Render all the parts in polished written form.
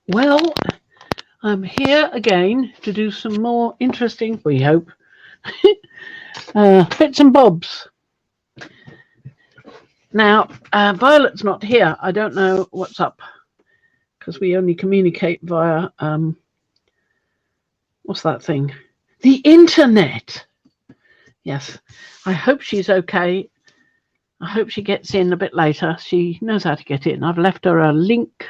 Well, I'm here again to do some more interesting, we hope, bits and bobs. Now, Violet's not here. I don't know what's up because we only communicate via, what's that thing? The internet. Yes, I hope she's okay. I hope she gets in a bit later. She knows how to get in. I've left her a link,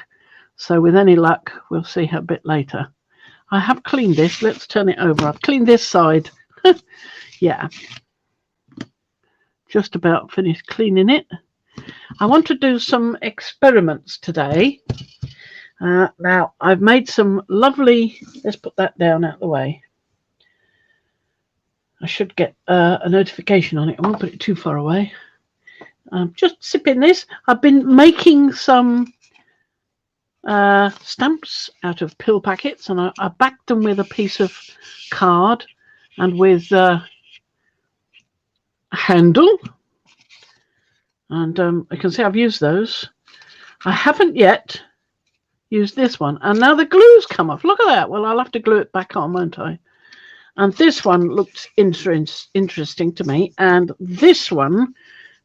so with any luck, we'll see her a bit later. I have cleaned this. Let's turn it over. I've cleaned this side. Yeah. Just about finished cleaning it. I want to do some experiments today. Now, I've made some lovely... Let's put that down out of the way. I should get a notification on it. I won't put it too far away. Just sipping this. I've been making some stamps out of pill packets, and I backed them with a piece of card and with a handle. And I can see I've used those. I haven't yet used this one. And now the glue's come off. Look at that. Well, I'll have to glue it back on, won't I? And this one looked interesting to me. And this one,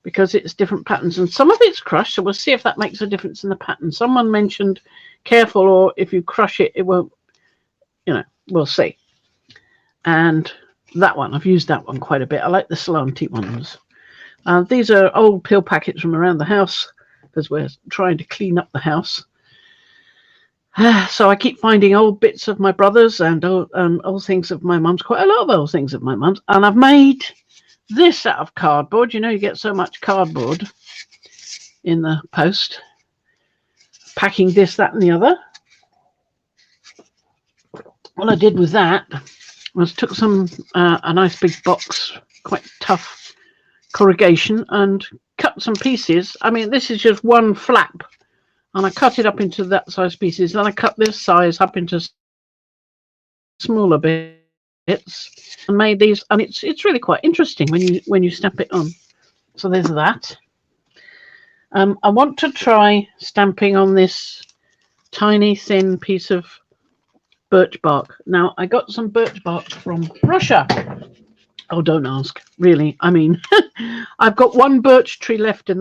because it's different patterns. And some of it's crushed, so we'll see if that makes a difference in the pattern. Someone mentioned careful, or if you crush it, it won't, we'll see. And that one, I've used that one quite a bit. I like the Solante ones. These are old pill packets from around the house because we're trying to clean up the house. So I keep finding old bits of my brother's and old things of my mum's, quite a lot of old things of my mum's. And I've made this out of cardboard. You know, you get so much cardboard in the post. Packing this, that, and the other. What I did with that was took some, a nice big box, quite tough corrugation, and cut some pieces. I mean, this is just one flap, and I cut it up into that size pieces. Then I cut this size up into smaller bits and made these. And it's really quite interesting when you stamp it on. So there's that. I want to try stamping on this tiny thin piece of birch bark. Now I got some birch bark from Russia. Oh, don't ask. Really, I mean, I've got one birch tree left in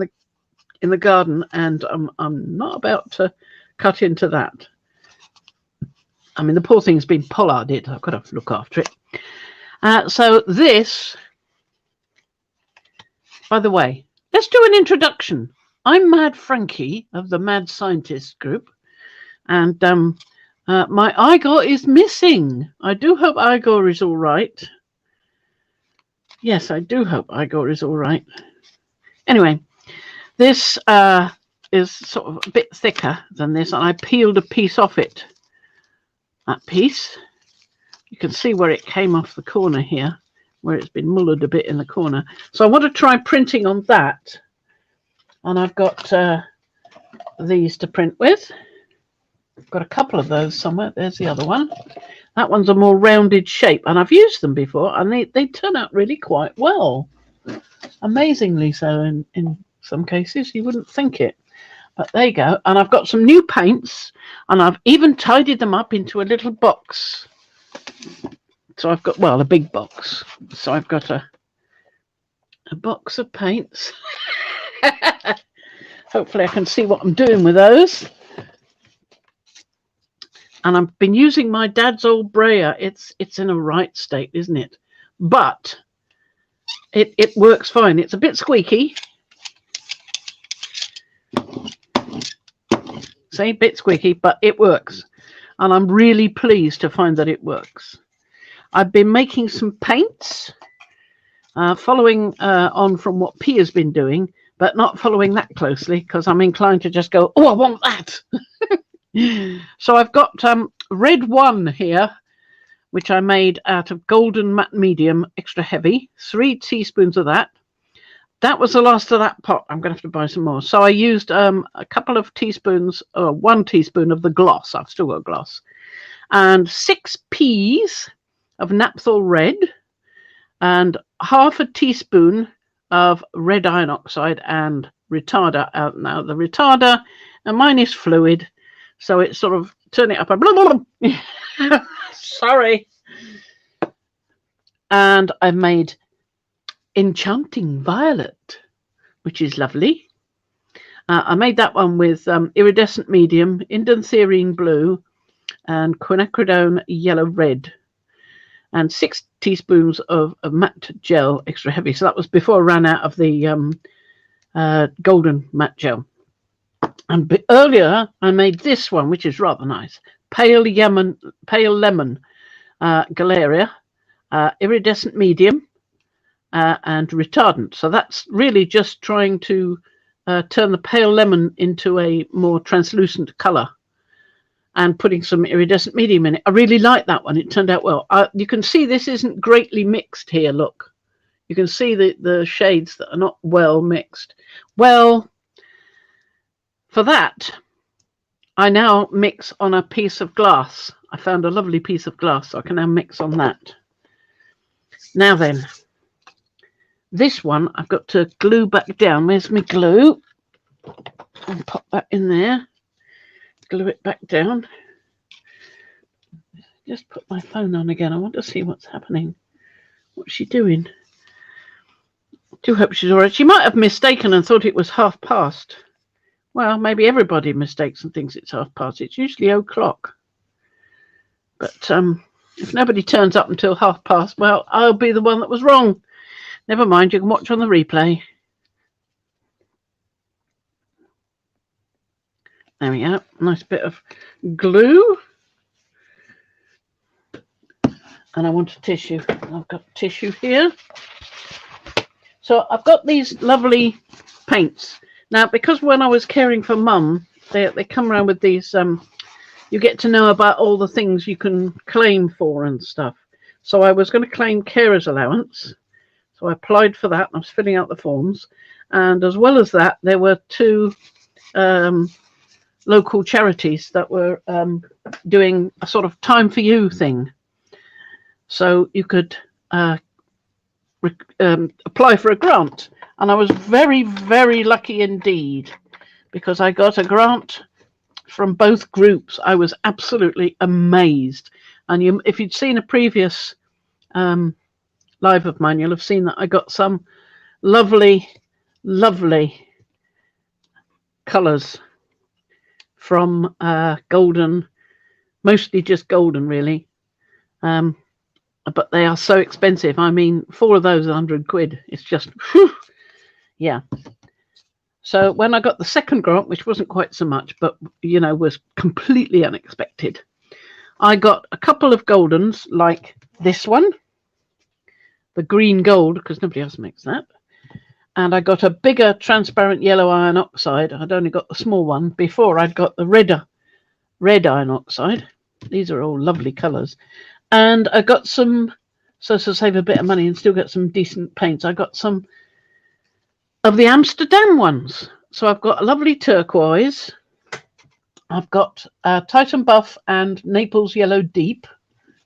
the garden, and I'm not about to cut into that. I mean, the poor thing's been pollarded. I've got to look after it. So this, by the way, let's do an introduction. I'm Mad Frankie of the Mad Scientist group, and my Igor is missing. I do hope Igor is all right. Yes, I do hope Igor is all right. Anyway, this is sort of a bit thicker than this, and I peeled a piece off it. That piece, you can see where it came off the corner here, where it's been mullered a bit in the corner. So I want to try printing on that, and I've got these to print with. I've got a couple of those somewhere. There's the other one. That one's a more rounded shape, and I've used them before, and they turn out really quite well. Amazingly so in some cases. You wouldn't think it. But there you go. And I've got some new paints, and I've even tidied them up into a little box. So I've got, well, a big box. So I've got a box of paints. Hopefully I can see what I'm doing with those. And I've been using my dad's old Brayer. It's in a right state, isn't it? But it works fine. It's a bit squeaky. See, a bit squeaky, but it works. And I'm really pleased to find that it works. I've been making some paints, following on from what P has been doing, but not following that closely because I'm inclined to just go, oh, I want that. So I've got red 1 here, which I made out of golden matte medium, extra heavy, 3 teaspoons of that. That was the last of that pot. I'm going to have to buy some more. So I used a couple of teaspoons, or 1 teaspoon of the gloss. I've still got gloss. And 6 peas of Naphthol red, and half a teaspoon of red iron oxide and retarder out now. The retarder, and mine is fluid. So it's sort of turn it up and blah, blah, blah. Sorry. And I've made Enchanting Violet, which is lovely. I made that one with iridescent medium, indantherine blue, and quinacridone yellow red, and 6 teaspoons of matte gel, extra heavy. So that was before I ran out of the golden matte gel. And earlier I made this one, which is rather nice, pale lemon Galeria, iridescent medium, and retardant. So that's really just trying to turn the pale lemon into a more translucent colour, and putting some iridescent medium in it. I really like that one. It turned out well. You can see this isn't greatly mixed here. Look, you can see the shades that are not well mixed. Well, for that, I now mix on a piece of glass. I found a lovely piece of glass, so I can now mix on that. Now then, this one I've got to glue back down. Where's my glue? And pop that in there. Glue it back down. Just put my phone on again. I want to see what's happening. What's she doing? I do hope she's all right. She might have mistaken and thought it was past. Well, maybe everybody mistakes and thinks it's past. It's usually o'clock. But if nobody turns up until past, well, I'll be the one that was wrong. Never mind, you can watch on the replay. There we go. Nice bit of glue. And I want a tissue. I've got tissue here. So I've got these lovely paints. Now, because when I was caring for Mum, they come around with these, you get to know about all the things you can claim for and stuff. So I was going to claim carer's allowance. So I applied for that. I was filling out the forms. And as well as that, there were 2 local charities that were doing a sort of time for you thing. So you could apply for a grant. And I was very, very lucky indeed, because I got a grant from both groups. I was absolutely amazed. And if you'd seen a previous live of mine, you'll have seen that I got some lovely, lovely colours from golden, mostly just golden really, but they are so expensive. I mean, 4 of those are 100 quid. It's just whew, yeah. So when I got the second grant, which wasn't quite so much, but you know, was completely unexpected, I got a couple of goldens like this one, the green gold, because nobody else makes that. And I got a bigger transparent yellow iron oxide. I'd only got the small one. Before I'd got the red iron oxide. These are all lovely colours. And I got some, so to save a bit of money and still get some decent paints, I got some of the Amsterdam ones. So I've got a lovely turquoise. I've got Titan Buff and Naples Yellow Deep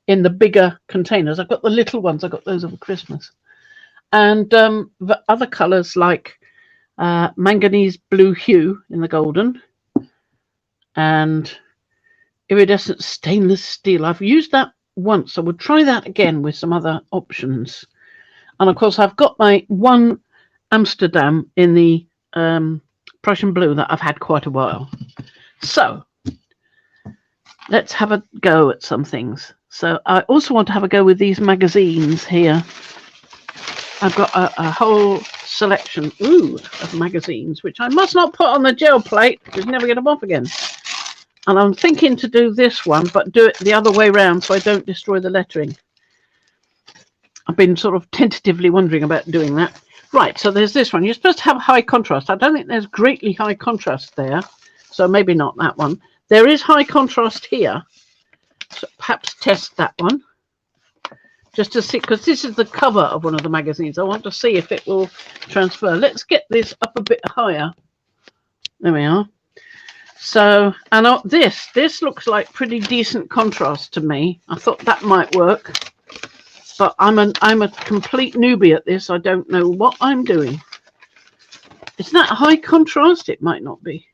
in the bigger containers. I've got the little ones. I got those over Christmas. And the other colours like manganese blue hue in the golden and iridescent stainless steel. I've used that once. I would try that again with some other options. And of course, I've got my one Amsterdam in the Prussian blue that I've had quite a while. So let's have a go at some things. So I also want to have a go with these magazines here. I've got a whole selection of magazines, which I must not put on the gel plate because you never get them off again. And I'm thinking to do this one, but do it the other way round so I don't destroy the lettering. I've been sort of tentatively wondering about doing that. Right, so there's this one. You're supposed to have high contrast. I don't think there's greatly high contrast there, so maybe not that one. There is high contrast here, so perhaps test that one. Just to see, because this is the cover of one of the magazines. I want to see if it will transfer. Let's get this up a bit higher. There we are. So, and this looks like pretty decent contrast to me. I thought that might work, but I'm a complete newbie at this. I don't know what I'm doing. Is that high contrast? It might not be.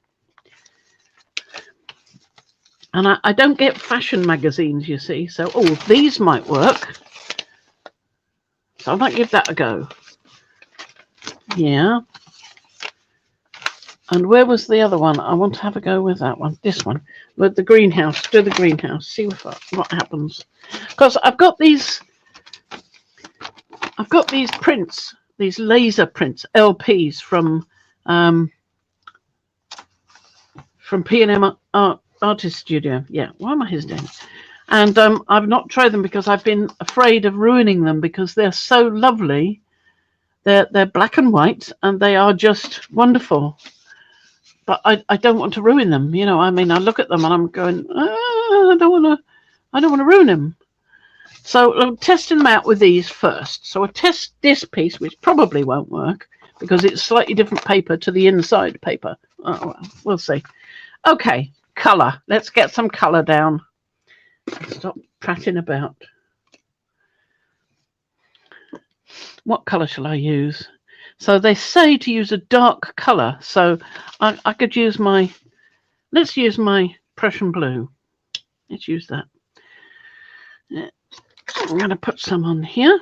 And I don't get fashion magazines, you see. So, oh, these might work. So I might give that a go. Yeah. And where was the other one? I want to have a go with that one. This one. With the greenhouse. Do the greenhouse. See what happens. Because I've got these prints, these laser prints, LPs from P&M Artist Studio. Yeah, why am I hesitating? And I've not tried them because I've been afraid of ruining them because they're so lovely. They're black and white and they are just wonderful. But I don't want to ruin them. You know, I mean, I look at them and I'm going, I don't want to ruin them. So I'm testing them out with these first. So I test this piece, which probably won't work because it's slightly different paper to the inside paper. Oh, well, we'll see. Okay, colour. Let's get some colour down. Stop prattling about. What colour shall I use? So they say to use a dark colour. So I could use let's use my Prussian blue. Let's use that. I'm going to put some on here.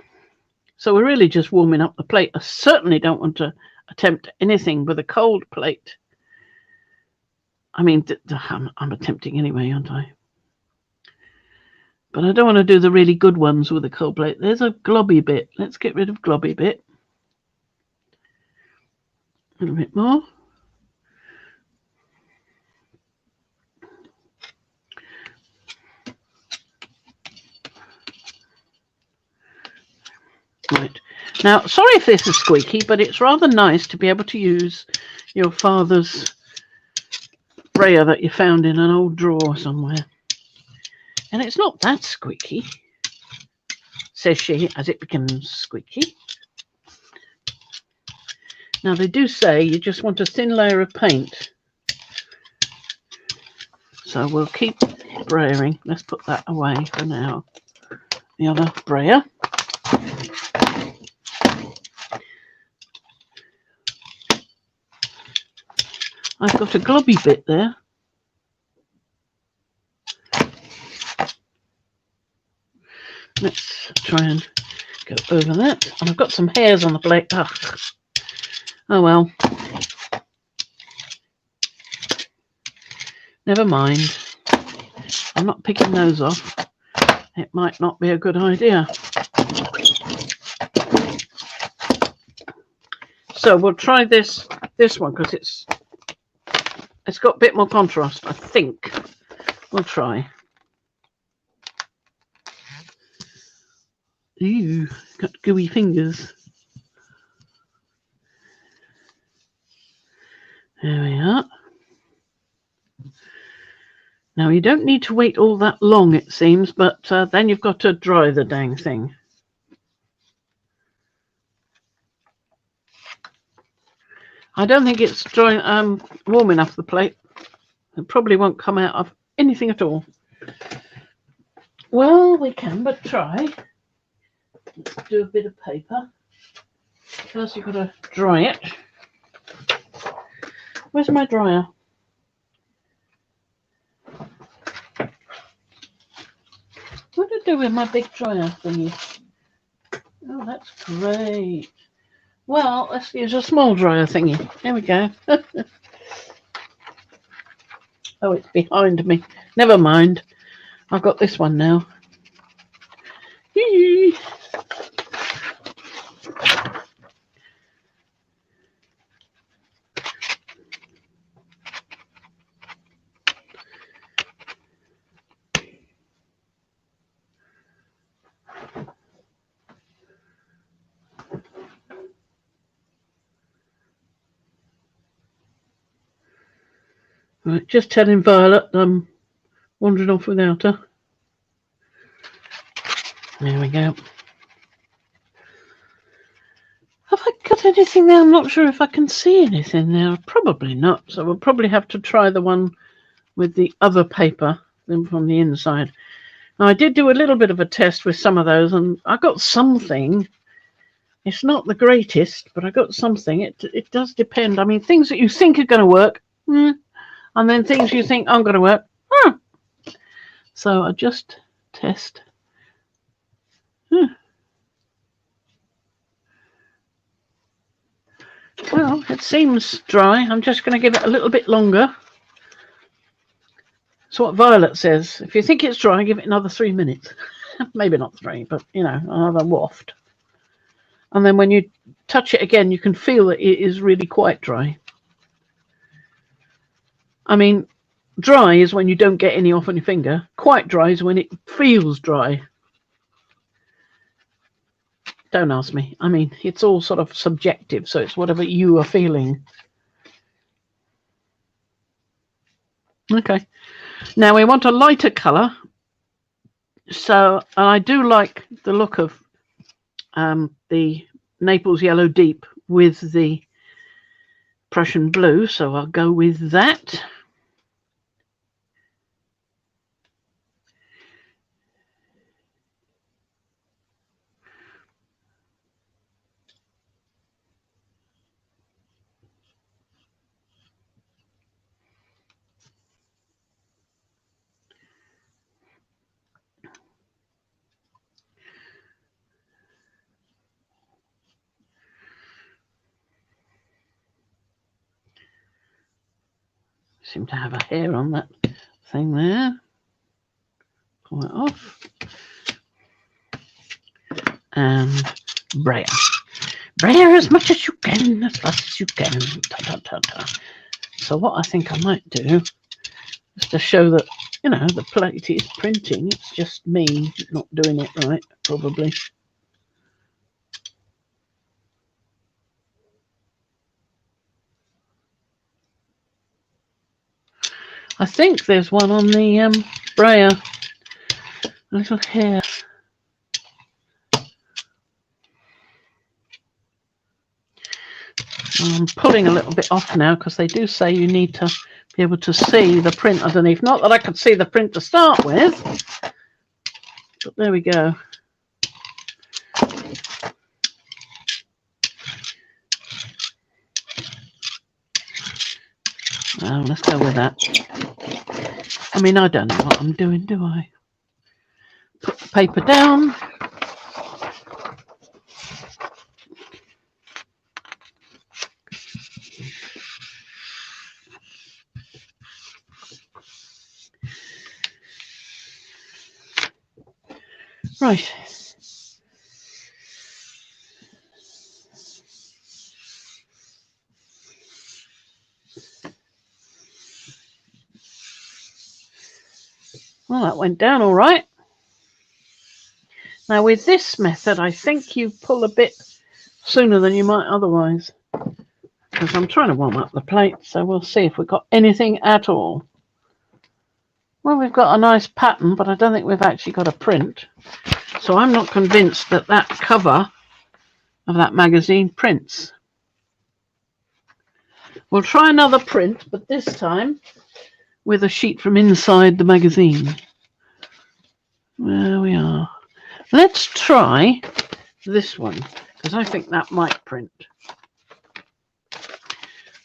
So we're really just warming up the plate. I certainly don't want to attempt anything with a cold plate. I mean, I'm attempting anyway, aren't I? But I don't want to do the really good ones with a cold plate. There's a globby bit. Let's get rid of globby bit. A little bit more. Right. Now, sorry if this is squeaky, but it's rather nice to be able to use your father's Brayer that you found in an old drawer somewhere. And it's not that squeaky, says she, as it becomes squeaky. Now, they do say you just want a thin layer of paint. So we'll keep brayering. Let's put that away for now. The other Brayer. I've got a globby bit there. Let's try and go over that. And I've got some hairs on the plate. Oh well. Never mind. I'm not picking those off. It might not be a good idea. So we'll try this one because it's got a bit more contrast, I think. We'll try. Ew, got gooey fingers. There we are. Now, you don't need to wait all that long, it seems, but then you've got to dry the dang thing. I don't think it's warm enough, the plate. It probably won't come out of anything at all. Well, we can but try. Let's do a bit of paper. First, you've got to dry it. Where's my dryer? What did I do with my big dryer thingy? Oh, that's great. Well, let's use a small dryer thingy. There we go. Oh, it's behind me. Never mind. I've got this one now. Yee. Right, just telling Violet I'm wandering off without her. There we go. Have I got anything there? I'm not sure if I can see anything there. Probably not. So we'll probably have to try the one with the other paper than from the inside. Now, I did do a little bit of a test with some of those, and I got something. It's not the greatest, but I got something. It does depend. I mean, things that you think are going to work, and then things you think aren't going to work. So I just test. Well, it seems dry. I'm just going to give it a little bit longer. That's what Violet says. If you think it's dry, give it another 3 minutes. Maybe not 3, but, you know, another waft. And then when you touch it again, you can feel that it is really quite dry. I mean, dry is when you don't get any off on your finger. Quite dry is when it feels dry. Don't ask me. I mean, it's all sort of subjective, so it's whatever you are feeling. Okay. Now we want a lighter colour. So I do like the look of the Naples Yellow Deep with the Prussian Blue, so I'll go with that. Seem to have a hair on that thing there. Pull it off. And Brayer. Brayer as much as you can, as fast as you can. Ta, ta, ta, ta. So what I think I might do is to show that, you know, the plate is printing. It's just me not doing it right, probably. I think there's one on the Brayer. A little hair. I'm pulling a little bit off now because they do say you need to be able to see the print underneath. Not that I could see the print to start with, but there we go. Well, let's go with that. I mean, I don't know what I'm doing, do I? Put the paper down. Right. Well, that went down all right. Now, with this method, I think you pull a bit sooner than you might otherwise. Because I'm trying to warm up the plate, so we'll see if we've got anything at all. Well, we've got a nice pattern, but I don't think we've actually got a print. So I'm not convinced that that cover of that magazine prints. We'll try another print, but this time with a sheet from inside the magazine. There we are. Let's try this one, because I think that might print.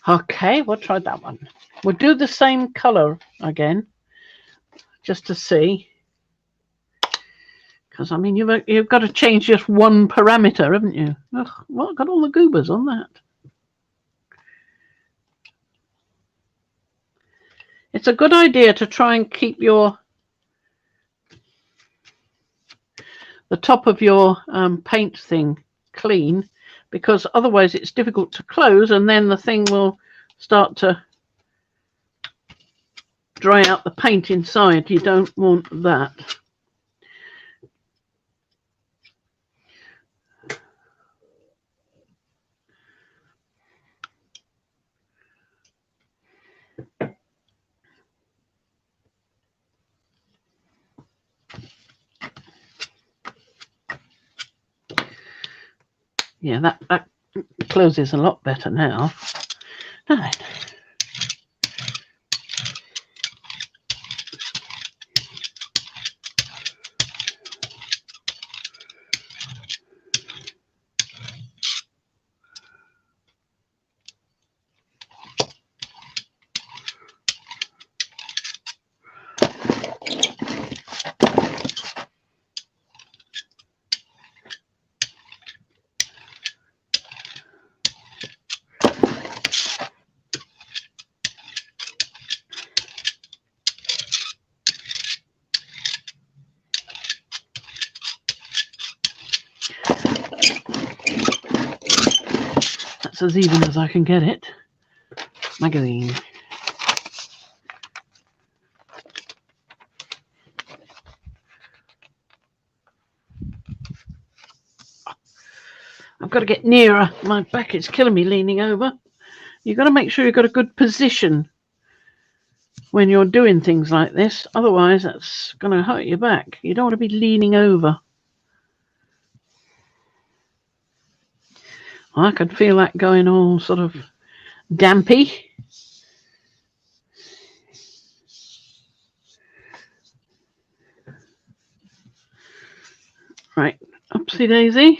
Okay, we'll try that one. We'll do the same colour again, just to see. Because, I mean, you've got to change just one parameter, haven't you? Ugh, what, got all the goobers on that? It's a good idea to try and keep the top of your paint thing clean, because otherwise it's difficult to close and then the thing will start to dry out the paint inside. You don't want that. Yeah, that closes a lot better now. All right. That's as even as I can get it. Magazine. I've got to get nearer. My back is killing me leaning over. You've got to make sure you've got a good position when you're doing things like this. Otherwise, that's going to hurt your back. You don't want to be leaning over. I can feel that going all sort of dampy. Right, upsy daisy.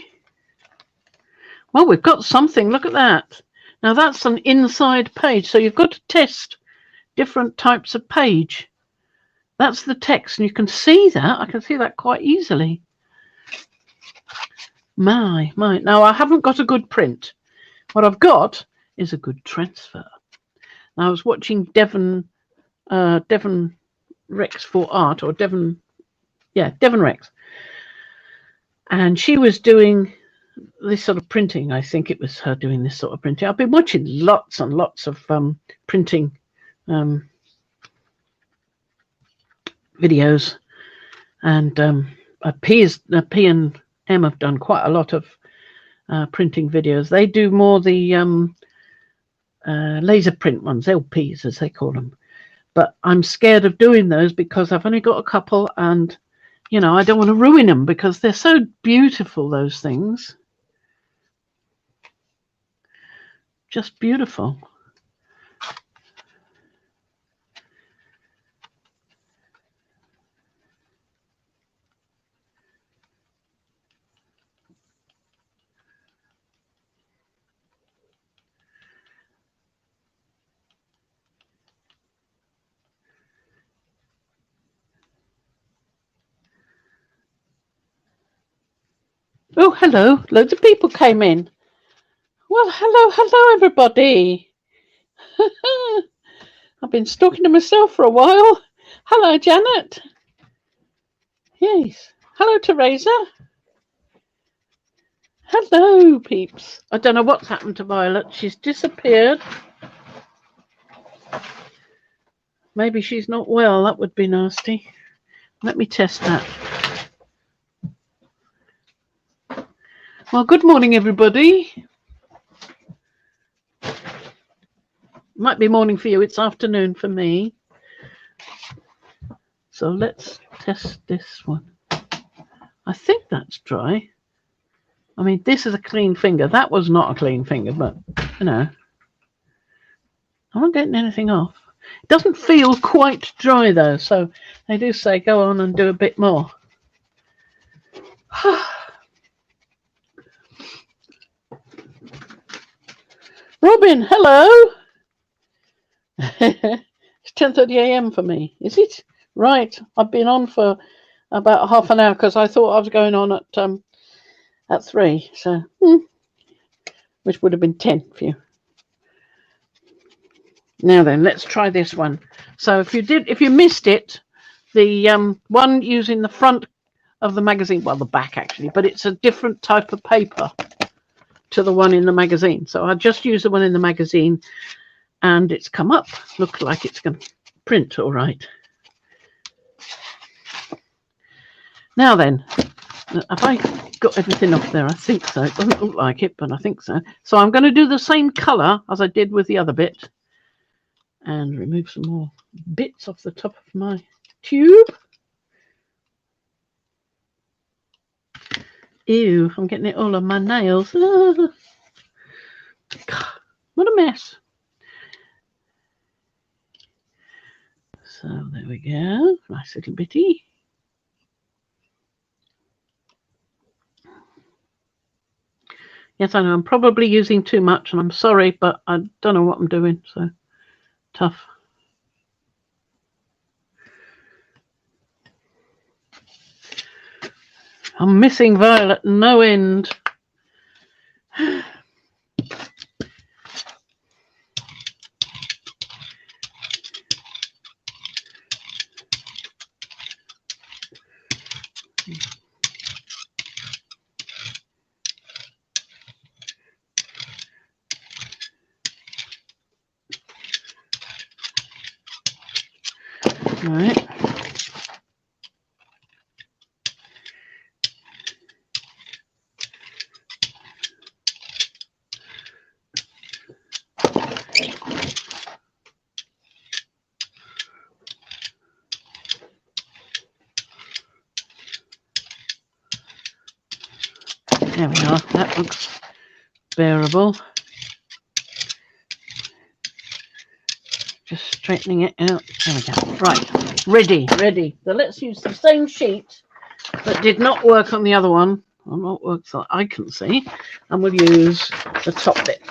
Well, we've got something. Look at that. Now that's an inside page. So you've got to test different types of page. That's the text, and you can see that. I can see that quite easily. My. Now, I haven't got a good print. What I've got is a good transfer. Now, I was watching Devon Rex for Art, or Devon Rex. And she was doing this sort of printing. I think it was her doing this sort of printing. I've been watching lots and lots of printing videos, and P and M have done quite a lot of printing videos. They do more the laser print ones, LPs as they call them. But I'm scared of doing those because I've only got a couple, and you know, I don't want to ruin them because they're so beautiful, those things. Just beautiful. Oh, hello. Loads of people came in. Well, hello, everybody. I've been talking to myself for a while. Hello, Janet. Yes. Hello, Teresa. Hello, peeps. I don't know what's happened to Violet. She's disappeared. Maybe she's not well. That would be nasty. Let me test that. Well, good morning, everybody. Might be morning for you. It's afternoon for me. So let's test this one. I think that's dry. I mean, this is a clean finger. That was not a clean finger, but, you know, I'm not getting anything off. It doesn't feel quite dry, though, so they do say go on and do a bit more. Robin, hello. It's 10:30 a.m. for me, is it? Right, I've been on for about half an hour because I thought I was going on at 3, so which would have been 10 for you. Now then, let's try this one. So if you missed it, the one using the front of the magazine, well, the back actually, but it's a different type of paper to the one in the magazine. So I just used the one in the magazine, and it's come up. Looks like it's going to print all right. Now then, have I got everything off there? I think so. It doesn't look like it, but I think so. So I'm going to do the same colour as I did with the other bit, and remove some more bits off the top of my tube. Ew, I'm getting it all on my nails. What a mess. So there we go. Nice little bitty. Yes, I know I'm probably using too much, and I'm sorry, but I don't know what I'm doing, so tough. I'm missing Violet no end. All right. There we are. That looks bearable. Just straightening it out. There we go. Right. Ready. So let's use the same sheet that did not work on the other one. Well, not work that I can see. And we'll use the top bit.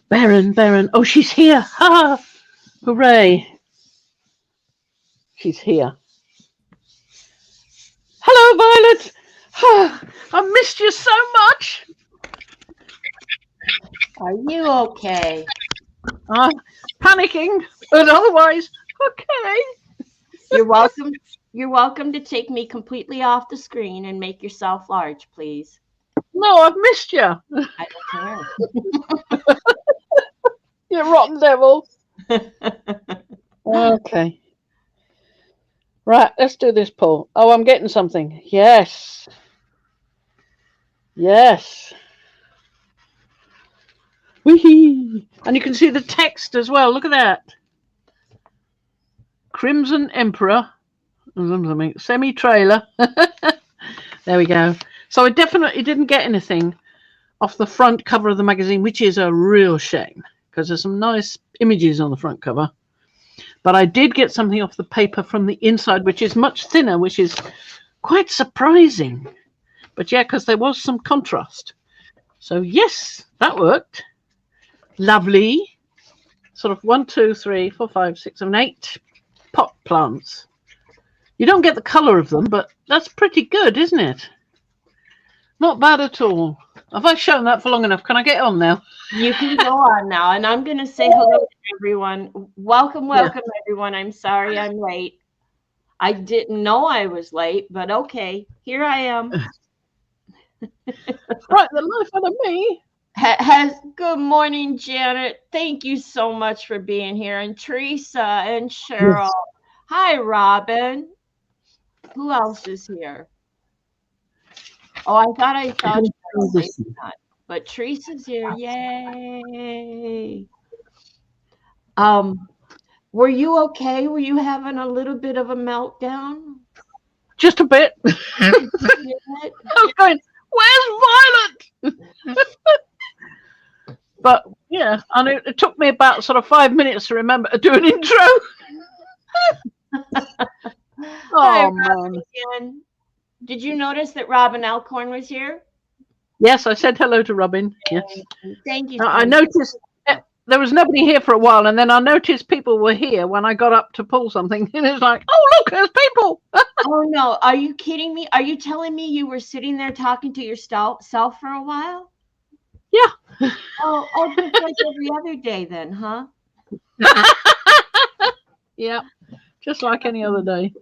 Baron. Oh, she's here. Ha! Hooray. She's here. Hello, Violet. I missed you so much. Are you okay? Panicking, but otherwise, okay. You're welcome. You're welcome to take me completely off the screen and make yourself large, please. No, I've missed you. I don't care. You rotten devil. Okay. Right, let's do this, Paul. Oh, I'm getting something. Yes. Wee-hee. And you can see the text as well. Look at that. Crimson Emperor. Semi-trailer. There we go. So I definitely didn't get anything off the front cover of the magazine, which is a real shame because there's some nice images on the front cover. But I did get something off the paper from the inside, which is much thinner, which is quite surprising. But yeah, because there was some contrast. So yes, that worked. Lovely. Sort of 1, 2, 3, 4, 5, 6, 7, 8 pot plants. You don't get the colour of them, but that's pretty good, isn't it? Not bad at all. Have I shown that for long enough? Can I get on now? You can go on now, and I'm going to say hello to everyone. Welcome, everyone. I'm sorry I'm late. I didn't know I was late, but okay, here I am. Right, the life out of me. Good morning, Janet. Thank you so much for being here. And Teresa and Cheryl. Yes. Hi, Robin. Who else is here? Oh, I thought I saw Cheryl, but Teresa's here. Yay. Were you okay? Were you having a little bit of a meltdown? Just a bit. I was going, where's Violet? But yeah, and it took me about sort of 5 minutes to remember to do an intro. Hi, man. Again. Did you notice that Robin Alcorn was here? Yes, I said hello to Robin. Yes. Thank you. I noticed there was nobody here for a while, and then I noticed people were here when I got up to pull something, and it's like, oh, look, there's people. Oh, no. Are you kidding me? Are you telling me you were sitting there talking to yourself for a while? Yeah. Oh, just like every other day then, huh? Yeah, just like any other day.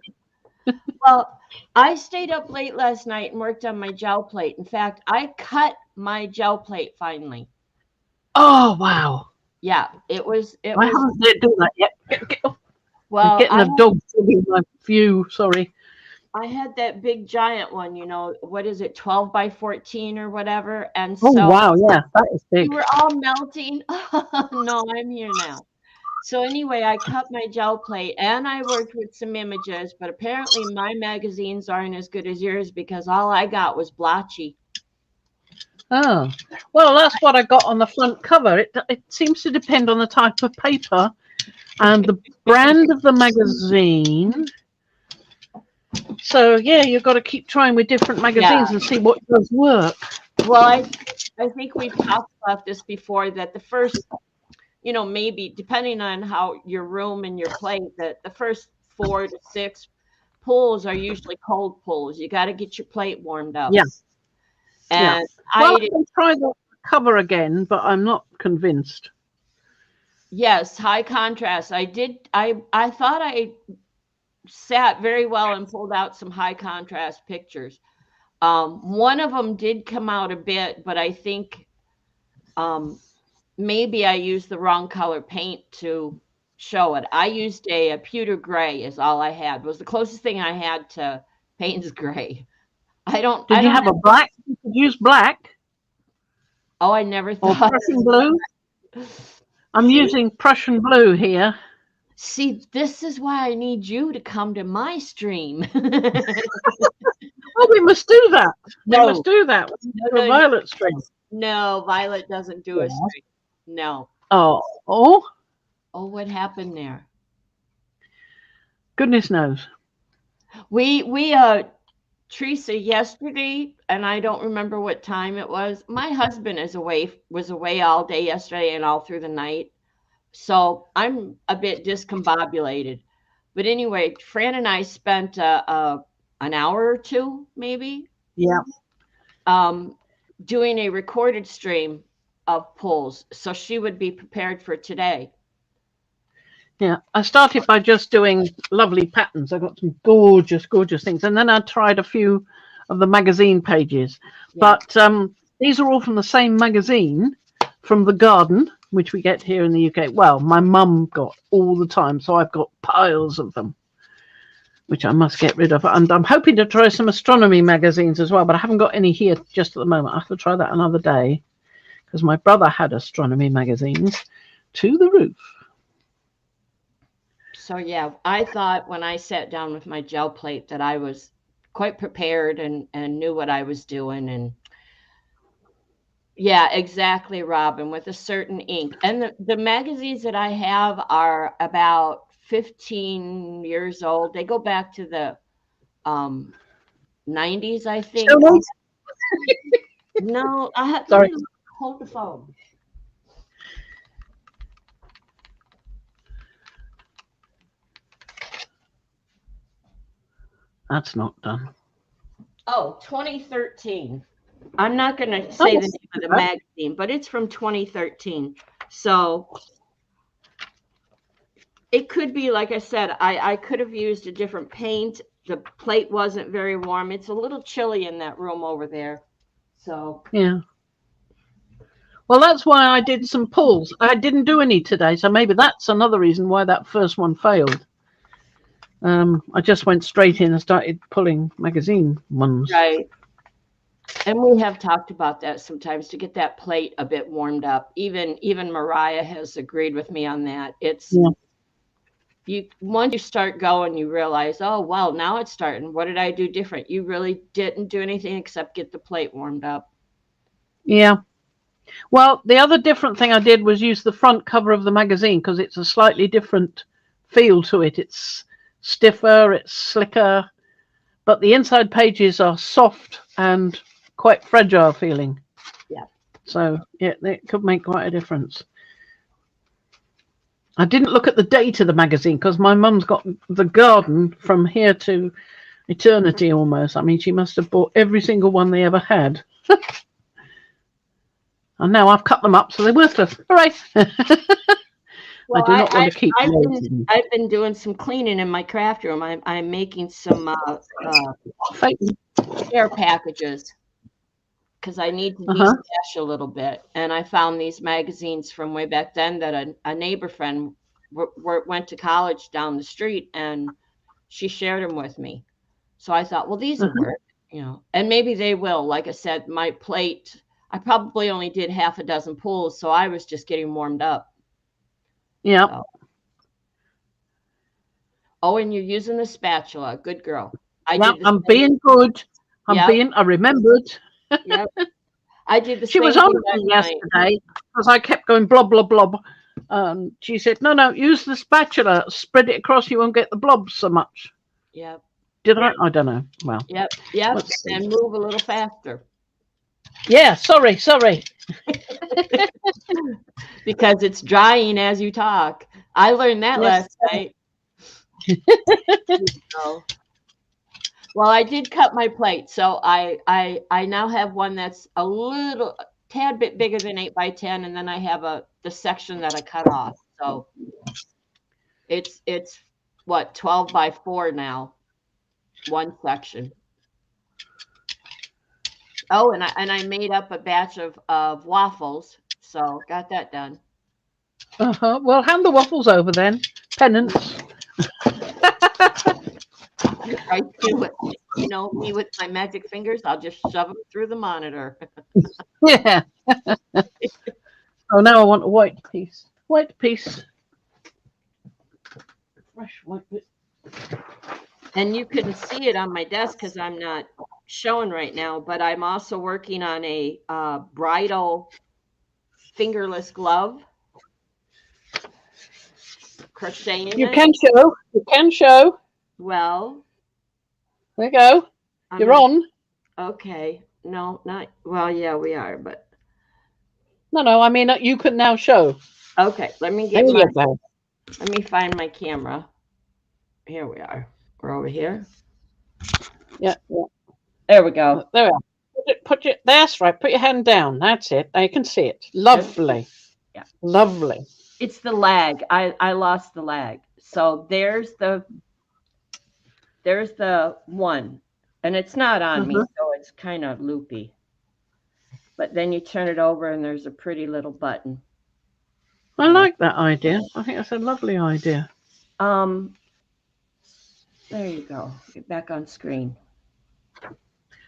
Well, I stayed up late last night and worked on my gel plate. In fact, I cut my gel plate finally. Oh, wow. Yeah, it was. I haven't done that yet. Well, I'm getting a dog in my view. Sorry. I had that big giant one, you know, what is it, 12 by 14 or whatever. And so, oh, wow, yeah, that is big. We were all melting. No, I'm here now. So anyway, I cut my gel plate and I worked with some images, but apparently my magazines aren't as good as yours because all I got was blotchy. Oh, well, that's what I got on the front cover. It seems to depend on the type of paper and the brand of the magazine. So, yeah, you've got to keep trying with different magazines and see what does work. Well, I think we've talked about this before, that the first, you know, maybe depending on how your room and your plate, that the first 4 to 6 pulls are usually cold pulls. You got to get your plate warmed up. Yeah. And well, I can try the cover again, but I'm not convinced. Yes, high contrast. I thought I sat very well and pulled out some high contrast pictures. One of them did come out a bit, but I think um, maybe I used the wrong color paint to show it. I used a pewter gray is all I had. Was the closest thing I had to Payne's gray. I Did you don't have a black? You could use black oh, I never or thought. Prussian blue. I'm See, using Prussian blue here. see, this is why I need you to come to my stream. Oh, we must do that. We must No, do that. no, For a no, no, violet string. no. Violet doesn't do a Yeah. stream. No. Oh, Oh, what happened there? goodness knows. We Teresa, yesterday, and I don't remember what time it was. My husband was away all day yesterday and all through the night. So I'm a bit discombobulated. But anyway, Fran and I spent an hour or two, maybe, Yeah. um, doing a recorded stream of pulls, so she would be prepared for today. Yeah. I started by just doing lovely patterns. I got some gorgeous, gorgeous things. And then I tried a few of the magazine pages. Yeah. But these are all from the same magazine from the garden, which we get here in the UK. Well, my mum got all the time. So I've got piles of them, which I must get rid of. And I'm hoping to try some astronomy magazines as well, but I haven't got any here just at the moment. I have to try that another day because my brother had astronomy magazines to the roof. So yeah, I thought when I sat down with my gel plate that I was quite prepared and knew what I was doing. And yeah, exactly, Robin, with a certain ink. And the magazines that I have are about 15 years old. They go back to the um 90s, I think. Still No, Sorry. hold the phone. That's not done. Oh, 2013. I'm not going to say the name of the magazine, but it's from 2013. So it could be, like I said, I could have used a different paint. The plate wasn't very warm. It's a little chilly in that room over there. So Yeah. Well, that's why I did some pulls. I didn't do any today, so maybe that's another reason why that first one failed. I just went straight in and started pulling magazine ones. right. And we have talked about that sometimes to get that plate a bit warmed up. Even Mariah has agreed with me on that. It's you once you start going, you realize, oh well, now it's starting. What did I do different? You really didn't do anything except get the plate warmed up. Yeah. Well, the other different thing I did was use the front cover of the magazine because it's a slightly different feel to it. It's stiffer, it's slicker, but the inside pages are soft and quite fragile feeling. Yeah. So yeah, it could make quite a difference. I didn't look at the date of the magazine because my mum's got the garden from here to eternity almost. I mean, she must have bought every single one they ever had. And now I've cut them up, so they're worthless. Hooray! Well, I do not want to keep them. I've been doing some cleaning in my craft room. I'm making some care packages because I need to de-stash a little bit. And I found these magazines from way back then that a neighbor friend went to college down the street, and she shared them with me. So I thought, well, these will work, and maybe they will. Like I said, my plate, I probably only did half a dozen pulls, so I was just getting warmed up. Yeah. So. Oh, and you're using the spatula. Good girl. I'm being good. I remembered. Yep. I did the She was on me yesterday because I kept going blob, blob, blob. She said, no, use the spatula. Spread it across. You won't get the blobs so much. Yep. Did I? I don't know. Well. Yep. And move a little faster. Yeah, sorry. Because it's drying as you talk. I learned that last night. Well, I did cut my plate, so I now have one that's a tad bit bigger than 8x10, and then I have the section that I cut off. So it's what, 12 by 4 now. One section. Oh, and I made up a batch of waffles, so got that done. Well, hand the waffles over then. Penance. Right to it. You know me with my magic fingers, I'll just shove them through the monitor. Yeah. Oh, now I want a white piece. White piece. Fresh white piece. And you couldn't see it on my desk because I'm not showing right now, but I'm also working on a bridal fingerless glove. Crocheting You it. can show. You can show. Well, There you go. You're on. Okay. No, not well. Yeah, we are, but No. I mean, you can now show. okay. Let me There get you go. Let me find my camera. Here we are. We're over here. Yeah. There we go. There we are. Put it. That's right. Put your hand down. That's it. Now you can see it. Lovely. Yeah. Lovely. It's the lag. I lost the lag. So there's the one, and it's not on me, so it's kind of loopy. But then you turn it over, and there's a pretty little button. I like that idea. I think that's a lovely idea. There you go. Get back on screen.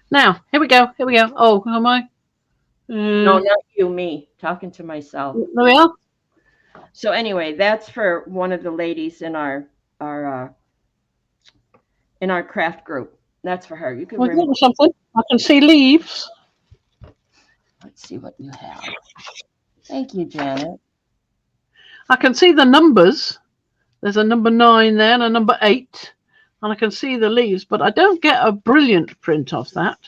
Now, here we go. Here we go. Oh, am I? No, not you, me. Talking to myself. There we are. So anyway, that's for one of the ladies in our craft group. That's for her. You can remember something. I can see leaves. Let's see what you have. Thank you, Janet. I can see the numbers. There's a number 9 there and a number 8. And I can see the leaves, but I don't get a brilliant print of that.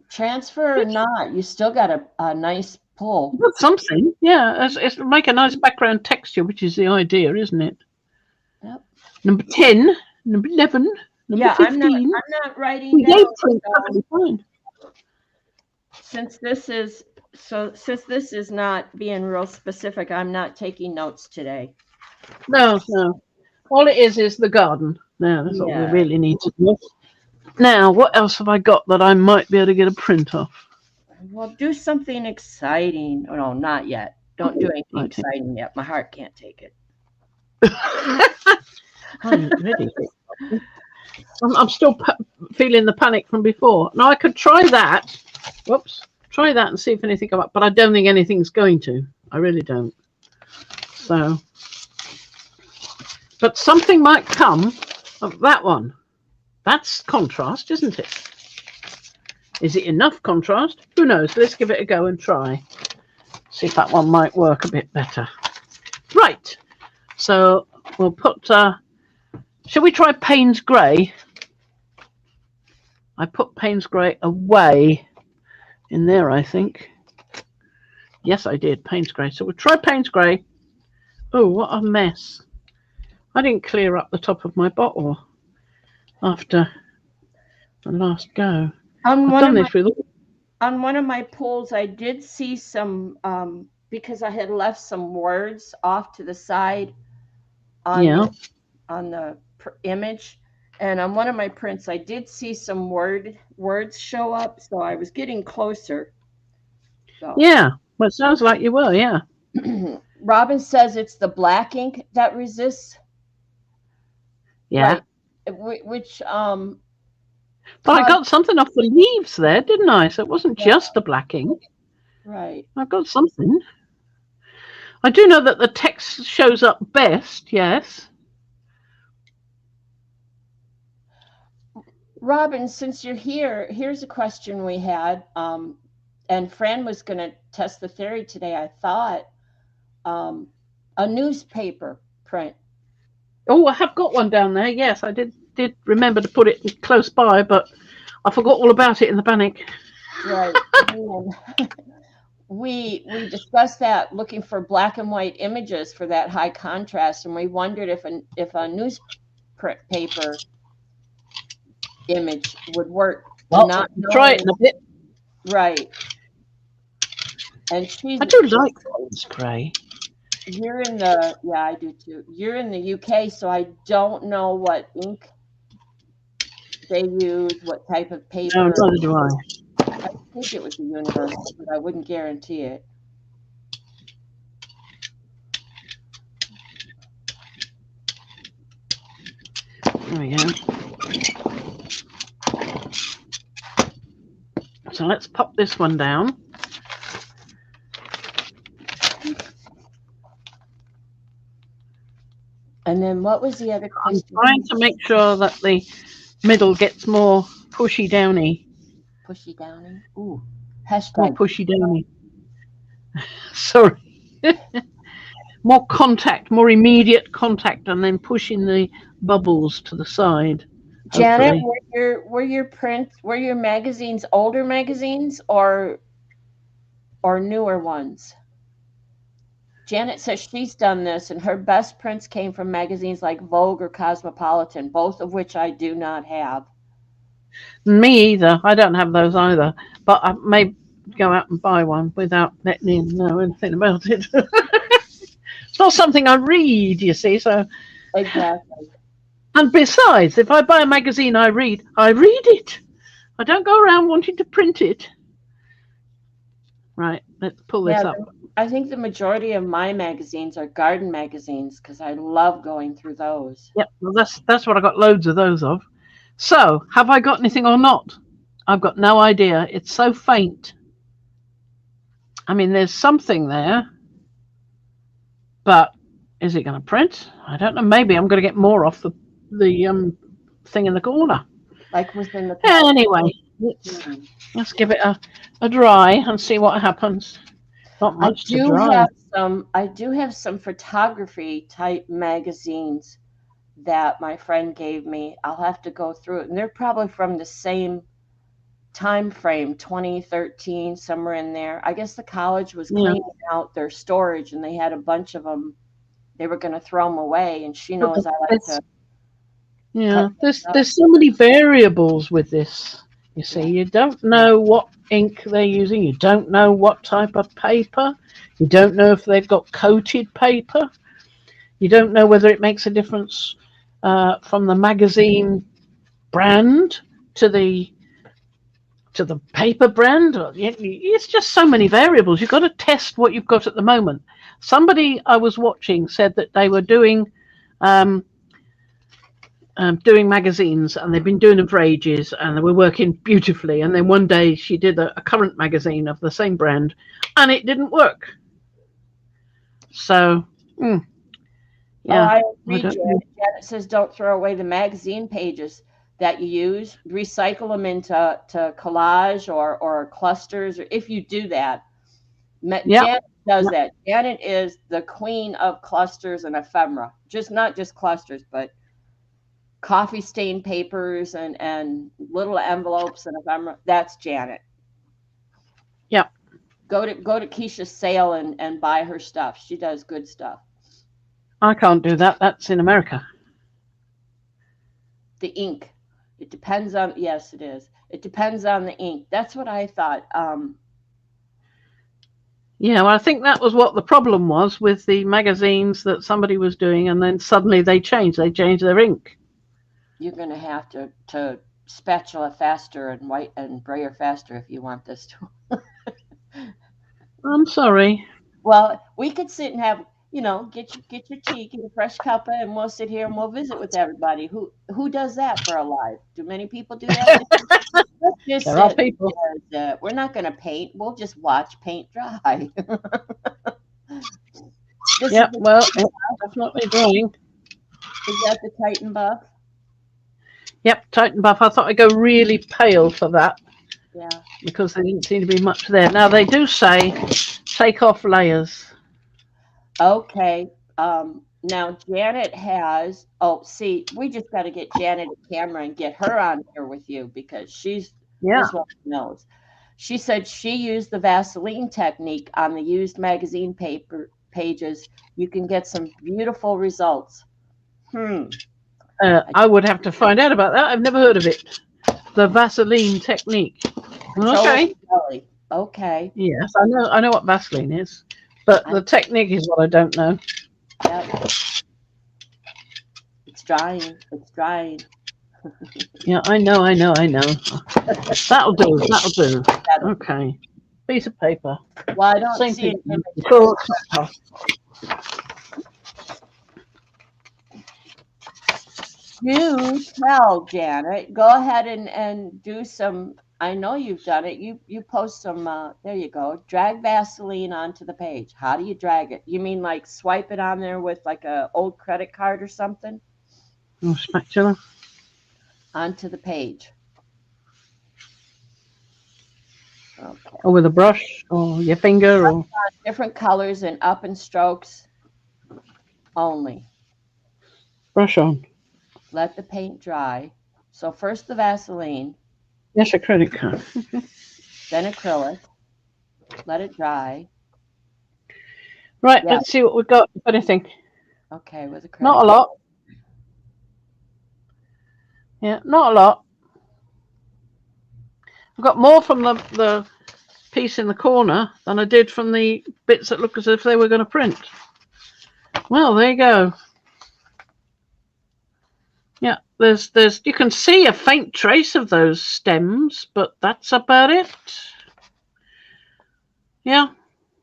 Transfer or not, you still got a nice pull. That's something. Yeah, it's make a nice background texture, which is the idea, isn't it? Yep. Number 10, number 11, number 15. I'm not writing down. Fine. Since this is not being real specific, I'm not taking notes today. No. All it is the garden. Now, that's what we really need to do. Now, what else have I got that I might be able to get a print of? Well, do something exciting. Oh, no, not yet. Don't do anything exciting yet. My heart can't take it. I'm ready. I'm still feeling the panic from before. Now, I could try that. Whoops. Try that and see if anything comes up. But I don't think anything's going to. I really don't. So. But something might come of that one. That's contrast, isn't it? Is it enough contrast? Who knows? Let's give it a go and try. See if that one might work a bit better. Right. So we'll put... shall we try Payne's Grey? I put Payne's Grey away in there, I think. Yes, I did. Payne's Grey. So we'll try Payne's Grey. Oh, what a mess. I didn't clear up the top of my bottle after the last go. On one of my pulls, I did see some, because I had left some words off to the side on the image. And on one of my prints, I did see some words show up. So I was getting closer. So. Yeah, well, it sounds like you were, yeah. Robin says it's the black ink that resists. Yeah. Right. Which but I got something off the leaves there, didn't I? So it wasn't just the black ink. Right. I got something. I do know that the text shows up best, yes. Robin, since you're here, here's a question we had. And Fran was going to test the theory today, I thought. A newspaper print. Oh, I have got one down there. Yes, I did remember to put it close by, but I forgot all about it in the panic. Right. We discussed that, looking for black and white images for that high contrast, and we wondered if a newspaper image would work. Well, try it in a bit. Right. And I do like Payne's Grey. You're in the, yeah, I do too. You're in the UK, so I don't know what ink they use, what type of No, paper. neither do I. I think it was the universal, but I wouldn't guarantee it. There we go. So let's pop this one down. And then what was the other I'm question? trying to make sure that the middle gets more pushy downy. Pushy downy. Ooh, More hashtag. pushy downy. Sorry. More contact, more immediate contact, and then pushing the bubbles to the side. Janet, Hopefully. were your magazines older magazines or newer ones? Janet says she's done this, and her best prints came from magazines like Vogue or Cosmopolitan, both of which I do not have. Me either. I don't have those either. But I may go out and buy one without letting him know anything about it. It's not something I read, you see. So, Exactly. and besides, if I buy a magazine I read it. I don't go around wanting to print it. Right, let's pull this Yeah, up. I think the majority of my magazines are garden magazines because I love going through those. Yep, well, that's what I got loads of those of. So, have I got anything or not? I've got no idea. It's so faint. I mean, there's something there, but is it going to print? I don't know. Maybe I'm going to get more off the thing in the corner. Like within the Anyway, let's give it a dry and see what happens. Not I much to do dry. have some photography type magazines that my friend gave me. I'll have to go through it, and they're probably from the same time frame, 2013, somewhere in there. I guess the college was Yeah. cleaning out their storage, and they had a bunch of them. They were going to throw them away, and she knows I like to Yeah, cut there's up. there's so many variables with this. You see, Yeah. you don't know what ink they're using. You don't know what type of paper. You don't know if they've got coated paper. You don't know whether it makes a difference from the magazine brand to the paper brand. It's just so many variables. You've got to test what you've got at the moment. Somebody I was watching said that they were um, doing magazines, and they've been doing them for ages, and they were working beautifully. And then one day she did a current magazine of the same brand, and it didn't work. So, Oh, yeah, I I agree, don't know. Janet. Janet says don't throw away the magazine pages that you use. Recycle them into collage or clusters. Or if you do that, Yeah, Janet does yeah, that. Janet is the queen of clusters and ephemera. Just not just clusters, but coffee stain papers and little envelopes and ephemera. That's Janet. yeah. Go to Keisha's sale and buy her stuff. She does good stuff. I can't do that. That's in America. The ink. It depends on, yes, it is. It depends on the ink. That's what I thought. Yeah, well, I think that was what the problem was with the magazines that somebody was doing, and then suddenly they changed. They changed their ink. You're going to have to spatula faster and white and brayer faster if you want this to. I'm sorry. Well, we could sit and have, get your tea, get a fresh cuppa, and we'll sit here and we'll visit with everybody. Who does that for a live? Do many people do that? Let's just There are sit. people. We're not going to paint. We'll just watch paint dry. This Yeah, is well, it's definitely drying. that the Titan buff? Yep, Titan buff. I thought I'd go really pale for that Yeah. because there didn't seem to be much there. Now they do say take off layers. Okay. Now Janet has. Oh, see, we just got to get Janet a camera and get her on here with you because she's Yeah, this one knows. She said she used the Vaseline technique on the used magazine paper pages. You can get some beautiful results. I would have to find out about that. I've never heard of it. The Vaseline technique. Okay. Petroleum jelly. Okay. Yes, I know. I know what Vaseline is. But the technique is what I don't know. Yep. It's drying. It's drying. Yeah, I know. That'll do. Okay. Piece of paper. Well, I don't Same see thing. an image. Do tell, Janet. Go ahead and do some. I know you've done it. You post some. There you go. Drag Vaseline onto the page. How do you drag it? You mean like swipe it on there with like a old credit card or something Oh, spatula. onto the page? Okay. Or with a brush, or your finger, or Different colors and up in strokes only. brush on. Let the paint dry. So first the Vaseline, Yes, a credit card. then acrylic. Let it dry. Right, Yeah. let's see what we've got, if anything. Okay, with acrylic. Not a lot. Yeah, not a lot. I've got more from the piece in the corner than I did from the bits that look as if they were going to print. Well, there you go. Yeah, there's you can see a faint trace of those stems, but that's about it. Yeah.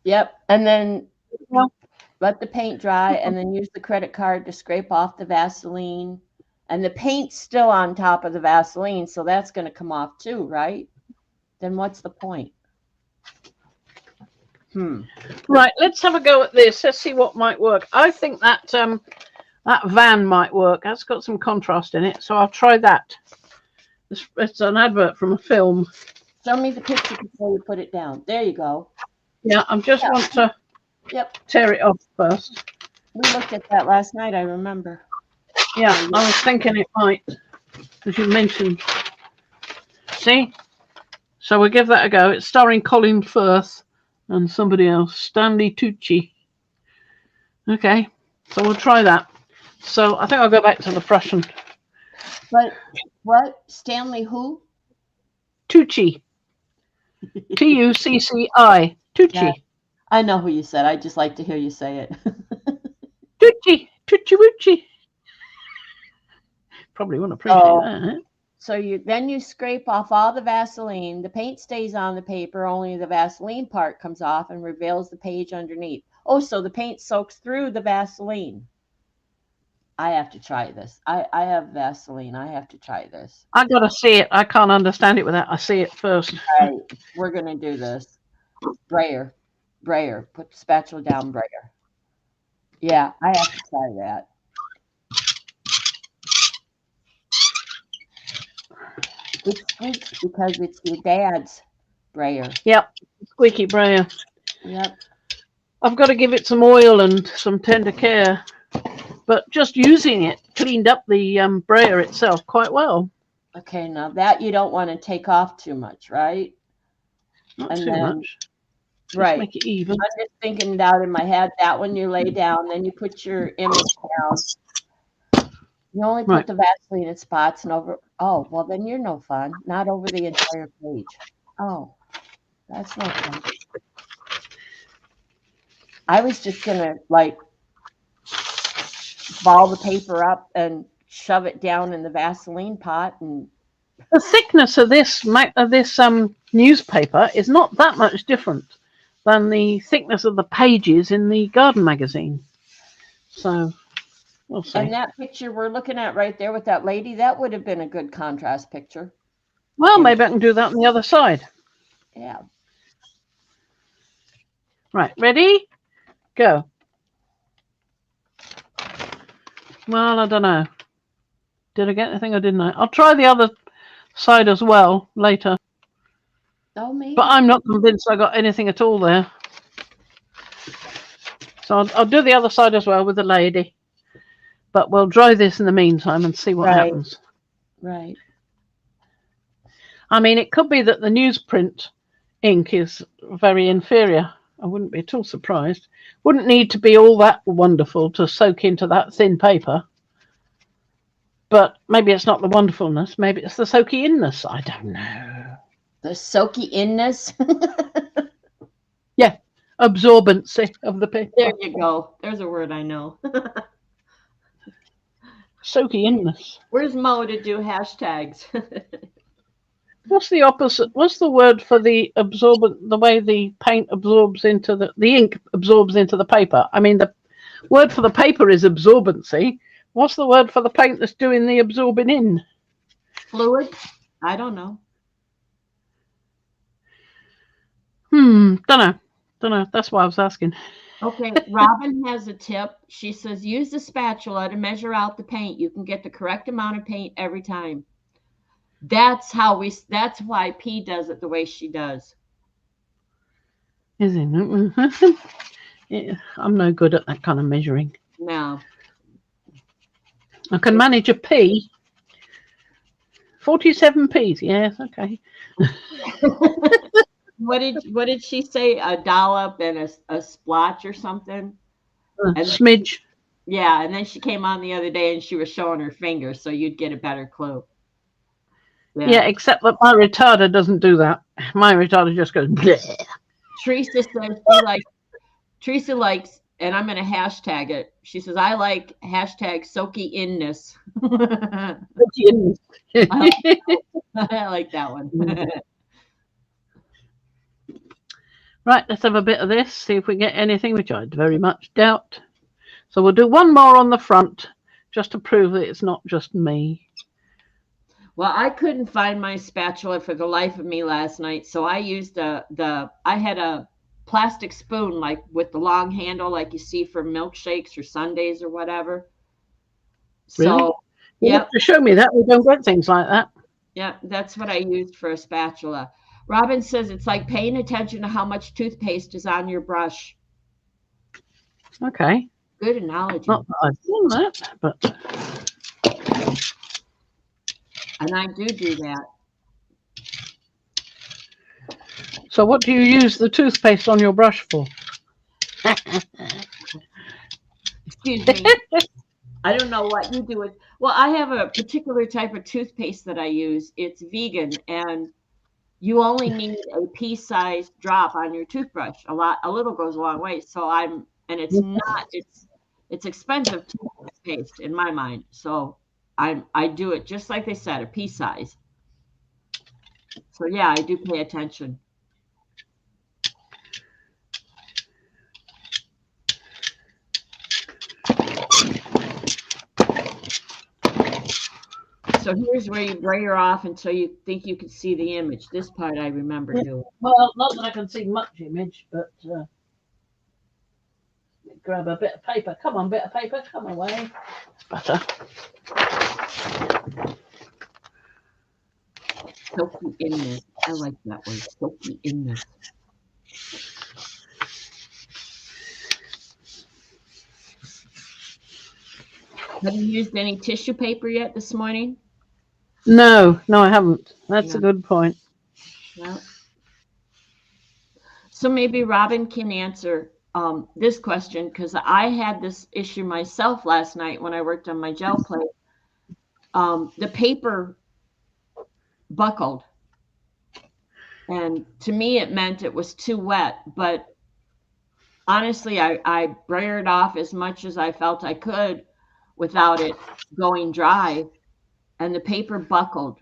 Yep. And then Yeah. let the paint dry and then use the credit card to scrape off the Vaseline. And the paint's still on top of the Vaseline, so that's going to come off too, right? Then what's the point? Right, let's have a go at this. Let's see what might work. I think that that van might work. That's got some contrast in it, so I'll try that. It's an advert from a film. Show me the picture before you put it down. There you go. Yeah, I just want to tear it off first. We looked at that last night, I remember. Yeah, I was thinking it might, as you mentioned. See? So we'll give that a go. It's starring Colin Firth and somebody else, Stanley Tucci. Okay, so we'll try that. So I think I'll go back to the Prussian. But what? Stanley who? Tucci. Tucci. Tucci. Yeah, I know who you said. I just like to hear you say it. Tucci. Tucci. Probably wouldn't appreciate that. So you scrape off all the Vaseline. The paint stays on the paper, only the Vaseline part comes off and reveals the page underneath. Oh, so the paint soaks through the Vaseline. I have to try this. I have Vaseline. I have to try this. I gotta see it. I can't understand it without I see it first. All right, we're gonna do this. Brayer, put the spatula down, Brayer. Yeah, I have to try that. It squeaks because it's your dad's Brayer. Yep, squeaky Brayer. Yep. I've got to give it some oil and some tender care, but just using it cleaned up the Brayer itself quite well. Okay, now that you don't want to take off too much, right? Not too much. Just right. make it even. I'm just thinking it out in my head. That one you lay down, then you put your image down. You only put the Vaseline in spots and over. Oh, well, then you're no fun. Not over the entire page. Oh, that's no fun. I was just going to, like, ball the paper up and shove it down in the Vaseline pot. And the thickness of this newspaper is not that much different than the thickness of the pages in the garden magazine. So we'll see. And that picture we're looking at right there with that lady, that would have been a good contrast picture. Well, maybe I can do that on the other side. Yeah. Right, ready? Go. Well, I don't know. Did I get anything or didn't I? I'll try the other side as well later. Oh, maybe. But I'm not convinced I got anything at all there. So I'll do the other side as well with the lady. But we'll dry this in the meantime and see what happens. Right. I mean, it could be that the newsprint ink is very inferior. I wouldn't be at all surprised. Wouldn't need to be all that wonderful to soak into that thin paper. But maybe it's not the wonderfulness. Maybe it's the soaky inness. I don't know. The soaky inness? Yeah. absorbency of the paper. There you go. There's a word I know. Soaky inness. Where's Mo to do hashtags? What's the opposite? What's the word for the absorbent? The way the paint absorbs into the ink absorbs into the paper. I mean, the word for the paper is absorbency. What's the word for the paint that's doing the absorbing in? Fluid? I don't know. Don't know. Don't know. That's why I was asking. Okay, Robin has a tip. She says use the spatula to measure out the paint. You can get the correct amount of paint every time. That's why P does it the way she does. Is it? Yeah, I'm no good at that kind of measuring. No. I can manage a P. 47 P's. Yes, okay. What did she say? A dollop and a splotch or something? A smidge. Yeah, and then she came on the other day and she was showing her finger, so you'd get a better clue. Yeah, except that my retarder doesn't do that. My retarder just goes bleh. Teresa says Teresa likes, and I'm gonna hashtag it. She says, I like hashtag soaky inness. I like that one. Right, let's have a bit of this, see if we get anything, which I very much doubt. So we'll do one more on the front, just to prove that it's not just me. Well, I couldn't find my spatula for the life of me last night, so I used I had a plastic spoon, like with the long handle, like you see for milkshakes or sundaes or whatever. Really? So, You have to show me that. We don't get things like that. Yeah, that's what I used for a spatula. Robin says it's like paying attention to how much toothpaste is on your brush. Okay. Good analogy. Not that I've done that, but. And I do that. So what do you use the toothpaste on your brush for? Excuse me. I don't know what you do with. Well, I have a particular type of toothpaste that I use. It's vegan, and you only need a pea-sized drop on your toothbrush. A little goes a long way. So it's expensive toothpaste in my mind. So I do it just like they said, a pea size. So yeah, I do pay attention. So here's where you brayer off until you think you can see the image. This part I remember doing. Well, not that I can see much image, but grab a bit of paper. Come on, bit of paper, come away. It's better. Soaky inness. I like that word, soaky inness. Have you used any tissue paper yet this morning? No, I haven't. That's a good point. Yeah. So maybe Robin can answer this question, because I had this issue myself last night when I worked on my gel plate. The paper buckled, and to me it meant it was too wet, but honestly I brayered off as much as I felt I could without it going dry, and the paper buckled.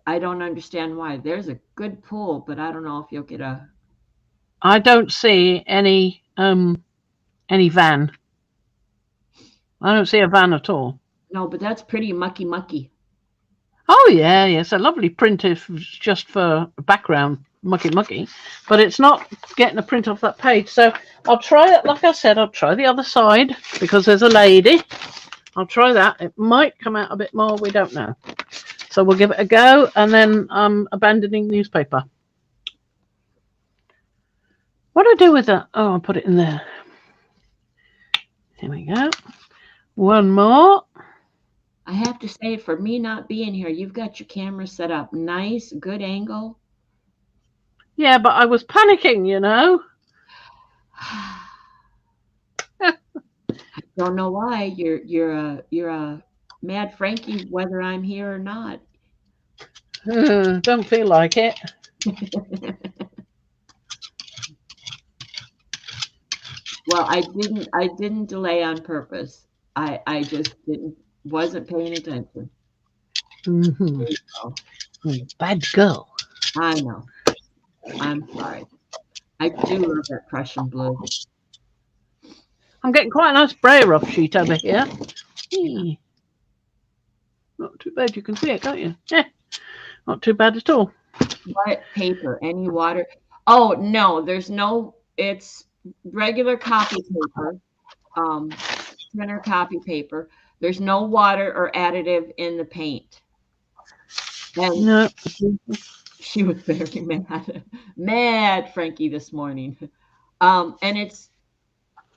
I don't understand why. There's a good pull, but I don't know if you'll get a. I don't see any van. I don't see a van at all. No, but that's pretty mucky. Oh yeah, it's a lovely print if just for background mucky, but it's not getting a print off that page. So I'll try it. Like I said, I'll try the other side because there's a lady. I'll try that. It might come out a bit more. We don't know. So we'll give it a go, and then I'm abandoning newspaper. What do I do with that? Oh, I'll put it in there. Here we go. One more. I have to say, for me not being here, you've got your camera set up nice, good angle. Yeah, but I was panicking, you know. I don't know why. You're a mad Frankie, whether I'm here or not. Don't feel like it. Well, I didn't delay on purpose. I just wasn't paying attention. Mm-hmm. There you go. Bad girl. I know. I'm sorry. I do love that Prussian blue. I'm getting quite a nice Brayer off sheet over here. Eee. Not too bad. You can see it, can't you? Yeah, not too bad at all. What paper? Any water? Oh no, there's no. It's regular copy paper, um, printer copy paper. There's no water or additive in the paint. And No. she was very mad, mad Frankie this morning. And it's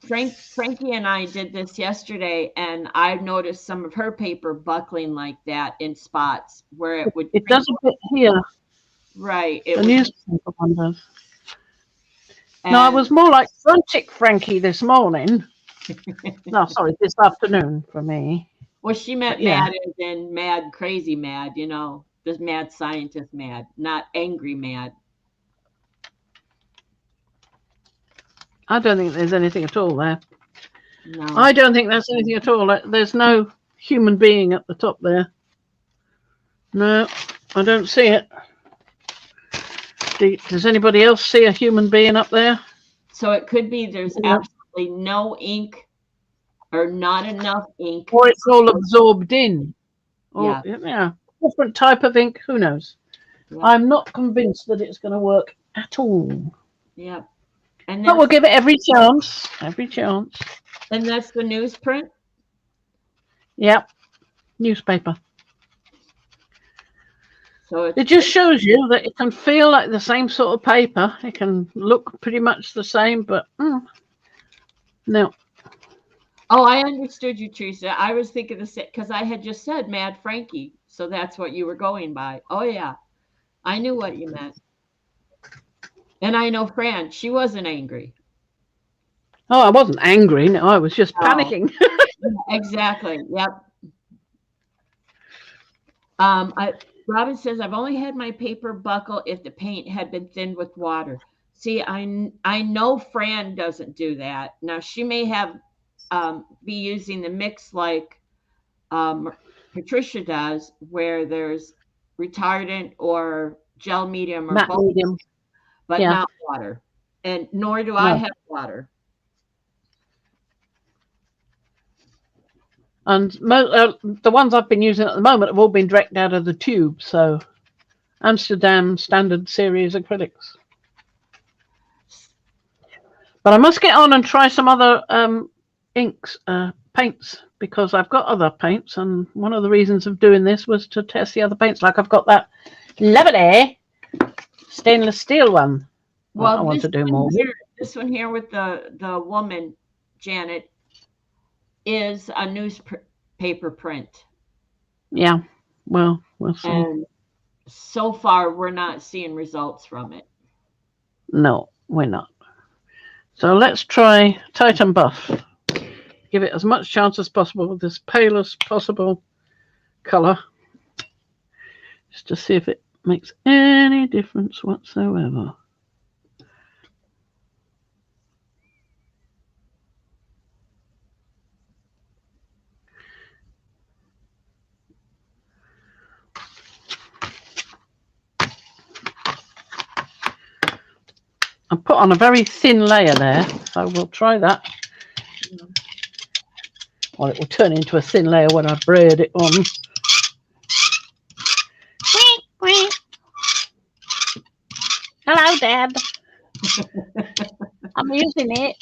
Frankie and I did this yesterday, and I noticed some of her paper buckling like that in spots where it would It print does a bit here. right. It The would, newspaper one does. No, I and was more like frantic Frankie this morning. No, sorry, this afternoon for me. well, she But meant yeah, mad as in mad, crazy mad. This mad scientist mad, not angry mad. I don't think there's anything at all there. No. I don't think there's anything at all. There's no human being at the top there. No, I don't see it. Does anybody else see a human being up there? So it could be there's Yeah. absolutely no ink or not enough ink. Or it's all absorbed in. Or Yeah. yeah, different type of ink. Who knows? Yeah. I'm not convinced that it's going to work at all. Yeah. And But we'll that's give it every chance. Every chance. and that's the newsprint. Yep. Newspaper. So It just shows you that it can feel like the same sort of paper. It can look pretty much the same, but no. oh, I understood you, Teresa. I was thinking the same because I had just said Mad Frankie, so that's what you were going by. Oh yeah, I knew what you meant, and I know Fran. She wasn't angry. Oh, I wasn't angry. No, I was just No, panicking. exactly. Yep. Robin says I've only had my paper buckle if the paint had been thinned with water. See, I know Fran doesn't do that. Now she may have be using the mix like Patricia does, where there's retardant or gel medium or Matte both, medium. but Yeah. not water. And nor do I No. have water. And the ones I've been using at the moment have all been direct out of the tube. So Amsterdam Standard Series acrylics. But I must get on and try some other inks, paints, because I've got other paints. And one of the reasons of doing this was to test the other paints. Like I've got that lovely stainless steel one. Well, I want to do more. This one here with the woman, Janet, is a newspaper print. Yeah. Well, we'll see. And so far, we're not seeing results from it. No, we're not. So let's try Titan Buff. Give it as much chance as possible with this palest possible colour. Just to see if it makes any difference whatsoever. I put on a very thin layer there, so we'll try that. Well, it will turn into a thin layer when I braid it on. Hello, Dad. I'm using it.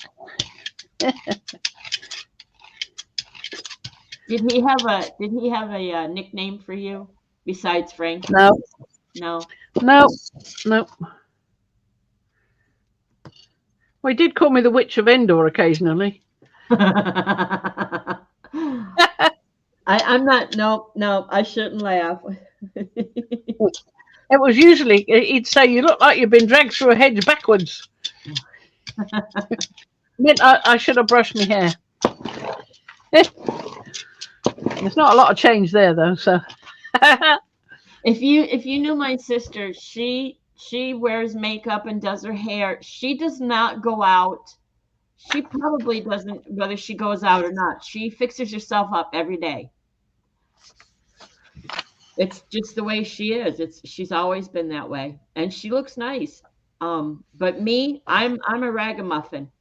Did he have a nickname for you besides Frank? No. No. No. No. Well, he did call me the Witch of Endor occasionally. I'm not. No. I shouldn't laugh. It was usually, he'd say, you look like you've been dragged through a hedge backwards. Meant I should have brushed my hair. There's not a lot of change there, though. So, if you knew my sister, she wears makeup and does her hair. She does not go out she probably doesn't, whether she goes out or not. She fixes herself up every day. It's just the way she is. She's always been that way, and she looks nice. But me, I'm a ragamuffin.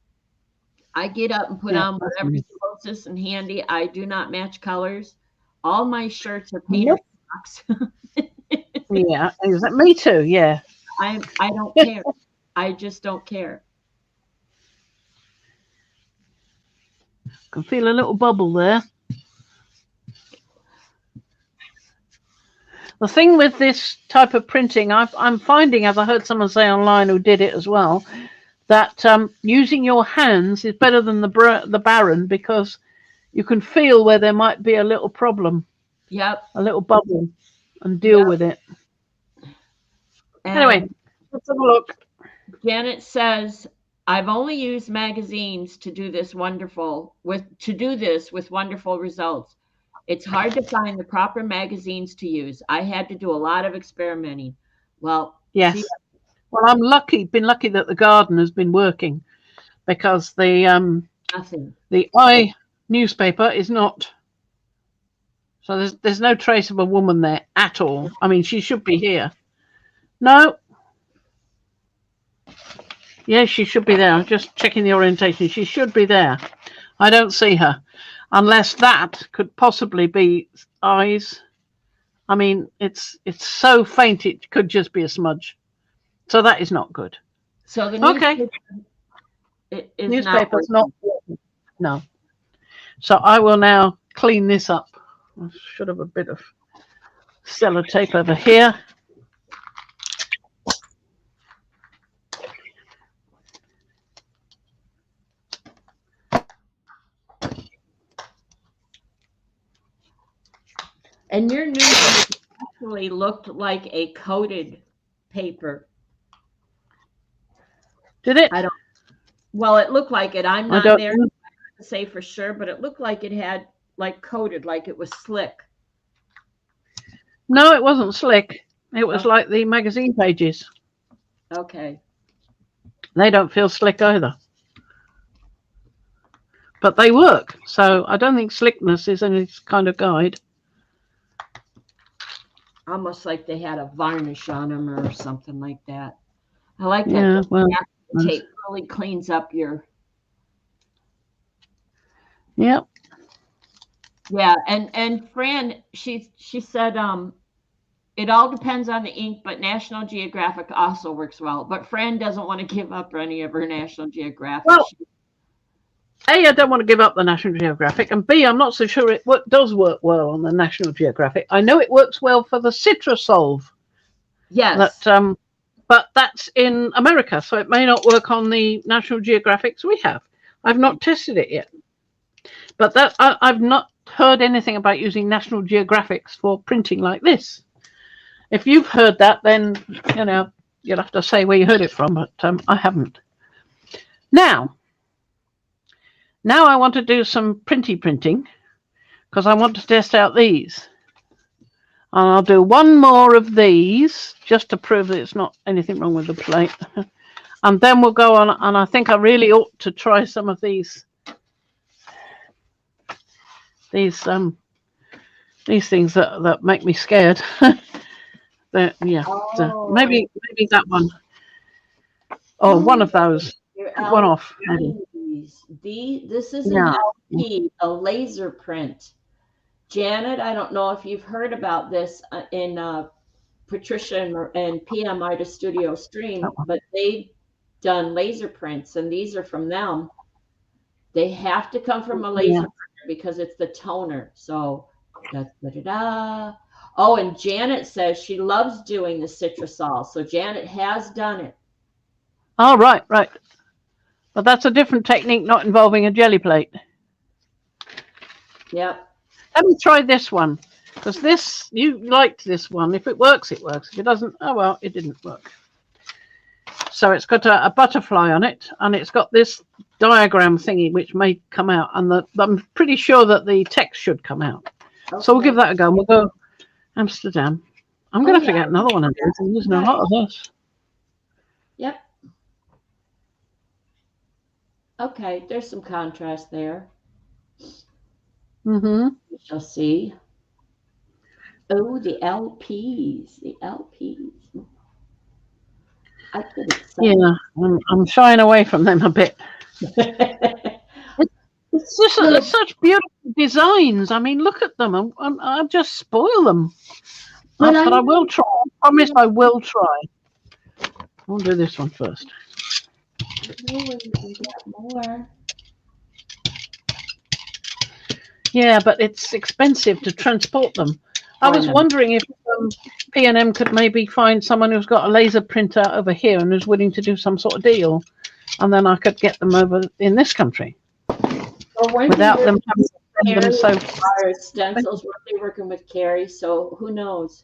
I get up and put Yeah. on whatever's closest and handy. I do not match colors. All my shirts are painter Nope. socks. Yeah. Is that me too? Yeah. I don't care. I just don't care. Can feel a little bubble there. The thing with this type of printing, I'm finding, as I heard someone say online who did it as well, that using your hands is better than the Baron, because you can feel where there might be a little problem, Yep. a little bubble, and deal with it. Anyway, And let's have a look. Janet says, I've only used magazines to do this with wonderful results. It's hard to find the proper magazines to use. I had to do a lot of experimenting. Well, Yes. Well, I'm been lucky that the garden has been working, because nothing. the I newspaper is not. So there's no trace of a woman there at all. I mean, she should be here. No. Yes, she should be there. I'm just checking the orientation. She should be there. I don't see her, unless that could possibly be eyes. I mean, it's so faint it could just be a smudge. So that is not good. So the newspaper's not. No. So I will now clean this up. I should have a bit of sellotape over here. And your news actually looked like a coated paper. Did it? Well, it looked like it. I'm not there to say for sure, but it looked like it had like coated, like it was slick. No, it wasn't slick. It was like the magazine pages. Okay. They don't feel slick either. But they work. So I don't think slickness is any kind of guide. Almost like they had a varnish on them or something like that. I like that. Yeah, well, tape really cleans up your. Yep. Yeah, and Fran, she said it all depends on the ink, but National Geographic also works well. But Fran doesn't want to give up any of her National Geographic. Well, A, I don't want to give up the National Geographic, and B, I'm not so sure it does work well on the National Geographic. I know it works well for the Citrusolve. Yes. But that's in America, so it may not work on the National Geographics we have. I've not tested it yet. But I've not heard anything about using National Geographics for printing like this. If you've heard that, then, you'll have to say where you heard it from, but I haven't. Now I want to do some printing, because I want to test out these. And I'll do one more of these, just to prove that it's not anything wrong with the plate. And then we'll go on, and I think I really ought to try some of these things that make me scared. Maybe that one. Oh, one of those. One off. This is an LP, a laser print. Janet, I don't know if you've heard about this in Patricia and PM Artist Studio Stream, but they've done laser prints, and these are from them. They have to come from a laser printer because it's the toner. So, Oh, and Janet says she loves doing the Citrusol. So Janet has done it. Oh, right. But that's a different technique, not involving a jelly plate. Yep. Let me try this one, because you liked this one. If it works, it works. If it doesn't, oh well, it didn't work. So it's got a butterfly on it, and it's got this diagram thingy which may come out, and I'm pretty sure that the text should come out. Okay. So we'll give that a go. We'll go Amsterdam. I'm going to have to get another one of these. I'm using a lot of this. Yep. Okay, there's some contrast there. Mm-hmm. We shall see. Oh, the LPs. The LPs. I get Yeah, I'm shying away from them a bit. excited. It's just Good. such beautiful designs. I mean, look at them. I'll just spoil them. But I But I will know try. I promise I will try. I'll do this one first. where you can get more. Yeah, but it's expensive to transport them. I I was know. wondering if P&M could maybe find someone who's got a laser printer over here and is willing to do some sort of deal, and then I could get them over in this country Well, weren't they without them working having with to send them Carrie so. as far as stencils? Weren't they working with Carrie? So who knows?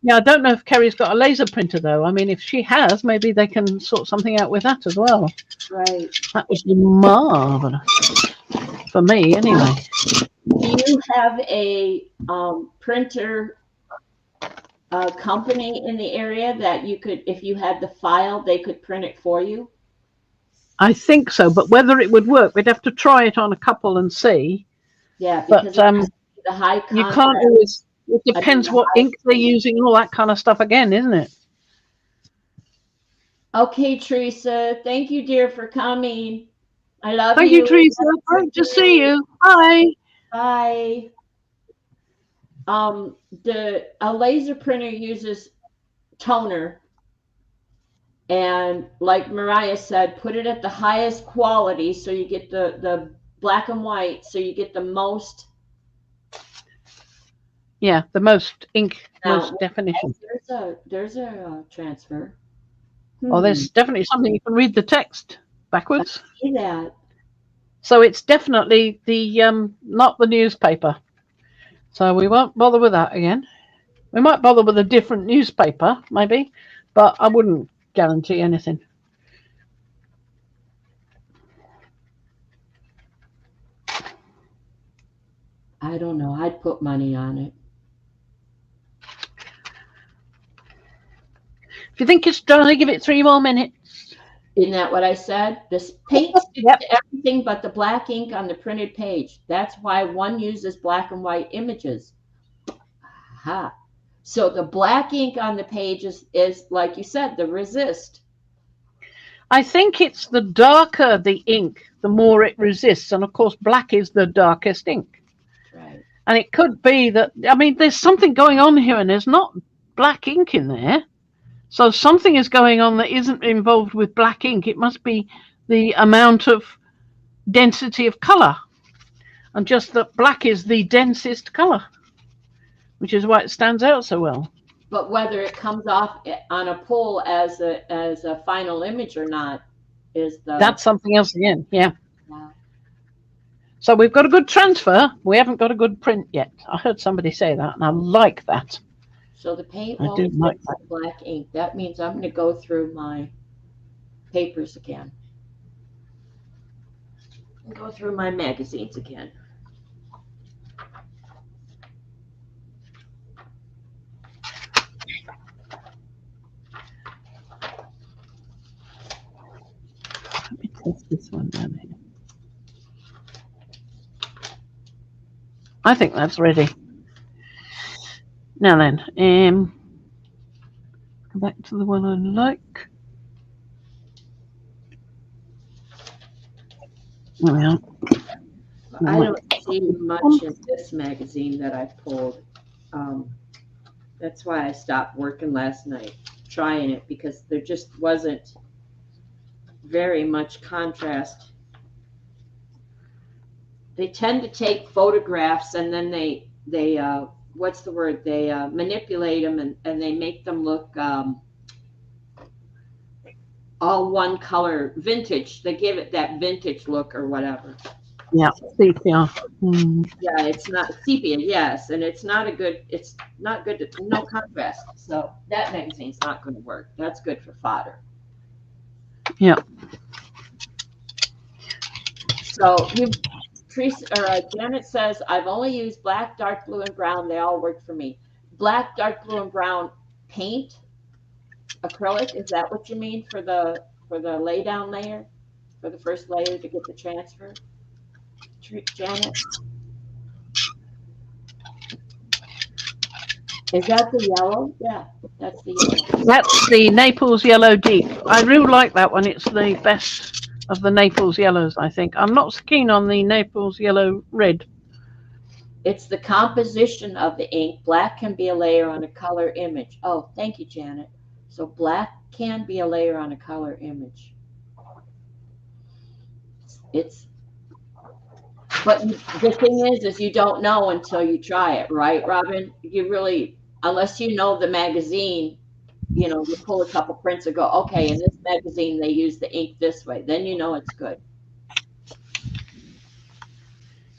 Yeah, I don't know if Kerry's got a laser printer though. I mean, if she has, maybe they can sort something out with that as well. Right. That was marvelous for me, anyway. Do you have a printer company in the area that you could, if you had the file, they could print it for you? I think so, but whether it would work, we'd have to try it on a couple and see. Yeah, But because it has to be the high you can't contrast. always. It I mean, depends the what high. ink they're using, all that kind of stuff again, isn't it? Okay, Teresa. Thank you, dear, for coming. I love Thank you, you. Teresa. Have a good Great to see day. you. Bye. Bye. The a laser printer uses toner, and like Mariah said, put it at the highest quality so you get the black and white, so you get the most. Yeah, the most ink, Now most definition. there's a transfer. Oh, Hmm. there's definitely something you can read the text I backwards. see that. So it's definitely the not the newspaper. So we won't bother with that again. We might bother with a different newspaper, maybe, but I wouldn't guarantee anything. I don't know. I'd put money on it. If you think it's dry, give it 3 more minutes. Isn't that what I said? This paint sticks Yep. to everything but the black ink on the printed page. That's why one uses black and white images. Aha. So the black ink on the page is like you said, the resist. I think it's the darker the ink, the more it resists. And of course, black is the darkest ink. Right. And it could be that, I mean, there's something going on here and there's not black ink in there. So something is going on that isn't involved with black ink. It must be the amount of density of color. And just that black is the densest color, which is why it stands out so well. But whether it comes off on a pull as a final image or not is the. That's something else again. Yeah. Yeah. So we've got a good transfer. We haven't got a good print yet. I heard somebody say that, and I like that. So the paint I won't do stick like to that. the black ink. That means I'm going to go through my papers again. Go through my magazines again. Let me test this one down here. I think that's ready. Now then, go back to the one I like. There we are. I don't see much in this magazine that I pulled. That's why I stopped working last night trying it, because there just wasn't very much contrast. They tend to take photographs and then they what's the word, they manipulate them, and they make them look all one color, vintage. They give it that vintage look or whatever. Yeah, sepia. Yeah, it's not sepia, yes, and it's not a good. It's not good. No contrast. So that magazine's not going to work. That's good for fodder. Yeah. So Teresa or Janet says, I've only used black, dark blue, and brown. They all work for me. Black, dark blue, and brown paint acrylic. Is that what you mean for the lay down layer? for the first layer to get the transfer? Janet? Is that the yellow? Yeah, that's the yellow. That's the Naples Yellow Deep. I really like that one. It's the best of the Naples Yellows, I think. I'm not so keen on the Naples Yellow Red. It's the composition of the ink. Black can be a layer on a color image. Oh, thank you, Janet. So black can be a layer on a color image. But the thing is you don't know until you try it, right, Robin? You really, unless you know the magazine, you pull a couple prints and go, okay, in this magazine they use the ink this way. Then you know it's good.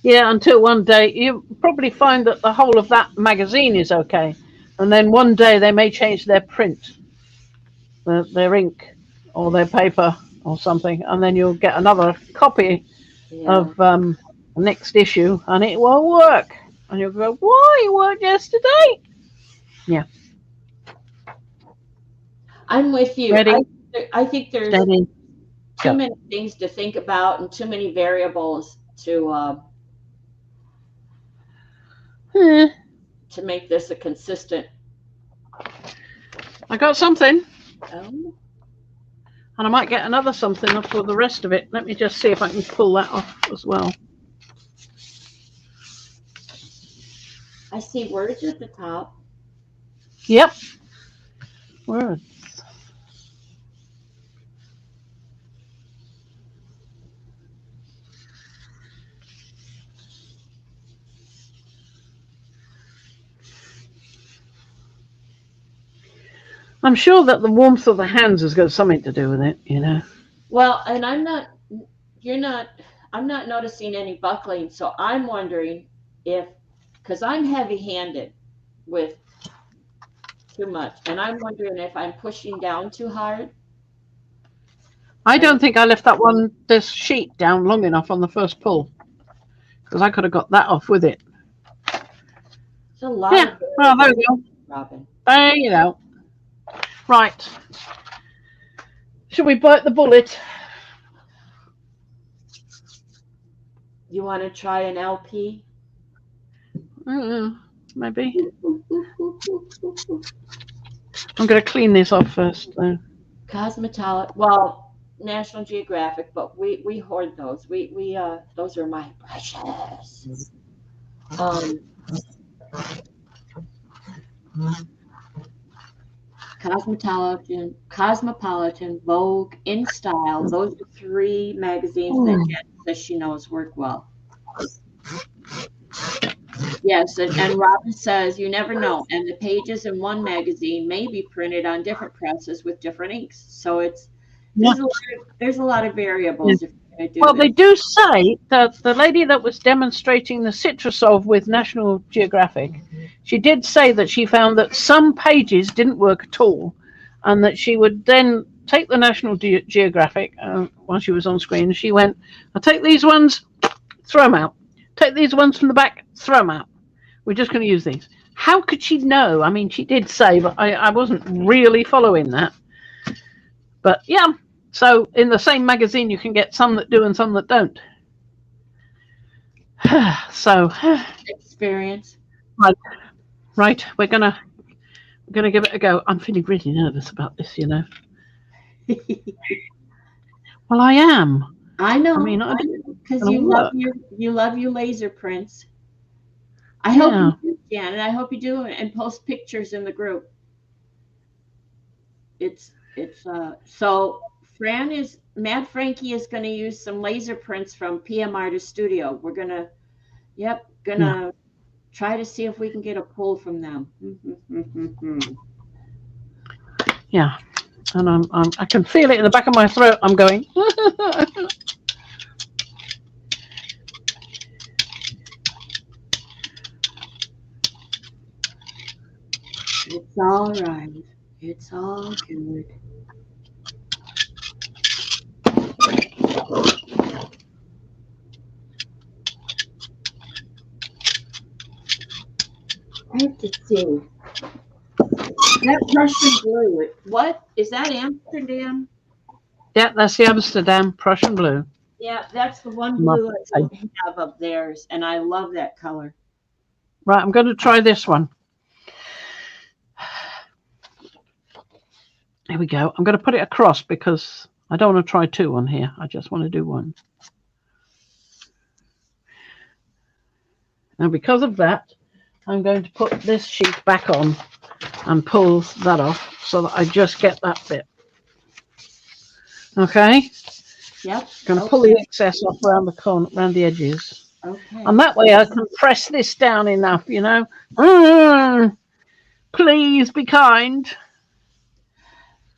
Yeah, until one day you probably find that the whole of that magazine is okay, and then one day they may change their print, their ink, or their paper or something, and then you'll get another copy of next issue, and it won't work, and you'll go, "Why it worked yesterday?" Yeah. I'm with you. Ready? I think there's Steady. too Go. many things to think about and too many variables to Eh, make this a consistent. I got something, Oh, and I might get another something for the rest of it. Let me just see if I can pull that off as well. I see words at the top. Yep. Words. I'm sure that the warmth of the hands has got something to do with it, Well, and I'm not noticing any buckling, so I'm wondering because I'm heavy-handed with too much, and I'm wondering if I'm pushing down too hard. I don't think I left this sheet down long enough on the first pull, because I could have got that off with it. It's a lot Yeah, of well, there we go. Robin. There you go. Right. Should we bite the bullet? You want to try an LP? Maybe. I'm going to clean this off first, though. Cosmetology. Well, National Geographic, but we hoard those. We those are my precious. Cosmopolitan, Vogue, In Style. Those are 3 magazines that Jen says she knows work well. Yes, and Robin says you never know, and the pages in one magazine may be printed on different presses with different inks. So there's a lot of variables if you're going to do Well, this. they do say that the lady that was demonstrating the Citrusol with National Geographic, she did say that she found that some pages didn't work at all, and that she would then take the National Geographic while she was on screen. She went, "I'll take these ones, throw them out. Take these ones from the back, throw them out. We're just going to use these." How could she know? I mean, she did say, but I wasn't really following that. But yeah. So in the same magazine, you can get some that do and some that don't. So experience. Right. We're gonna give it a go. I'm feeling really nervous about this, Well, I am. I know. I mean, because you love your laser prints. I hope you do, Janet. I hope you do, and post pictures in the group. It's so. Mad Frankie is going to use some laser prints from PM Artist Studio. We're gonna try to see if we can get a pull from them. Yeah, and I can feel it in the back of my throat. I'm going. It's all right. It's all good. I have to see. That Prussian blue. What is that? Amsterdam? Yeah, that's the Amsterdam Prussian blue. Yeah, that's the one Love blue I it. don't have of theirs, and I love that color. Right, I'm going to try this one. Here we go. I'm going to put it across because I don't want to try two on here. I just want to do one. And because of that, I'm going to put this sheet back on and pull that off so that I just get that bit. Okay? Yep. Going to pull the excess off around the corner, around the edges. Okay. And that way I can press this down enough, you know. Please be kind.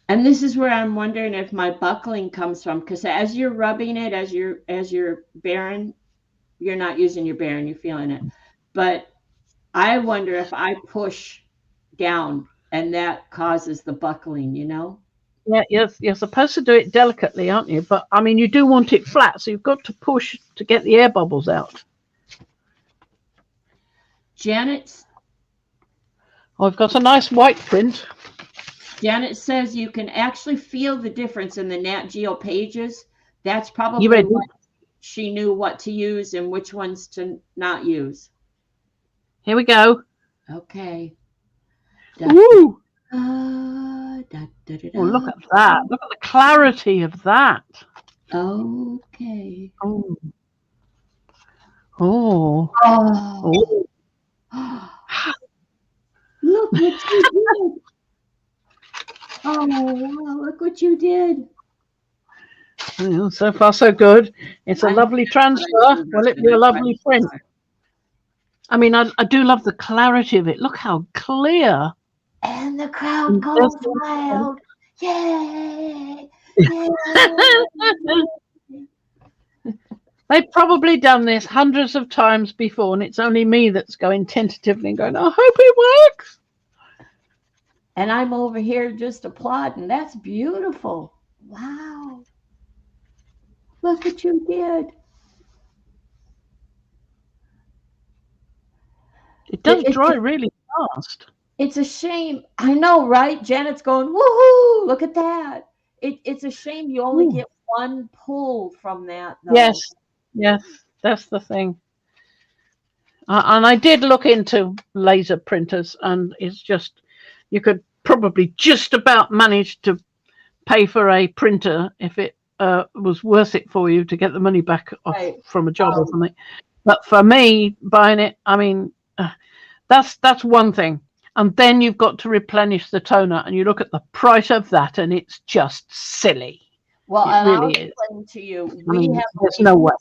And this is where I'm wondering if my buckling comes from, because as you're rubbing it, as you're bearing, you're not using your bearing, you're feeling it. But I wonder if I push down and that causes the buckling, you know? Yeah, you're supposed to do it delicately, aren't you? But I mean, you do want it flat, so you've got to push to get the air bubbles out. Janet I've got a nice white print. Janet says you can actually feel the difference in the Nat Geo pages. That's You probably ready? what she knew what to use and which ones to not use. Here we go. Okay. Ooh! Da, da, da, Oh, look at that. Look at the clarity of that. Okay. Oh. Oh. Oh. Oh. Look what you did. Oh, wow. Look what you did. Well, so far, so good. It's a lovely transfer. Will it be a lovely print? I mean, I do love the clarity of it. Look how clear. And the crowd goes wild. Yay! Yay! They've probably done this hundreds of times before, and it's only me that's going tentatively and going, I hope it works. And I'm over here just applauding. That's beautiful. Wow. Look what you did. It does dry really fast. It's a shame. I know, right? Janet's going, woohoo, look at that. It's a shame you only get one pull from that, though. Yes, that's the thing. And I did look into laser printers, and it's just, you could probably just about manage to pay for a printer if it was worth it for you to get the money back off from a job or something. But for me, buying it, I mean, that's one thing. And then you've got to replenish the toner, and you look at the price of that, and it's just silly. Well, it really is. Explain to you, there's no way.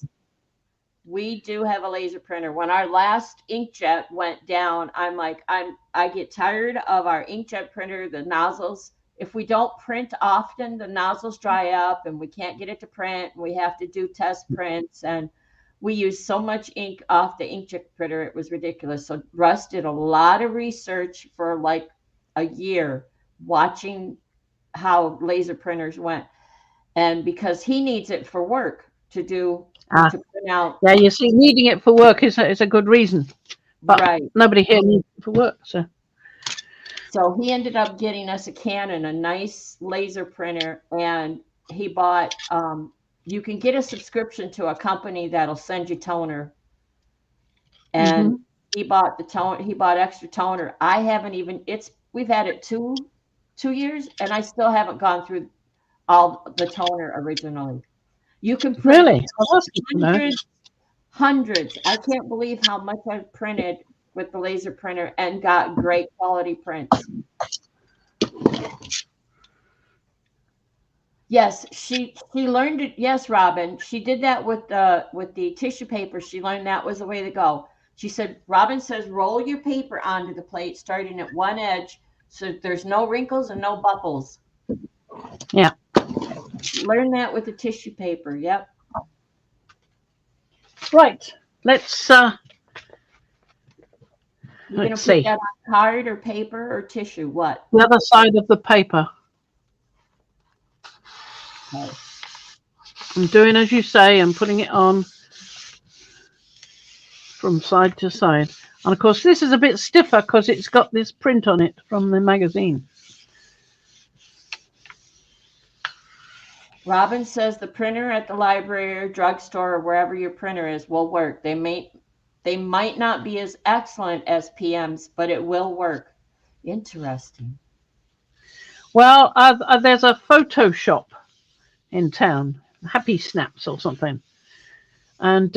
We do have a laser printer. When our last inkjet went down, I'm like, I get tired of our inkjet printer, the nozzles. If we don't print often, the nozzles dry up and we can't get it to print. We have to do test prints, and we use so much ink off the inkjet printer, it was ridiculous. So Russ did a lot of research for like a year, watching how laser printers went. And because he needs it for work to do, to print out. Yeah, you see, needing it for work is a good reason. But nobody here needs it for work, so. So he ended up getting us a Canon, a nice laser printer, and he bought, you can get a subscription to a company that'll send you toner. And he bought the toner, he bought extra toner. I haven't even, we've had it two years, and I still haven't gone through all the toner originally. You can print hundreds. I can't believe how much I've printed with the laser printer and got great quality prints. Yes, she learned it. Yes, Robin, she did that with the tissue paper. She learned that was the way to go. She said, Robin says, roll your paper onto the plate, starting at one edge, so there's no wrinkles and no bubbles. Yeah. Learn that with the tissue paper. Yep. Right. Let's You're gonna put that on card or paper or tissue? What? The other side of the paper. Okay. I'm doing as you say. I'm putting it on from side to side. And of course, this is a bit stiffer because it's got this print on it from the magazine. Robin says the printer at the library or drugstore or wherever your printer is will work. They might not be as excellent as PM's, but it will work. Interesting. Well, there's a photo shop in town, Happy Snaps or something, and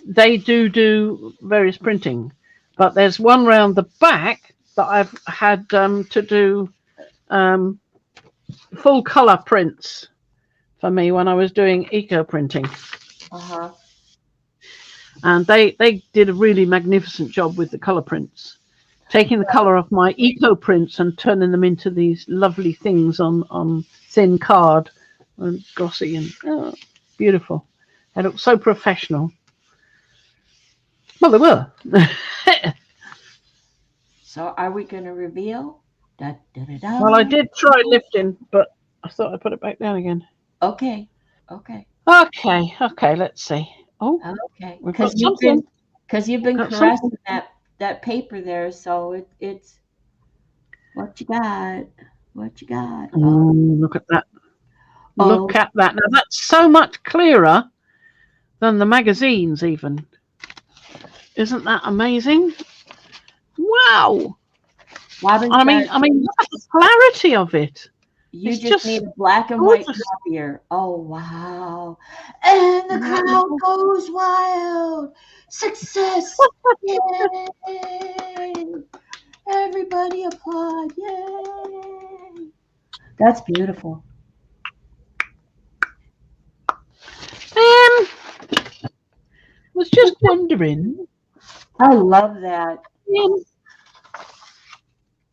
they do various printing, but there's one round the back that I've had to do full color prints for me when I was doing eco printing. Uh-huh. And they did a really magnificent job with the color prints, taking the color of my eco prints and turning them into these lovely things on thin card and glossy and beautiful. They looked so professional. Well, they were. So are we going to reveal? Da, da, da, da. Well, I did try lifting, but I thought I'd put it back down again. Okay. Okay. Okay, let's see. Oh, Okay. we've got something. Because you've been Got caressing something. that paper there, so it's what you got. What you got? Oh, Look at that. oh, Look at that. Now, that's so much clearer than the magazines, even. Isn't that amazing? Wow. Robin I says mean, look at the clarity of it. you It's just need just a black and white gorgeous. copier. Oh, wow. And the crowd goes wild. Success. Yay. Everybody applaud. Yay. That's beautiful. Was just wondering. I love that.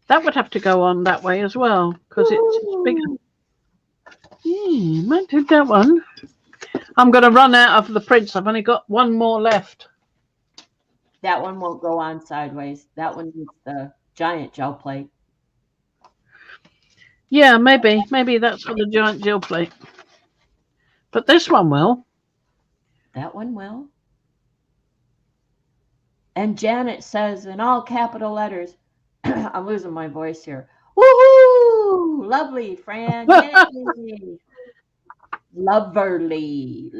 That would have to go on that way as well because it's bigger. Might do that one. I'm going to run out of the prints. I've only got one more left. That one won't go on sideways. That one needs the giant gel plate. Yeah, maybe that's for the giant gel plate. But this one will. That one will. And Janet says in all capital letters, I'm losing my voice here. Woohoo! Lovely, Fran. Yay! Loverly.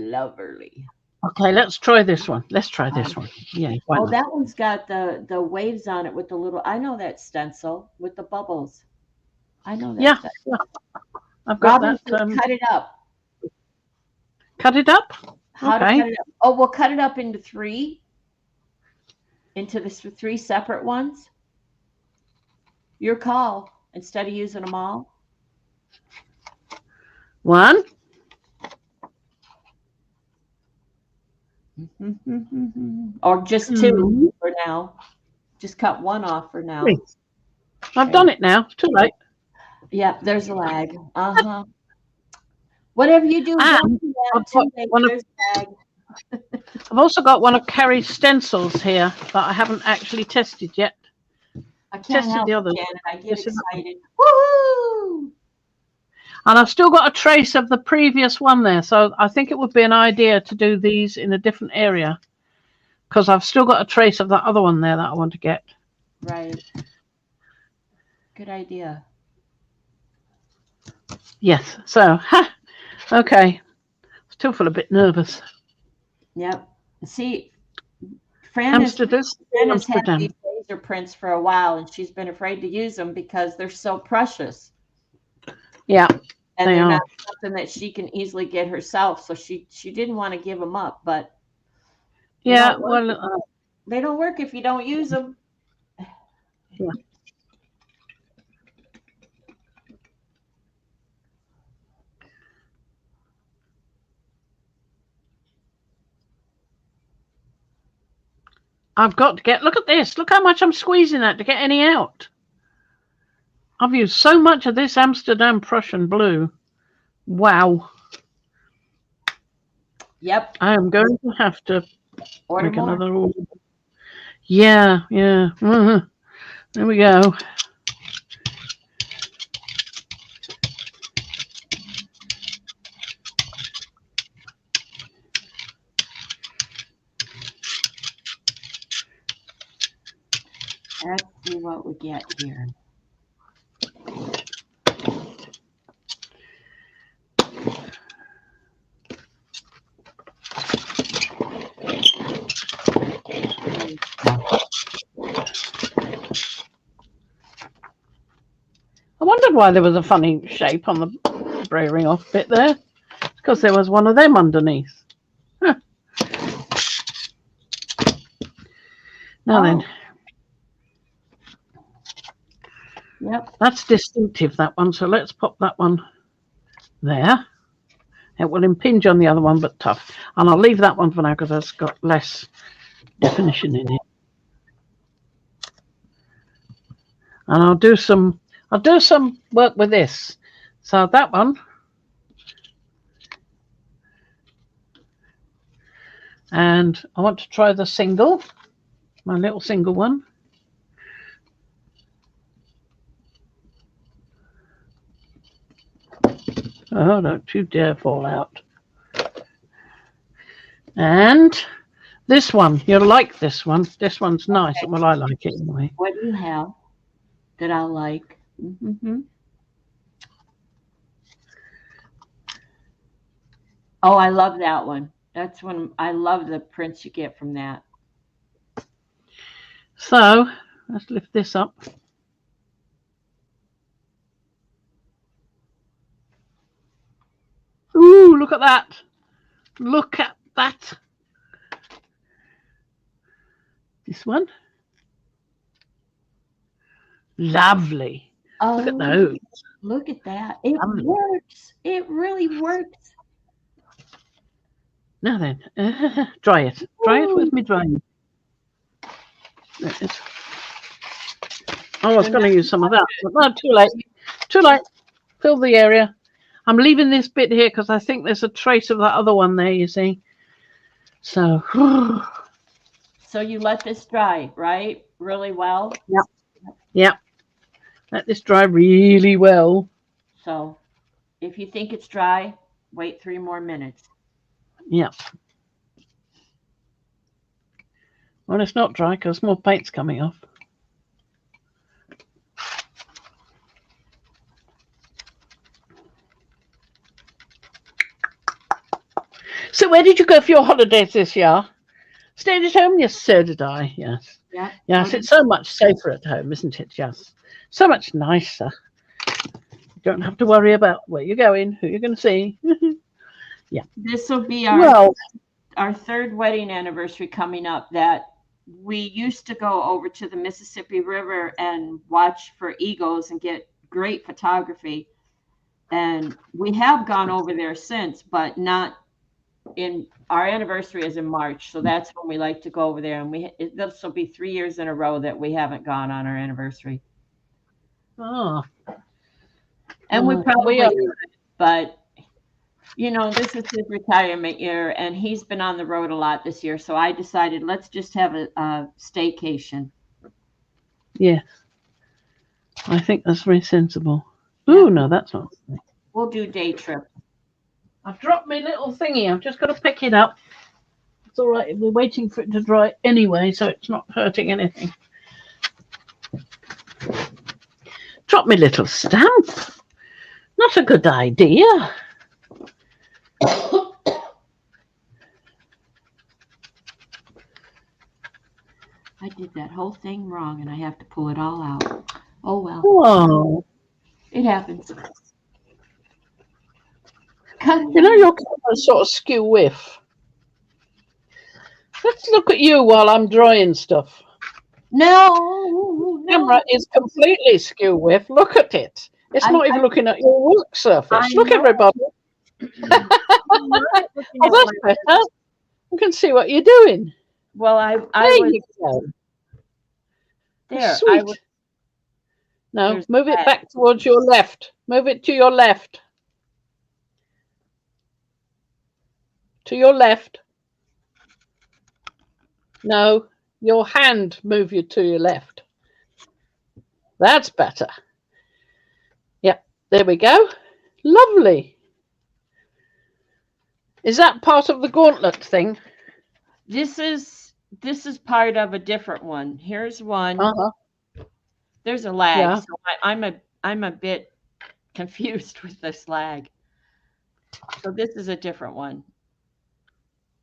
Okay, let's try this one. Let's try this one. Yeah. Why Oh, not? that one's got the waves on it with the little. I know that stencil with the bubbles. I know that. Yeah, I've got Robin that. says cut it up. Cut it up. How to Okay. cut it up? Oh, we'll cut it up into three. Into the three separate ones. Your call. Instead of using them all. One. Or just two for now. Just cut one off for now. Three. I've done it now. It's too late. Yeah, there's a lag. Uh-huh. Whatever you do, don't do that too late. There's a lag. I've also got one of Carrie's stencils here that I haven't actually tested yet. I can't help the it, others. Janet. I get excited. Woohoo! And I've still got a trace of the previous one there. So I think it would be an idea to do these in a different area. Because I've still got a trace of that other one there that I want to get. Right. Good idea. Yes. So, okay. Still feel a bit nervous. Yep. See, Fran has had these laser prints for a while, and she's been afraid to use them because they're so precious. Yeah. And they're not something that she can easily get herself. So she didn't want to give them up, but yeah, they don't work if you don't use them. Yeah. I've got to get, look at this. Look how much I'm squeezing that to get any out. I've used so much of this Amsterdam Prussian blue. Wow. Yep. I am going to have to order make more. Another order. Yeah. There we go. Let's see what we get here. wondered why there was a funny shape on the brayering off bit there. It's because there was one of them underneath. Huh. Now then. Yep. That's distinctive, that one. So let's pop that one there. It will impinge on the other one, but tough. And I'll leave that one for now because that's got less definition in it. And I'll do some work with this. So that one. And I want to try the single, my little single one. Oh, don't you dare fall out. And this one, you'll like this one. This one's nice. Okay. Well, I like it anyway. What do you have that I like? Mm-hmm. Oh, I love that one. That's one. I love the prints you get from that. So let's lift this up. Ooh, look at that. Look at that. This one. Lovely. Oh, look at those. Look at that. It works. It really works. Now then, dry it. Dry it with me drying. I was going to use some of that, but no, too late. Too late. Fill the area. I'm leaving this bit here because I think there's a trace of that other one there, you see. So. So you let this dry, right? Really well? Yep. Yep. Let this dry really well. So if you think it's dry, wait 3 more minutes. Yep. Well, it's not dry because more paint's coming off. So where did you go for your holidays this year? Stayed at home? Yes, so did I. Yes. Yeah. Yes, it's so much safer at home, isn't it? Yes. So much nicer. You don't have to worry about where you're going, who you're going to see. Yeah. This will be our 3rd wedding anniversary coming up. That we used to go over to the Mississippi River and watch for eagles and get great photography. And we have gone over there since, but not in our anniversary is in March. So that's when we like to go over there. And this will be 3 years in a row that we haven't gone on our anniversary. Oh. And we probably could, but you know, this is his retirement year and he's been on the road a lot this year. So I decided let's just have a staycation. Yeah. I think that's very sensible. Oh, no, that's not. We'll do day trip. I've dropped my little thingy. I've just got to pick it up. It's all right. We're waiting for it to dry anyway, so it's not hurting anything. Drop my little stamp. Not a good idea. I did that whole thing wrong and I have to pull it all out. Oh, well. Whoa. It happens. You know, your camera's sort of skew whiff. Let's look at you while I'm drying stuff. No. Camera is completely skew whiff. Look at it. It's not even looking at your work surface. Look, everybody. Oh, that's better. You can see what you're doing. Well, there. Sweet. No, move it back towards your left. Move it to your left. To your left. No, your hand move you to your left. That's better. Yep, there we go. Lovely. Is that part of the gauntlet thing? This is part of a different one. Here's one. There's a lag, yeah. So I'm a bit confused with this lag. So this is a different one.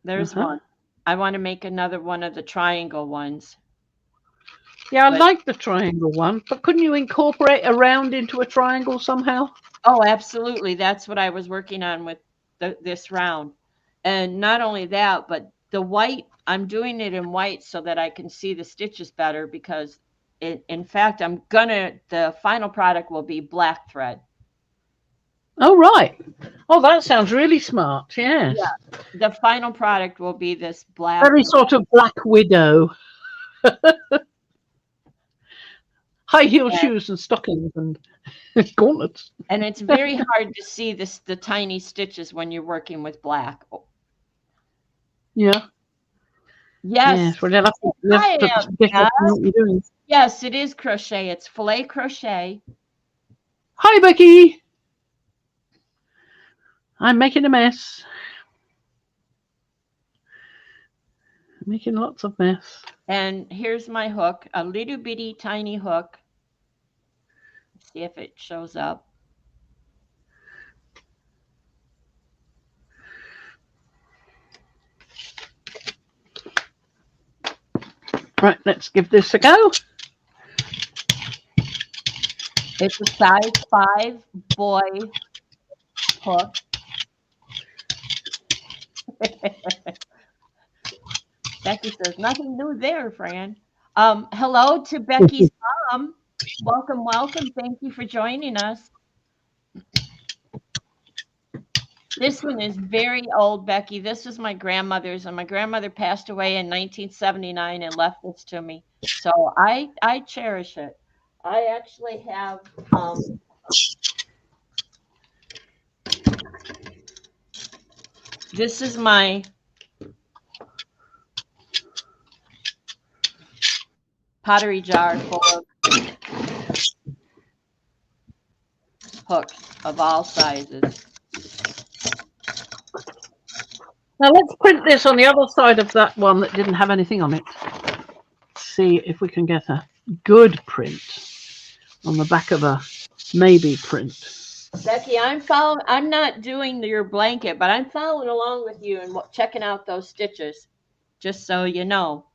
There's one. I want to make another one of the triangle ones. Yeah, I But like the triangle one, but couldn't you incorporate a round into a triangle somehow? oh, absolutely. That's what I was working on with this round. And not only that, but the white, I'm doing it in white so that I can see the stitches better because in fact, the final product will be black thread. Oh, right. Oh, that sounds really smart. Yeah. Yes. The final product will be this black, Very sort of Black Widow. High heel shoes and stockings and gauntlets. and it's very hard to see the tiny stitches when you're working with black. Yeah. Yes, Yes. Well, you'll have I to am. get Yes, up and what you're doing. yes, it is crochet. It's filet crochet. Hi, Becky. I'm making a mess. Making lots of mess. And here's my hook, a little bitty tiny hook. See if it shows up. Right, let's give this a go. It's a size 5 boy hook. Becky says, nothing new there, Fran. Hello to Becky's mom. Welcome, welcome. Thank you for joining us. This one is very old, Becky. This is my grandmother's, and my grandmother passed away in 1979 and left this to me. So I cherish it. I actually have this is my pottery jar full of hooks of all sizes. Now let's print this on the other side of that one that didn't have anything on it. See if we can get a good print on the back of a maybe print. Becky, I'm not doing your blanket, but I'm following along with you and checking out those stitches, just so you know.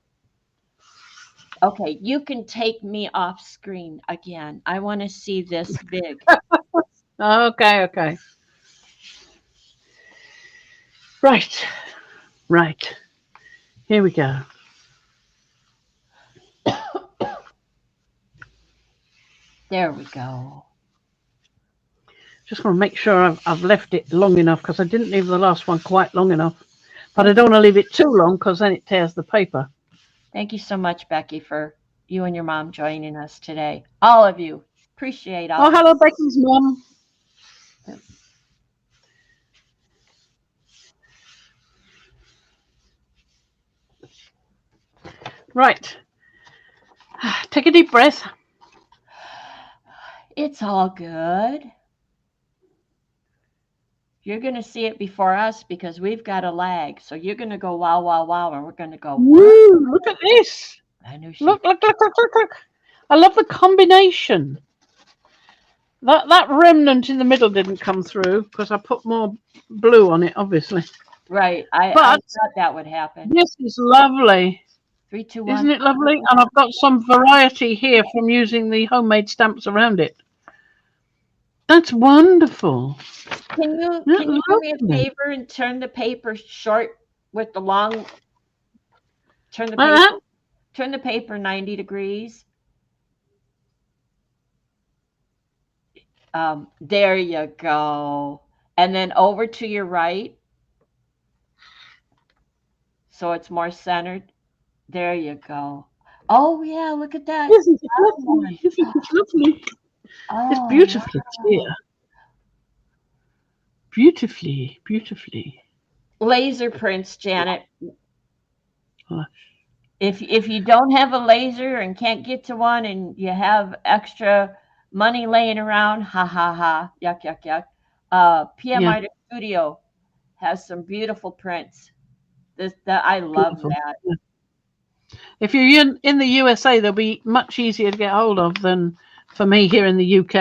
Okay, you can take me off screen again. I want to see this big. Okay. Right. Here we go. There we go. Just want to make sure I've left it long enough because I didn't leave the last one quite long enough. But I don't want to leave it too long because then it tears the paper. Thank you so much, Becky, for you and your mom joining us today. All of you. Appreciate all. Oh, hello, Becky's mom. Right. Take a deep breath. It's all good. You're going to see it before us because we've got a lag. So you're going to go wow, wow, wow, and we're going to go, woo, look at this. I knew she. Look. I love the combination. That remnant in the middle didn't come through because I put more blue on it, obviously. Right. I thought that would happen. This is lovely. 3, 2, 1. Isn't it lovely? And I've got some variety here from using the homemade stamps around it. That's wonderful. Can you do me a favor and turn the paper short with the long? Turn the paper 90 degrees. There you go. And then over to your right. So it's more centered. There you go. Oh, yeah, look at that. Isn't it lovely? It's lovely. Oh, it's beautifully clear. Beautifully. Laser prints, Janet. If you don't have a laser and can't get to one and you have extra money laying around, yuck. PM Art Studio has some beautiful prints. I love that. Yeah. If you're in the USA, they'll be much easier to get hold of than for me here in the UK.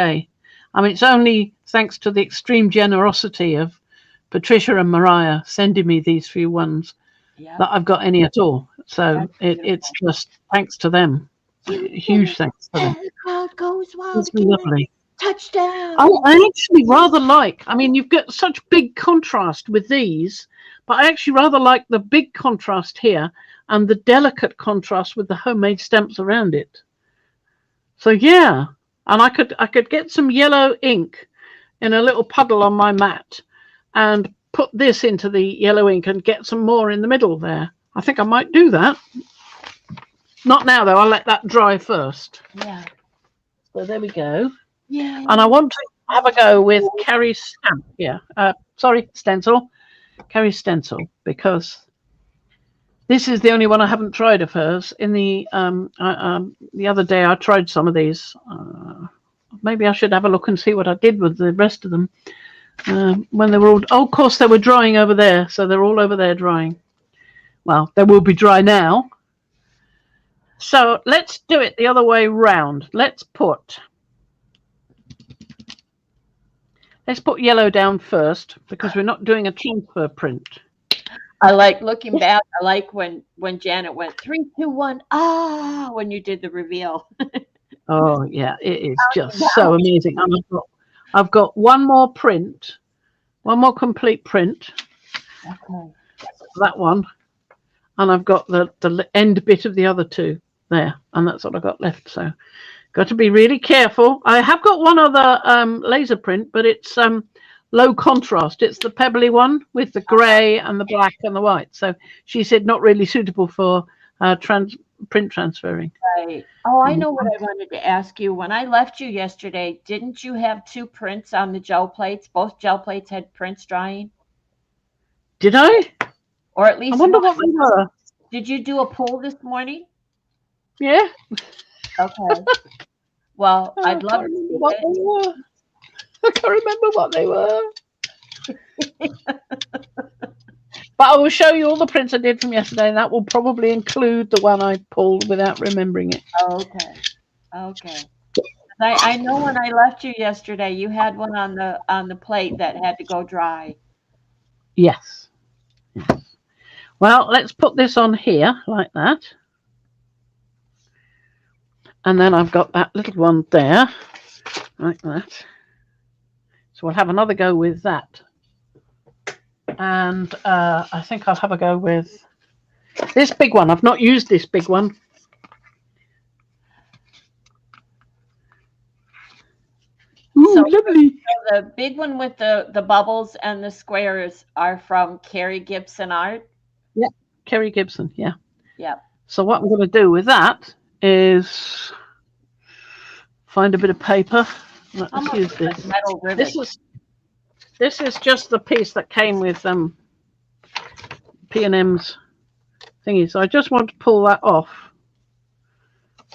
I mean, it's only thanks to the extreme generosity of Patricia and Mariah sending me these few ones that I've got any at all. So it's just thanks to them. Huge thanks for them. The crowd goes wild. It's lovely. Touchdown. I actually rather like, I mean, you've got such big contrast with these, but I actually rather like the big contrast here and the delicate contrast with the homemade stamps around it. So yeah, and I could get some yellow ink in a little puddle on my mat and put this into the yellow ink and get some more in the middle there. I think I might do that. Not now though, I'll let that dry first. Yeah. So there we go. Yeah. And I want to have a go with Carrie's stamp here. Stencil. Carrie's stencil, because this is the only one I haven't tried of hers. In the other day I tried some of these. Maybe I should have a look and see what I did with the rest of them. When they were all, of course they were drying over there, so they're all over there drying. Well, they will be dry now. So let's do it the other way round. Let's put yellow down first, because we're not doing a transfer print. I like looking back. I like when Janet went 3, 2, 1. When you did the reveal. Oh yeah, it is just so amazing. And I've got one more print, one more complete print. Okay. That one, and I've got the end bit of the other two there, and that's what I've got left. So, got to be really careful. I have got one other laser print, but it's low contrast. It's the pebbly one with the grey and the black and the white. So she said not really suitable for print transferring. Right. Oh, I know what I wanted to ask you. When I left you yesterday, didn't you have 2 prints on the gel plates? Both gel plates had prints drying? Did I? Or at least I wonder what they were. Did you do a pull this morning? Yeah. Okay. Well, I'd love to see what they were. I can't remember what they were. But I will show you all the prints I did from yesterday, and that will probably include the one I pulled without remembering it. Okay. I know when I left you yesterday, you had one on the plate that had to go dry. Yes. Well, let's put this on here like that. And then I've got that little one there, like that. So we'll have another go with that. And I think I'll have a go with this big one. I've not used this big one. Ooh, So lovely. the big one with the bubbles and the squares are from Carrie Gibson Art? Yeah, Carrie Gibson, yeah. Yeah. So what I'm going to do with that is find a bit of paper. Let's use this. Metal rivet. This is just the piece that came with P&M's thingy. So I just want to pull that off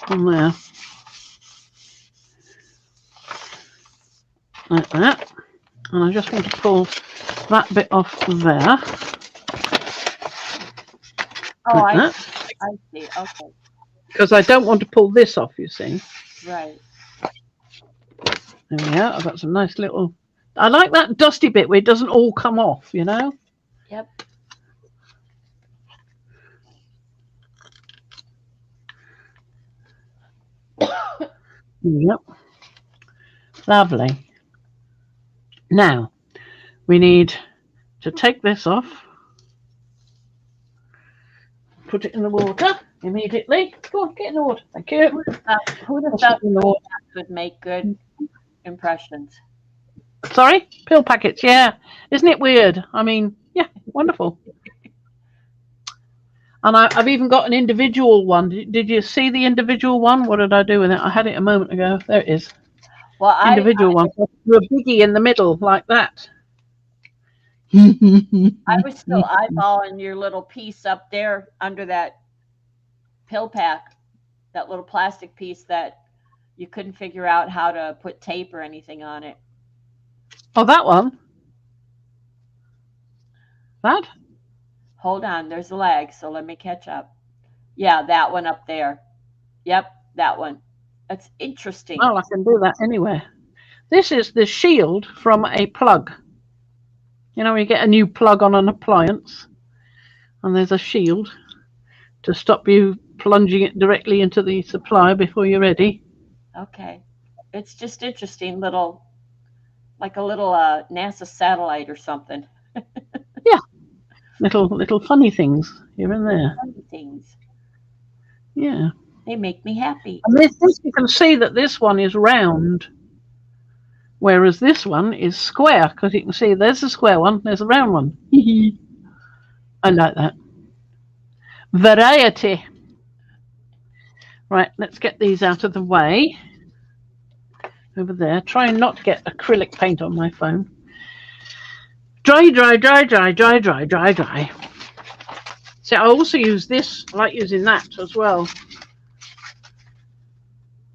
from there. Like that. And I just want to pull that bit off there. Oh, like I see. Okay. Because I don't want to pull this off, you see. Right. There we are. I've got some nice little... I like that dusty bit where it doesn't all come off, you know? Yep. Yep. Lovely. Now, we need to take this off. Put it in the water immediately. Go on, get in the water. Thank you. Who would have thought would make good impressions? Sorry? Pill packets, yeah. Isn't it weird? I mean, yeah, wonderful. And I've even got an individual one. Did you see the individual one? What did I do with it? I had it a moment ago. There it is. Well, Individual one. With a biggie in the middle, like that. I was still eyeballing your little piece up there under that pill pack, that little plastic piece that you couldn't figure out how to put tape or anything on it. Oh, that one? That? Hold on, there's a lag, so let me catch up. Yeah, that one up there. Yep, that one. That's interesting. Well, I can do that anywhere. This is the shield from a plug. You know, when you get a new plug on an appliance, and there's a shield to stop you plunging it directly into the supply before you're ready. Okay. It's just interesting, like a little NASA satellite or something. Yeah, little funny things here and there. Funny things. Yeah. They make me happy. And this you can see that this one is round, whereas this one is square, because you can see there's a square one, there's a round one. I like that. Variety. Right, let's get these out of the way. Over there. Try and not get acrylic paint on my phone. Dry, dry, dry, dry, dry, dry, dry, dry. See, I also use this, I like using that as well.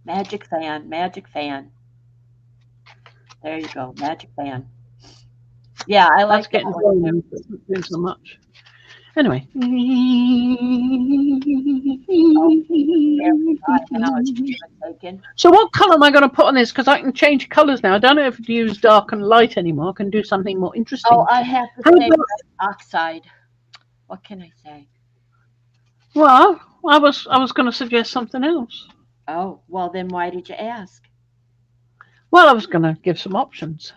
Magic fan, magic fan. There you go, magic fan. Yeah, I like That's that getting one too. it's not doing so much. Anyway. So what colour am I going to put on this? Because I can change colours now. I don't know if to use dark and light anymore. I can do something more interesting. Oh, I have to say red oxide. What can I say? Well, I was going to suggest something else. Oh, well then why did you ask? Well, I was going to give some options.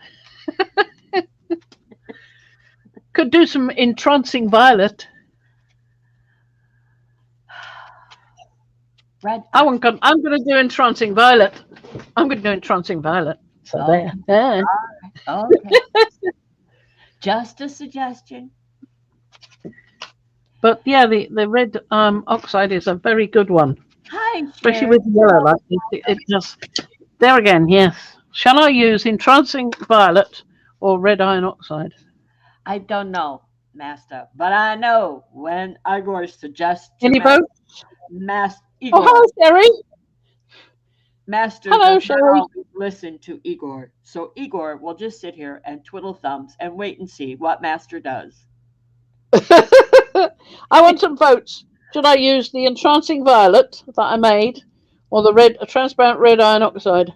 Could do some Entrancing Violet. Red. I'm going to do Entrancing Violet. I'm going to do Entrancing Violet. So there. Yeah. Okay. Just a suggestion. But yeah, the red oxide is a very good one. Hi, especially with yellow like this. It just there again. Yes. Shall I use Entrancing Violet or red iron oxide? I don't know, Master, but I know when Igor suggests any both. Igor. Oh, hello, Sherry. Master hello, does not always listen to Igor, so Igor will just sit here and twiddle thumbs and wait and see what Master does. I want some votes. Should I use the Entrancing Violet that I made, or the transparent red iron oxide?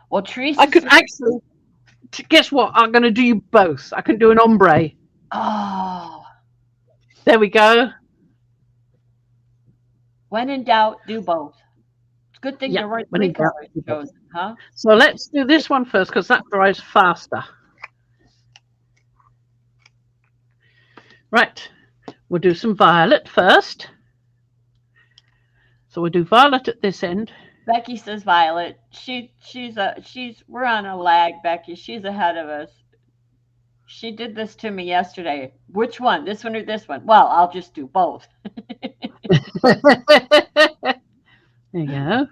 Well, Teresa, I could actually. Guess what? I'm going to do you both. I can do an ombre. Oh, there we go. When in doubt, do both. It's a good thing there weren't 3 colors chosen, huh? So let's do this one first because that dries faster. Right. We'll do some violet first. So we'll do violet at this end. Becky says violet. We're on a lag, Becky. She's ahead of us. She did this to me yesterday. Which one? This one or this one? Well, I'll just do both. There you go.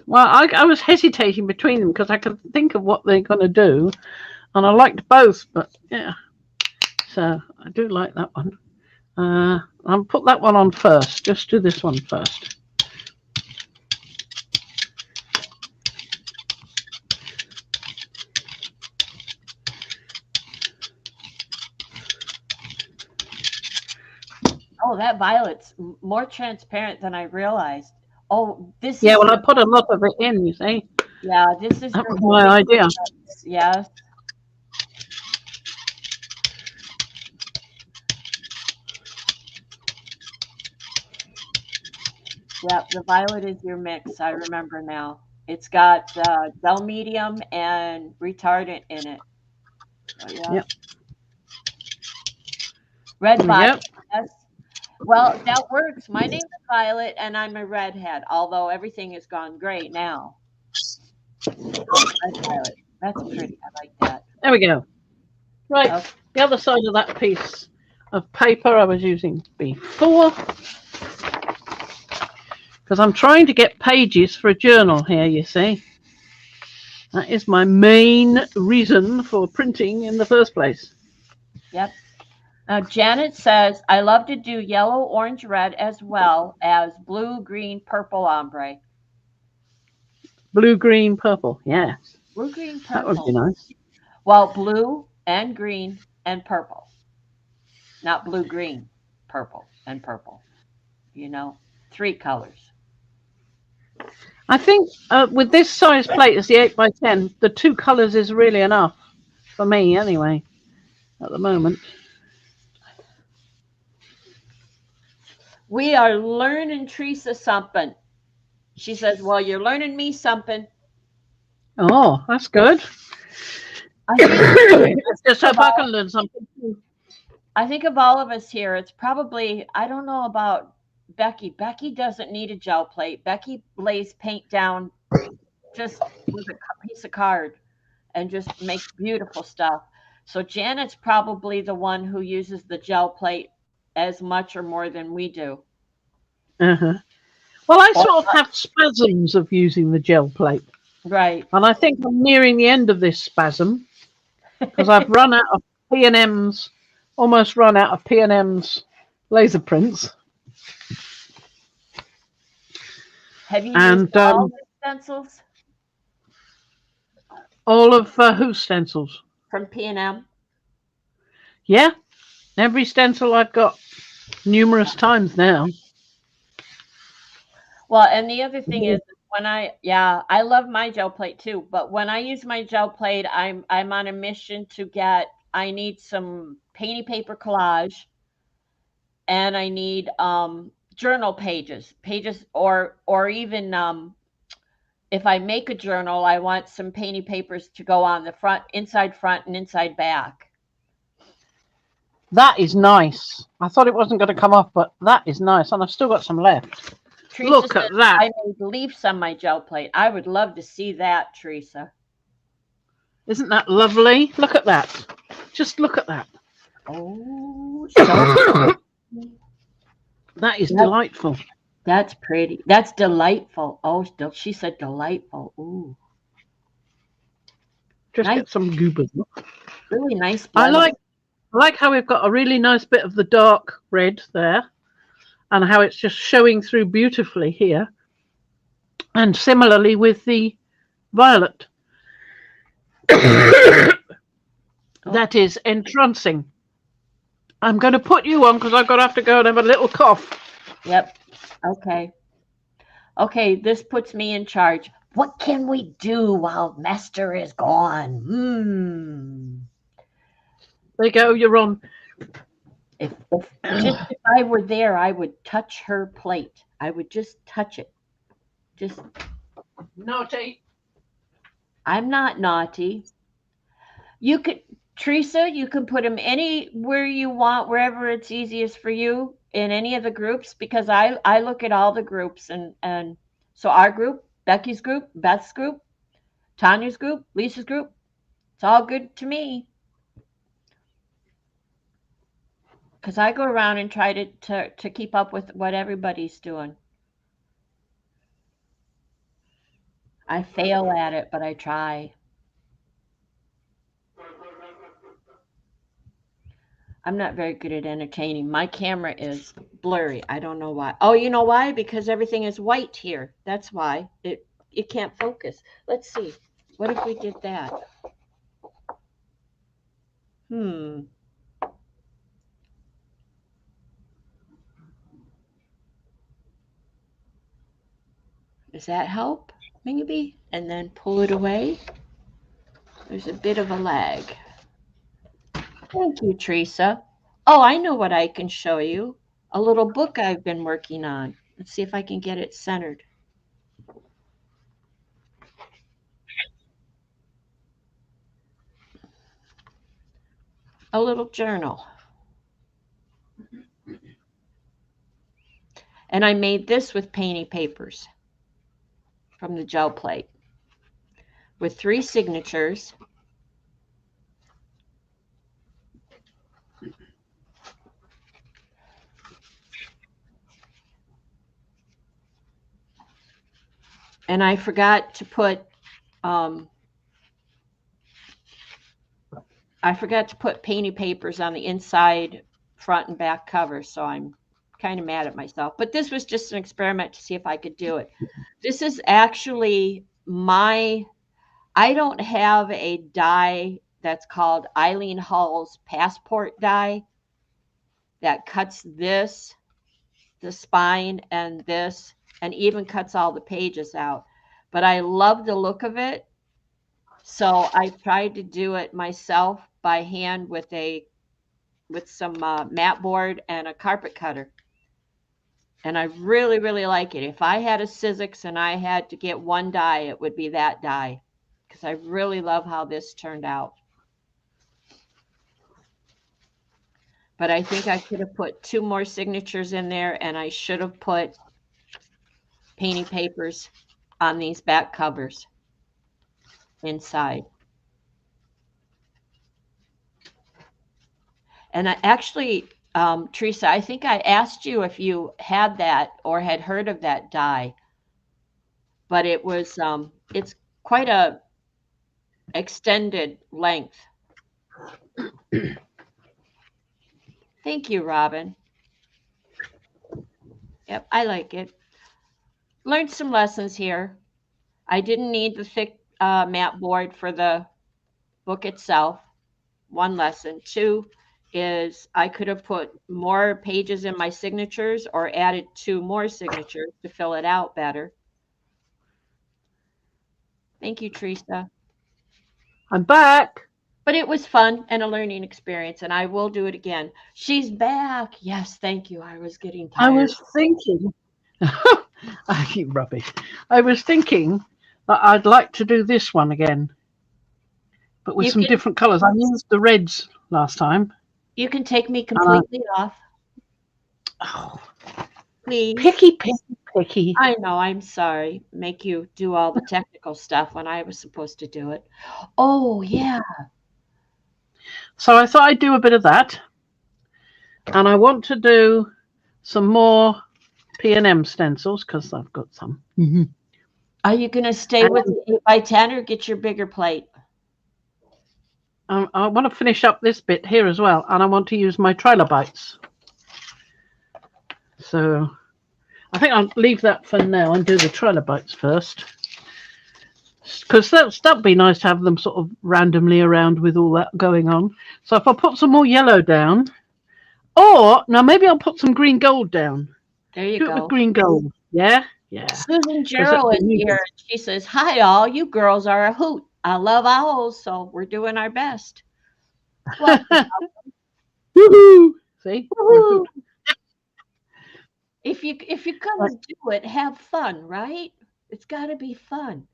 Well, I was hesitating between them because I could think of what they're going to do. And I liked both, but yeah. So I do like that one. I'll put that one on first. Just do this one first. Oh, that violet's more transparent than I realized. Oh, this yeah, well, I put a lot of it in, you see. Yeah, this is that was my idea. Yes. Yep, the violet is your mix. I remember now. It's got gel medium and retardant in it. So, yeah. Yep. Red violet. Yes. Well, that works. My name is Violet, and I'm a redhead. Although everything has gone great now. Red violet. That's pretty. I like that. There we go. Right. Okay. The other side of that piece of paper I was using before. Because I'm trying to get pages for a journal here, you see. That is my main reason for printing in the first place. Yep. Janet says, I love to do yellow, orange, red, as well as blue, green, purple ombre. Blue, green, purple, yes. Blue, green, purple. That would be nice. Well, blue and green and purple. Not blue, green, purple, and purple. You know, 3 colors. I think with this size plate, it's the 8x10, the 2 colors is really enough for me anyway, at the moment. We are learning Teresa something. She says, well, you're learning me something. Oh, that's good. I think Let's just hope I can about learn something too. I think of all of us here, it's probably, I don't know about Becky. Becky doesn't need a gel plate. Becky lays paint down just with a piece of card and just makes beautiful stuff. So Janet's probably the one who uses the gel plate as much or more than we do. Uh-huh. Well, I Or- sort of have spasms of using the gel plate. Right. And I think I'm nearing the end of this spasm because I've run out of P&M's, almost run out of P&M's laser prints. Have you used And all the stencils all of whose stencils? from P&M? Yeah, every stencil I've got numerous times now. Well, and the other thing is when I love my gel plate too, but when I use my gel plate, I'm on a mission to get I need some painty paper collage and I need journal pages or even if I make a journal, I want some painty papers to go on the front and inside back. That is nice. I thought it wasn't going to come off, but that is nice. And I've still got some left. Teresa Look says at that. I made leaves on my gel plate. I would love to see that, Teresa. Isn't that lovely? Look at that. Just look at that. Oh, so That is That- delightful. that's pretty. That's delightful. Oh, she said delightful. Ooh, Just nice, get some goobers. really nice I blend. like how we've got a really nice bit of the dark red there and how it's just showing through beautifully here. And similarly with the violet. That is entrancing. I'm going to put you on because I've got to have to go and have a little cough. Yep. Okay. Okay, this puts me in charge. What can we do while Master is gone? There you go, you're on. If I were there, I would touch her plate. I would just touch it. Just Naughty. I'm not naughty. You could, Teresa, you can put them anywhere you want, wherever it's easiest for you in any of the groups, because I look at all the groups and so our group, Becky's group, Beth's group, Tanya's group, Lisa's group, it's all good to me. Because I go around and try to keep up with what everybody's doing. I fail at it, but I try. I'm not very good at entertaining. My camera is blurry. I don't know why. Oh, you know why? Because everything is white here. That's why. It can't focus. Let's see. What if we did that? Does that help? Maybe. And then pull it away. There's a bit of a lag. Thank you, Teresa. Oh, I know what I can show you. A little book I've been working on. Let's see if I can get it centered. A little journal. And I made this with painty papers from the gel plate with 3 signatures. And I forgot to put painty papers on the inside, front and back cover, so I'm kind of mad at myself. But this was just an experiment to see if I could do it. This is actually I don't have a die that's called Eileen Hull's passport die that cuts this, the spine, and this, and even cuts all the pages out. But I love the look of it. So I tried to do it myself by hand with some mat board and a carpet cutter. And I really, really like it. If I had a Sizzix and I had to get one die, it would be that die because I really love how this turned out. But I think I could have put 2 more signatures in there, and I should have put painting papers on these back covers inside. And I actually, Teresa, I think I asked you if you had that or had heard of that die, but it was it's quite a extended length. Thank you, Robin. Yep, I like it. Learned some lessons here. I didn't need the thick mat board for the book itself. One lesson. Two is I could have put more pages in my signatures or added 2 more signatures to fill it out better. Thank you, Teresa. I'm back. But it was fun and a learning experience, and I will do it again. She's back. Yes, thank you. I was getting I tired. was thinking, I keep rubbish. I was thinking that I'd like to do this one again, but with You some can different colours. I used the reds last time. you can take me completely off, Oh, please. picky, picky, picky. I know, I'm sorry. Make you do all the technical stuff when I was supposed to do it. Oh, yeah. So I thought I'd do a bit of that, and I want to do some more P&M stencils because I've got some. Are you going to stay with the 8x10 or get your bigger plate? I want to finish up this bit here as well, and I want to use my trilobites. So I think I'll leave that for now and do the trilobites first, because that'd be nice to have them sort of randomly around with all that going on. So if I put some more yellow down, or no, maybe I'll put some green gold down. There you Do it go. with green gold. Yeah, yeah. Susan Gerald is here. She says, "Hi, all. You girls are a hoot. I love owls, so we're doing our best." Welcome. Woohoo! See? Woo-hoo. If you're gonna do it, have fun, right? It's got to be fun.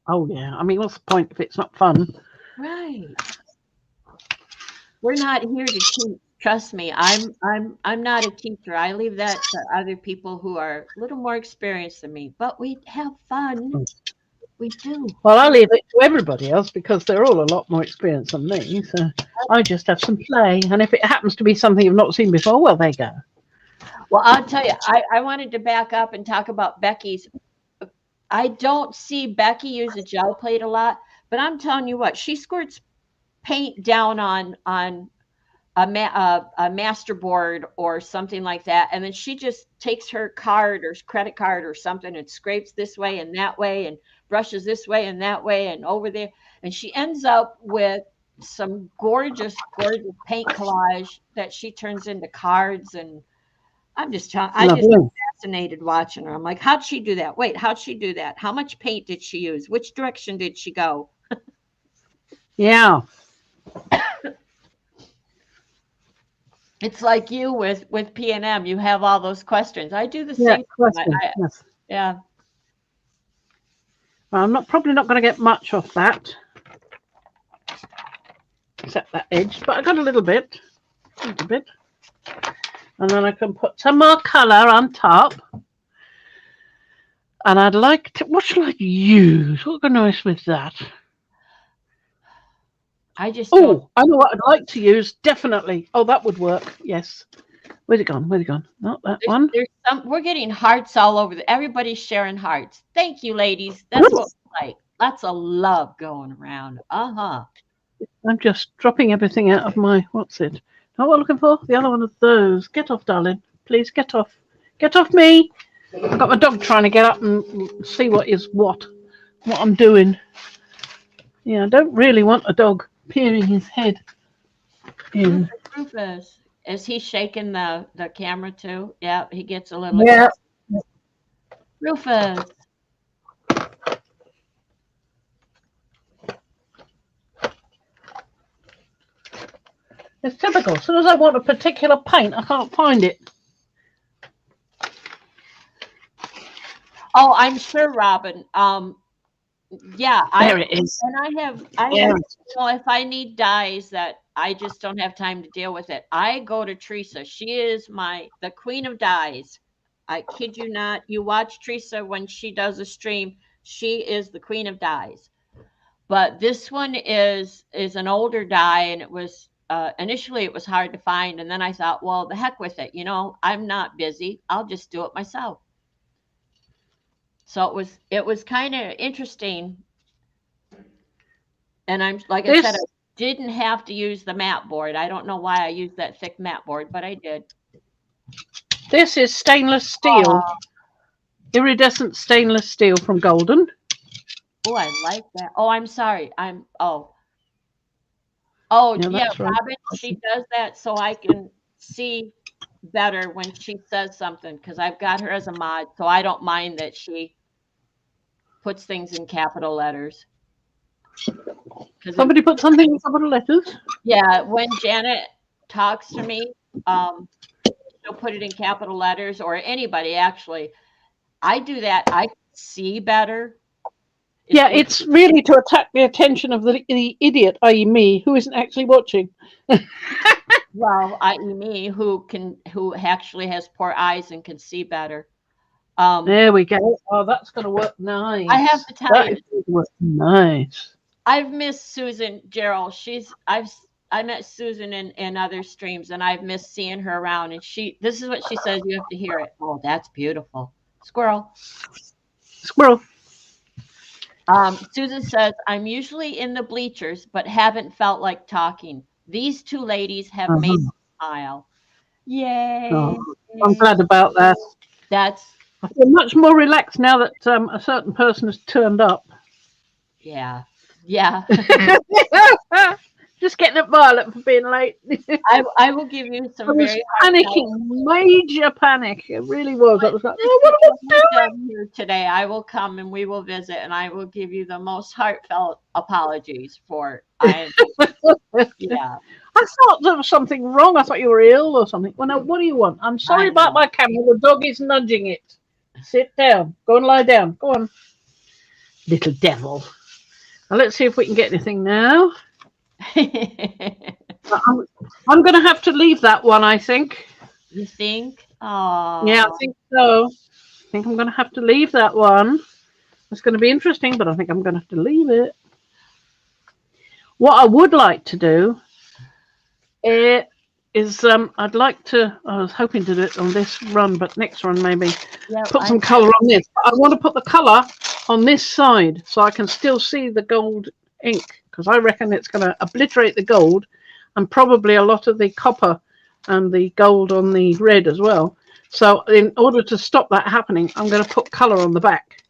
Oh yeah. I mean, what's the point if it's not fun? Right. We're not here to teach. Trust me, I'm not a teacher. I leave that to other people who are a little more experienced than me. But we have fun. We do. Well, I leave it to everybody else because they're all a lot more experienced than me. So I just have some play, and if it happens to be something you've not seen before, well, there you go. Well, I'll tell you, I wanted to back up and talk about Becky's. I don't see Becky use a gel plate a lot, but I'm telling you what, she squirts paint down on a master board or something like that, and then she just takes her card or credit card or something and scrapes this way and brushes this way and that way and over there, and she ends up with some gorgeous paint collage that she turns into cards. And I'm just fascinated watching her. I'm like, how'd she do that? Wait, how'd she do that? How much paint did she use? Which direction did she go? Yeah. It's like you with P&M. You have all those questions. I do the same thing. Yes. Yeah. Well, I'm probably not going to get much off that, except that edge, but I got a little bit, and then I can put some more colour on top. And I'd like to. What shall I use? What would go nice with that? I know what I'd like to use. Definitely. Oh, that would work. Yes. Where's it gone? Not that one. We're getting hearts all over. Everybody's sharing hearts. Thank you, ladies. That's what we like. Lots of love going around. I'm just dropping everything out of my. What's it? Not what I'm looking for. The other one of those. Get off, darling. Please get off. Get off me. I've got my dog trying to get up and see what I'm doing. Yeah, I don't really want a dog peering his head in. Rufus, is he shaking the camera too? Yeah, he gets a little. Yeah. Rufus. It's typical. As soon as I want a particular paint, I can't find it. Oh, I'm sure, Robin. Yeah, There it is. I Yeah. have, if I need dyes that I just don't have time to deal with it, I go to Teresa. She is the queen of dyes. I kid you not. You watch Teresa when she does a stream, she is the queen of dyes. But this one is an older dye, and it was initially it was hard to find, and then I thought, well, the heck with it. I'm not busy. I'll just do it myself. So it was kind of interesting. And I'm like I said, I This didn't have to use the mat board. I don't know why I used that thick mat board, but I did. this is stainless steel, Oh, iridescent stainless steel from Golden. I like that. Oh, I'm sorry. Yeah, Yeah, that's right. Robin, she does that so I can see better when she says something because I've got her as a mod, so I don't mind that she puts things in capital letters. Somebody put something in capital letters. Yeah, when Janet talks to me, she'll put it in capital letters, or anybody actually. I do that. I see better. Yeah, it's really to attract the attention of the idiot, i.e., me, who isn't actually watching. Well, i.e. me, who actually has poor eyes and can see better. There we go. Oh, that's going to work nice. I have to tell That you, is going to work nice. I've missed Susan Gerald. I met Susan in other streams, and I've missed seeing her around. And this is what she says. You have to hear it. Oh, that's beautiful. Squirrel. Squirrel. Susan says, I'm usually in the bleachers, but haven't felt like talking. These two ladies have made me smile. Yay. Oh, I'm glad about that. I feel much more relaxed now that a certain person has turned up. Yeah. Yeah. Just getting at Violet for being late. I will give you some I was very panicking, major panic. It really was. I was like, oh, what am I doing? here today. I will come and we will visit, and I will give you the most heartfelt apologies for. Yeah. I thought there was something wrong. I thought you were ill or something. Well, now, what do you want? I'm sorry about my camera. The dog is nudging it. Sit down. Go and lie down. Go on. Little devil. Now, let's see if we can get anything now. I'm going to have to leave that one, I think. You think? Oh. Yeah, I think so. I think I'm going to have to leave that one. It's going to be interesting, but I think I'm going to have to leave it. What I would like to do is I'd like to, I was hoping to do it on this run, but next run maybe, put some colour on this. I want to put the colour on this side so I can still see the gold ink, because I reckon it's going to obliterate the gold and probably a lot of the copper and the gold on the red as well. So in order to stop that happening, I'm going to put colour on the back.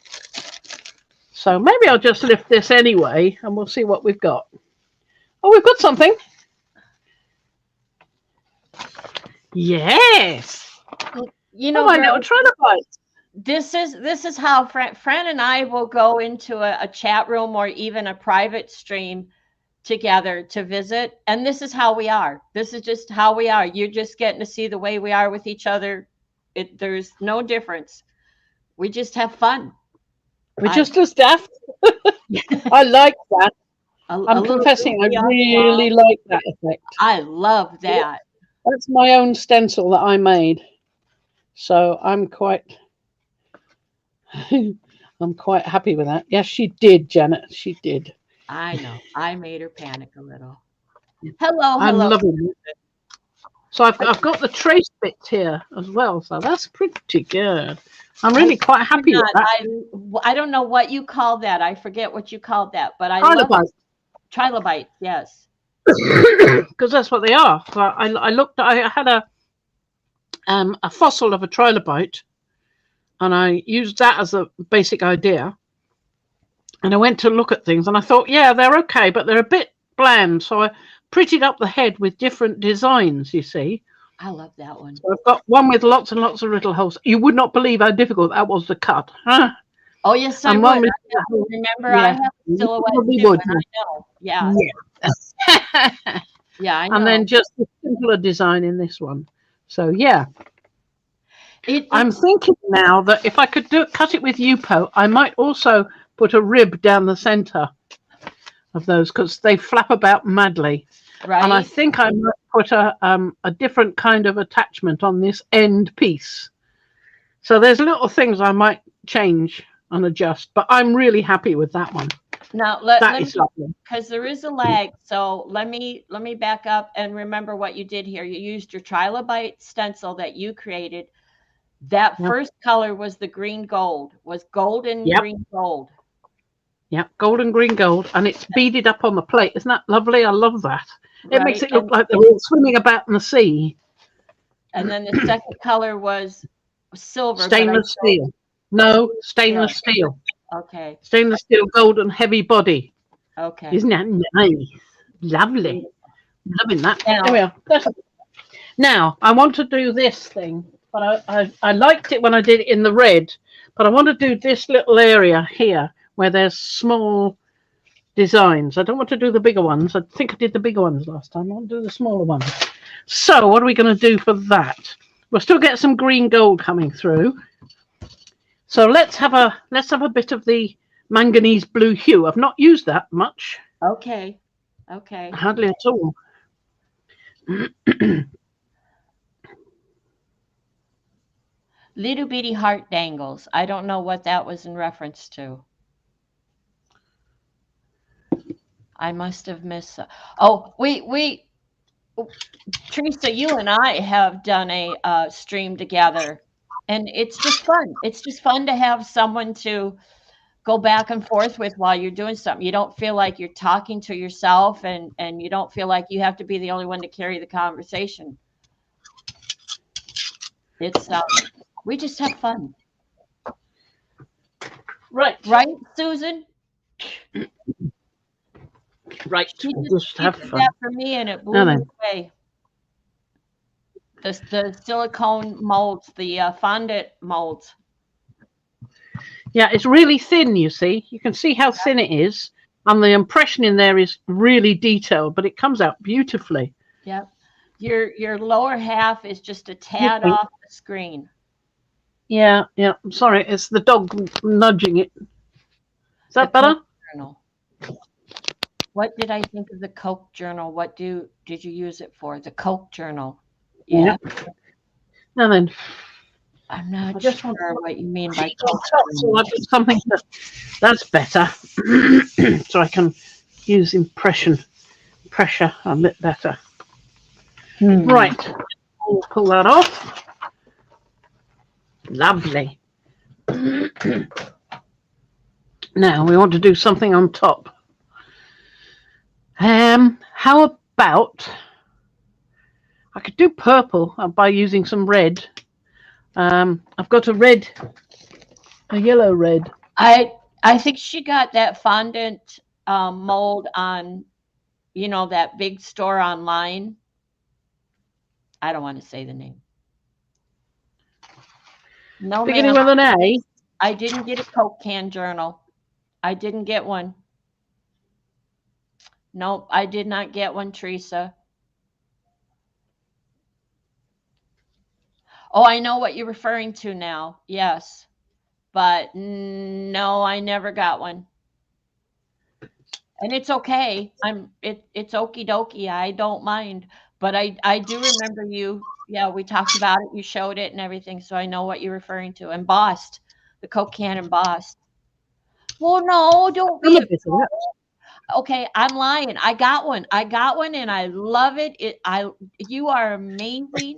So maybe I'll just lift this anyway and we'll see what we've got. Oh, we've got something. Yes. You know, my little trilobite. This is how Fran and I will go into a chat room or even a private stream together to visit, and this is how we are. This is just how we are. You're just getting to see the way we are with each other. There's no difference. We just have fun. We're just as daft. I like that. I'm confessing, I really like that effect. I love that. That's my own stencil that I made. So I'm quite happy with that. Yes, she did, Janet. She did. I know. I made her panic a little. Hello. I'm loving it. So I've got the trace bits here as well. So that's pretty good. I'm really quite happy with that. I don't know what you call that. I forget what you called that, but I love it. Trilobites, yes. Because that's what they are. So I looked. I had a fossil of a trilobite, and I used that as a basic idea. And I went to look at things, and I thought, yeah, they're okay, but they're a bit bland. So I prettied up the head with different designs. You see. I love that one. So I've got one with lots and lots of riddle holes. You would not believe how difficult that was to cut. Huh? Oh yes, I would. Remember, I have a silhouette too, and I know. Yeah. Yeah, I know. And then just a simpler design in this one. So yeah. I'm thinking now that if I could cut it with Yupo, I might also put a rib down the center of those because they flap about madly. right. And I think I might put a different kind of attachment on this end piece. So there's little things I might change and adjust, but I'm really happy with that one. Now That is lovely. because there is a lag. So let me back up and remember what you did here. You used your trilobite stencil that you created. That first color was the green gold, was golden green gold. Yeah, golden green gold, and it's beaded up on the plate. Isn't that lovely? I love that. It makes it look like they're all swimming about in the sea. And then the second color was silver. Stainless steel. No, stainless steel. Okay. Stainless steel, golden, heavy body. Okay. Isn't that nice? Lovely. Loving that. There we are. Now, I want to do this thing, but I liked it when I did it in the red, but I want to do this little area here where there's small designs. I don't want to do the bigger ones. I think I did the bigger ones last time. I want to do the smaller ones. So what are we going to do for that? We'll still get some green gold coming through. So let's have a bit of the manganese blue hue. I've not used that much. Okay. Okay. Hardly at all. Little bitty heart dangles. I don't know what that was in reference to. I must have missed. Oh, wait. Teresa, you and I have done a stream together, and it's just fun. It's just fun to have someone to go back and forth with while you're doing something. You don't feel like you're talking to yourself, and you don't feel like you have to be the only one to carry the conversation. It's we just have fun. Right, Susan. Right, she just have fun. That for me, and it blew me away. The silicone molds, the fondant molds. Yeah, it's really thin. You see, you can see how thin it is, and the impression in there is really detailed, but it comes out beautifully. Yep. Your lower half is just a tad off the screen. Yeah. I'm sorry, it's the dog nudging it. Is that better? Journal. What did I think of the Coke journal? What did you use it for? The Coke journal. Yeah. Now then, I'm not sure what you mean by Coke. So I put something that's better, so I can use pressure a bit better. Right, we'll pull that off. Lovely. Now we want to do something on top. How about I could do purple by using some red. I've got a yellow red. I think she got that fondant mold on, that big store online. I don't want to say the name. No, beginning with an A. I didn't get a Coke can journal. I didn't get one. Nope, I did not get one, Teresa. Oh, I know what you're referring to now. Yes. But no, I never got one. And it's okay. It's okie dokie. I don't mind. But I do remember you. Yeah, we talked about it. You showed it and everything. So I know what you're referring to. Embossed. The Coke can embossed. Well, no, don't be. Okay, I'm lying. I got one and I love it. You are amazing.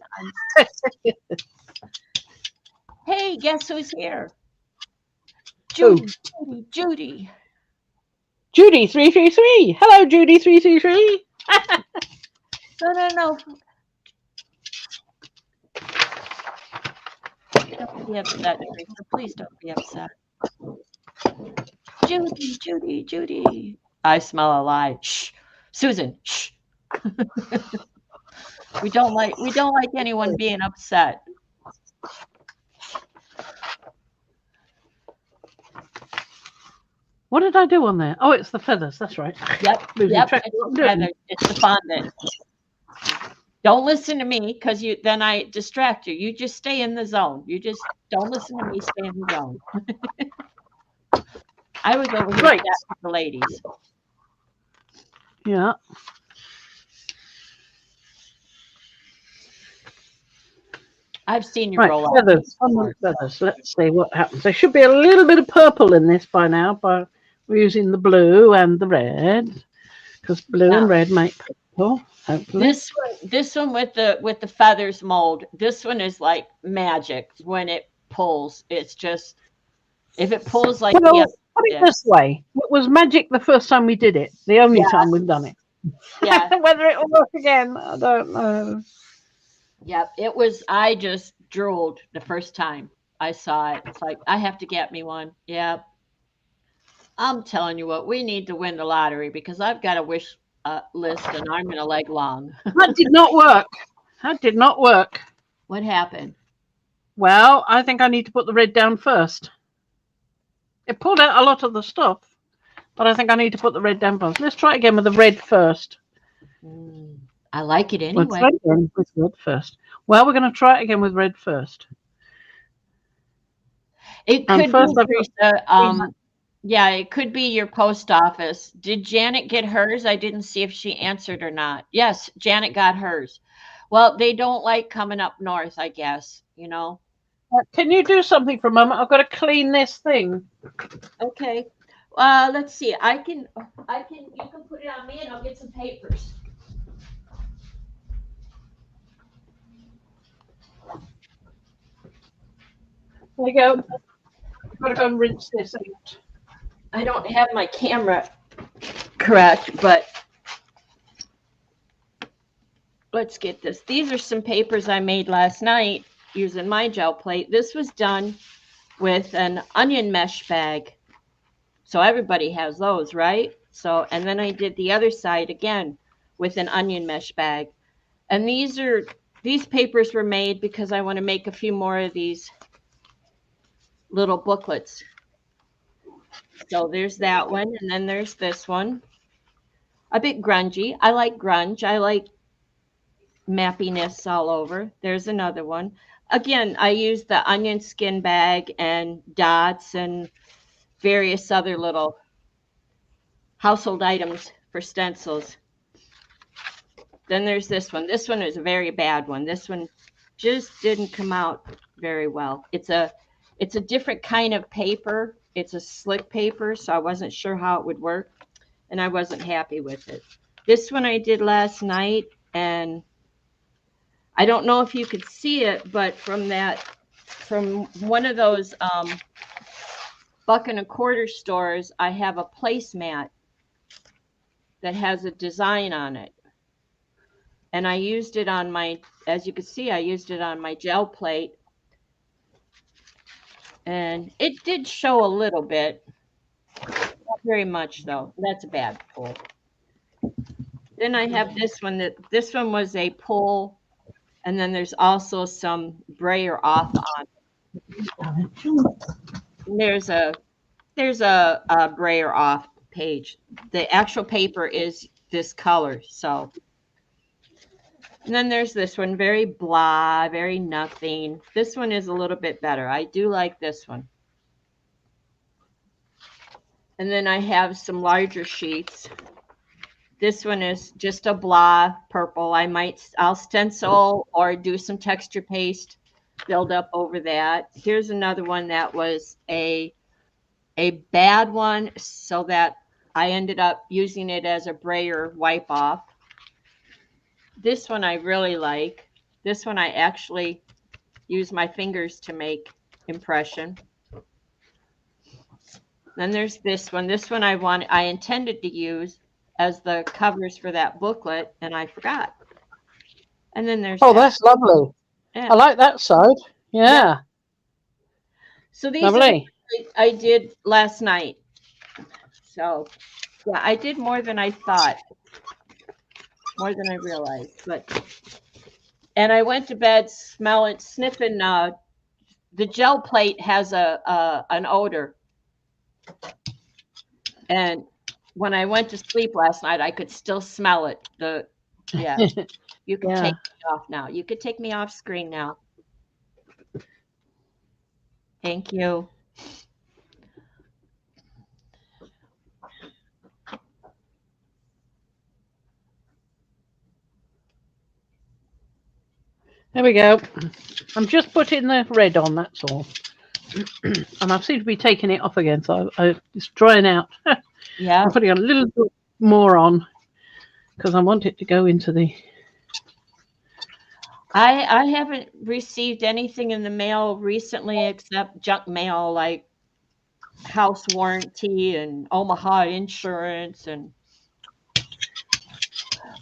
Hey, guess who's here? Judy. Judy 333. Hello, Judy 333. No. Don't be upset, Teresa. Please don't be upset. Judy. I smell a lie. Shh. Susan, shh. We don't like anyone being upset. What did I do on there? Oh, it's the feathers. That's right. Yep. It's the fondant. Don't listen to me because then I distract you. You just stay in the zone. You just don't listen to me. Stay in the zone. I was over here Right. chatting with the ladies. Yeah. I've seen you Right. roll out Feathers. these Onion before. feathers. Let's see what happens. There should be a little bit of purple in this by now, but we're using the blue and the red because blue and Now, red make purple. Hopefully. this one with the feathers mold. This one is like magic when it pulls. It's just if it pulls like the Well, other put it sticks. this way: it was magic the first time we did it. The only Yeah, time we've done it. yeah, Whether it will work again, I don't know. yeah. It was. I just drooled the first time I saw it. It's like I have to get me one. Yeah, I'm telling you what, we need to win the lottery because I've got a wish list and I'm going to leg long. That did not work. That did not work. What happened? Well, I think I need to put the red down first. It pulled out a lot of the stuff, but I think I need to put the red down first. Let's try again with the red first. I like it Let's anyway. try again with red first. Well, we're going to try it again with red first. It And could first be, I've got Teresa. Yeah, it could be your post office. Did Janet get hers? I didn't see if she answered or not. Yes, Janet got hers. Well, they don't like coming up north, I guess, you know. Can you do something for a moment? I've got to clean this thing. Okay. Let's see. You can put it on me and I'll get some papers. There you go. I've got to go and rinse this out. I don't have my camera correct, but let's get this. These are some papers I made last night using my gel plate. This was done with an onion mesh bag. So everybody has those, right? So, and then I did the other side again with an onion mesh bag. And these papers were made because I want to make a few more of these little booklets. So there's that one, and then there's this one. A bit grungy. I like grunge. I like mappiness all over. There's another one. Again, I used the onion skin bag and dots and various other little household items for stencils. Then there's this one. This one is a very bad one. This one just didn't come out very well. It's a different kind of paper. It's a slick paper, so I wasn't sure how it would work, and I wasn't happy with it. This one I did last night, and I don't know if you could see it, but from one of those $1.25 stores, I have a placemat that has a design on it. And I used it on as you can see, I used it on my gel plate. And it did show a little bit. Not very much, though. That's a bad pull. Then I have this one. This one was a pull. And then there's also some Brayer off on it. There's a Brayer off page. The actual paper is this color, so. And then there's this one, very blah, very nothing. This one is a little bit better. I do like this one. And then I have some larger sheets. This one is just a blah purple. I'll stencil or do some texture paste, build up over that. Here's another one that was a bad one, so that I ended up using it as a Brayer wipe off. This one I really like. This one I actually use my fingers to make impression. Then there's this one. This one I intended to use as the covers for that booklet, and I forgot. And then there's that's lovely. Yeah. I like that side. Yeah. So these lovely. I did last night. So yeah, I did more than I thought, more than I realized. And I went to bed sniffing. The gel plate has an odor, and when I went to sleep last night, I could still smell it. Yeah, you could Yeah. take me off now. You could take me off screen now. Thank you. There we go. I'm just putting the red on, that's all. And I seem to be taking it off again, so it's drying out. Yeah. I'm putting a little bit more on because I want it to go into the. I haven't received anything in the mail recently except junk mail like house warranty and Omaha insurance and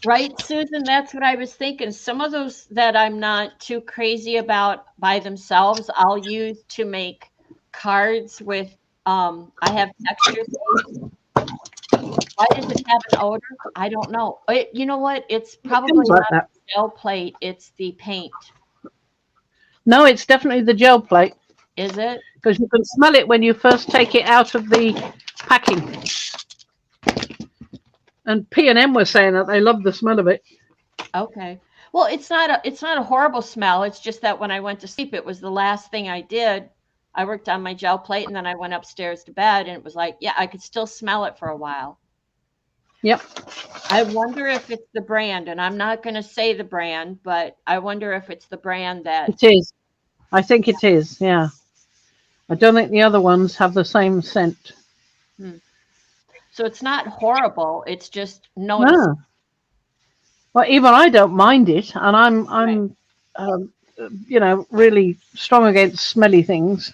right, Susan, that's what I was thinking. Some of those that I'm not too crazy about by themselves, I'll use to make cards with I have texture paste. Why does it have an odor? I don't know. You know what? It's It probably comes like not that. the gel plate, it's the paint. No, it's definitely the gel plate Is it? because you can smell it when you first take it out of the packing. And P&M were saying that they love the smell of it. Okay. Well, it's not a horrible smell. It's just that when I went to sleep, it was the last thing I did. I worked on my gel plate and then I went upstairs to bed and it was like, yeah, I could still smell it for a while. Yep, I wonder if it's the brand, and I'm not going to say the brand, but I wonder if it's the brand that. it is. I think it is. Yeah, I don't think the other ones have the same scent. Hmm. So it's not horrible. It's just noticeable. No, well, even I don't mind it, and I'm Right. I'm um, really strong against smelly things.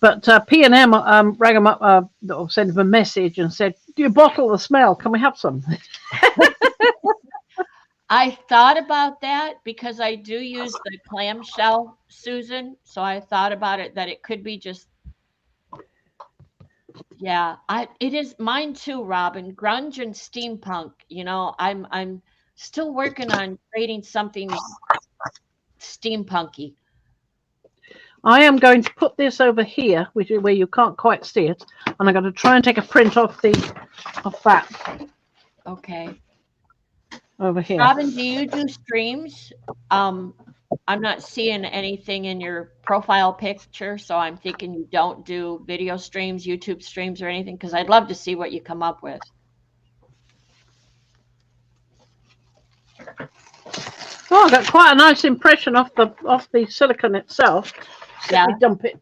But P&M rang them up, or sent them a message and said, "Do you bottle the smell? Can we have some?" I thought about that because I do use the clamshell, Susan. So I thought about it that it could be just yeah. I it is mine too, Robin. Grunge and steampunk. I'm still working on creating something steampunky. I am going to put this over here, which is where you can't quite see it, and I'm going to try and take a print off that Okay. over here. Robin, do you do streams? Um, I'm not seeing anything in your profile picture, so I'm thinking you don't do video streams, YouTube streams, or anything, because I'd love to see what you come up with. Oh, I got quite a nice impression off the silicone itself. Let Yeah. me dump it.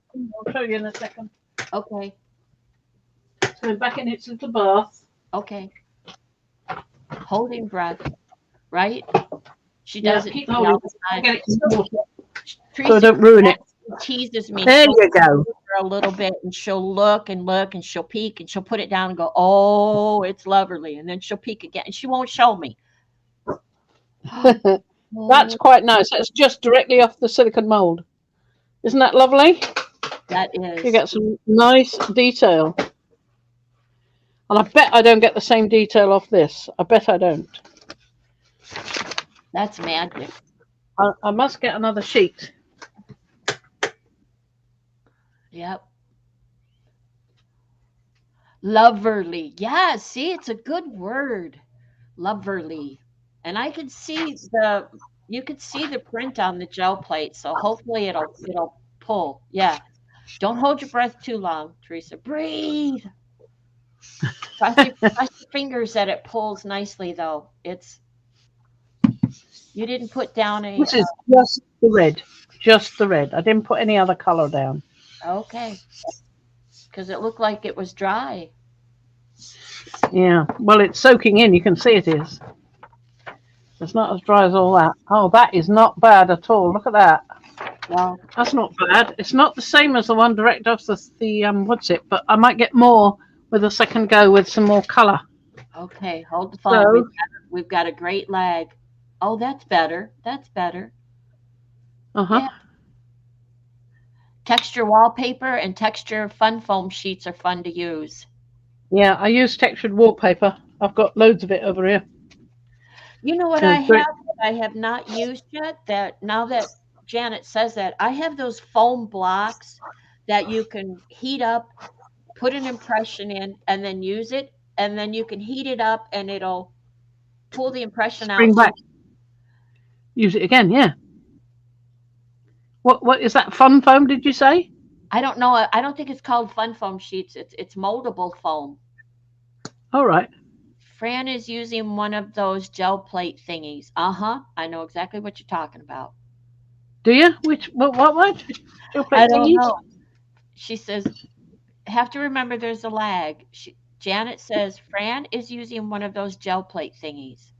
I'll show you in a second. Okay. So back in its little bath. Okay. Holding breath, right? She Yeah, does it keep to me holding. all the I time. get it in water so I Teresa don't ruin it. teases me. There She'll you go. her a little bit and she'll look and she'll peek and she'll put it down and go, oh, it's lovely. And then she'll peek again and she won't show me. That's Oh, quite nice. That's just directly off the silicone mold. Isn't that lovely? that You is. get some nice detail. And I bet I don't get the same detail off this. I bet I don't. That's magic. I must get another sheet. Yep. Loverly. Yeah, see, it's a good word. Loverly. And you could see the print on the gel plate, so hopefully it'll pull. Yeah. Don't hold your breath too long, Teresa. Breathe. Press your fingers that it pulls nicely though. You didn't put down a This is just the red. Just the red. I didn't put any other colour down. okay, because it looked like it was dry. Yeah. Well, it's soaking in. You can see it is. It's not as dry as all that. Oh, that is not bad at all. Look at that. Well, That's not bad. It's not the same as the one direct off the what's it? But I might get more with a second go with some more colour. okay, hold the phone. So, We've got a great lag. Oh, that's better. That's better. uh-huh. Yeah. Texture wallpaper and texture fun foam sheets are fun to use. Yeah, I use textured wallpaper. I've got loads of it over here. You know what I Yeah, have great. that I have not used yet that now that Janet says that, I have those foam blocks that you can heat up, put an impression in, and then use it, and then you can heat it up and it'll pull the impression Bring out. back. Use it again, yeah. What is that? Fun foam, did you say? I don't know. I don't think it's called fun foam sheets. It's moldable foam. All right. Fran is using one of those gel plate thingies. Uh-huh. I know exactly what you're talking about. Do you? Which what? Your I plate don't thingies? know. She says, have to remember there's a lag. Janet says, Fran is using one of those gel plate thingies.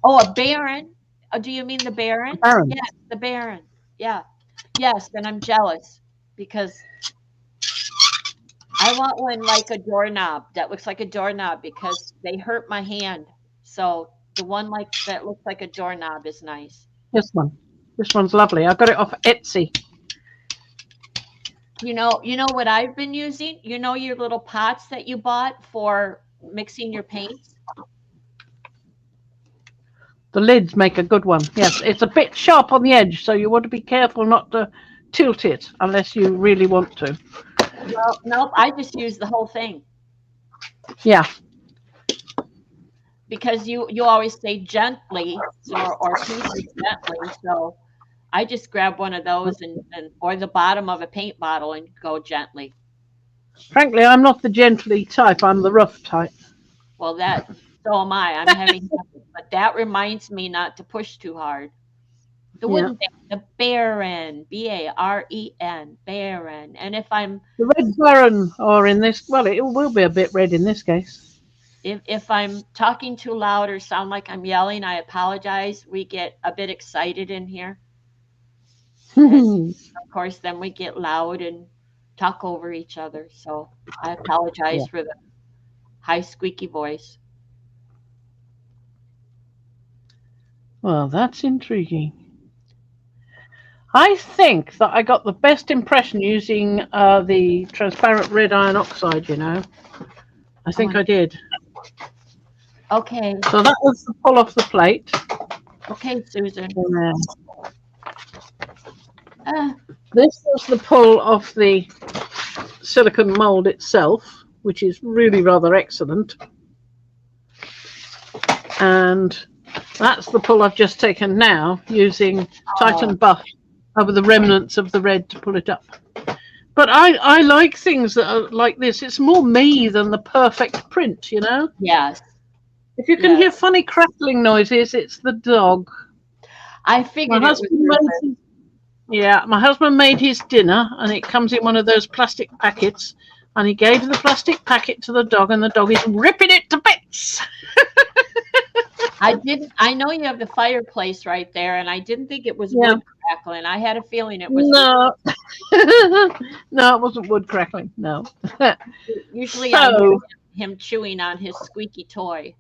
Oh, a Baron. Oh, do you mean the Baron? Baron. Yes, the Baron. Yeah. Yes, and I'm jealous because I want one like a doorknob that looks like a doorknob because they hurt my hand. So the one like that looks like a doorknob is nice. This one. This one's lovely. I got it off Etsy. You know what I've been using? You know your little pots that you bought for mixing your paints? The lids make a good one. Yes, it's a bit sharp on the edge, so you want to be careful not to tilt it unless you really want to. Well, nope, I just use the whole thing Yeah. because you always say gently or pieces gently. So I just grab one of those and or the bottom of a paint bottle and go gently. Frankly, I'm not the gently type. I'm the rough type. Well, so am I. I'm heavy-handed, but that reminds me not to push too hard. The Yeah. wooden thing, the Baron, Baren, Baron. And if The red Baron, or in this, well, it will be a bit red in this case. I'm talking too loud or sound like I'm yelling, I apologize. We get a bit excited in here. And of course, then we get loud and talk over each other. So I apologize Yeah. for the high squeaky voice. Well, that's intriguing. I think that I got the best impression using the transparent red iron oxide, you know. I think I did. Okay. So that was the pull off the plate. Okay, Susan. This was the pull off the silicone mold itself, which is really rather excellent. And that's the pull I've just taken now, using Titan Buff over the remnants of the red to pull it up. But I like things that are like this. It's more me than the perfect print, you know? Yes. If you can hear funny crackling noises, it's the dog. I figured my husband made his dinner, and it comes in one of those plastic packets, and he gave the plastic packet to the dog, and the dog is ripping it to bits. I know you have the fireplace right there, and I didn't think it was wood crackling. I had a feeling it was. No. No, it wasn't wood crackling. No. Usually I hear him chewing on his squeaky toy.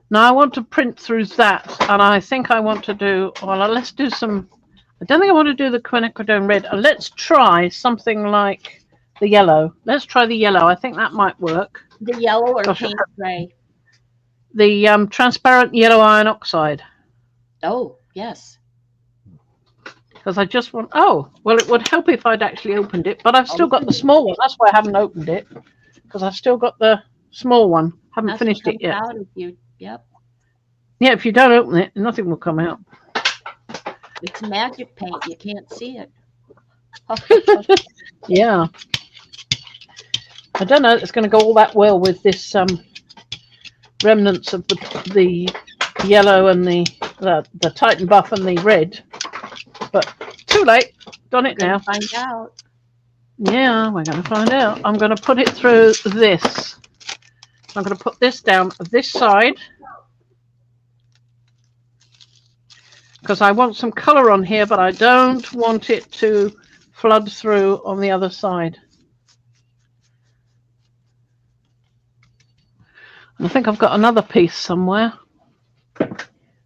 Now I want to print through that, and I think I want to do, well, let's do some, I don't think I want to do the quinacridone red. Let's try something like the yellow. Let's try the yellow. I think that might work. The yellow or paint gray? The transparent yellow iron oxide. Oh, yes. Because I just want, well, it would help if I'd actually opened it, but I've still got the small one. That's why I haven't opened it, because I've still got the small one. Haven't finished it yet. Out of you. Yep. Yeah, if you don't open it, nothing will come out. It's magic paint. You can't see it. Yeah. I don't know. It's going to go all that well with this remnants of the yellow and the Titan Buff and the red. But too late. Done it now. Find out. Yeah, we're going to find out. I'm going to put it through this. I'm going to put this down this side, because I want some colour on here, but I don't want it to flood through on the other side. And I think I've got another piece somewhere.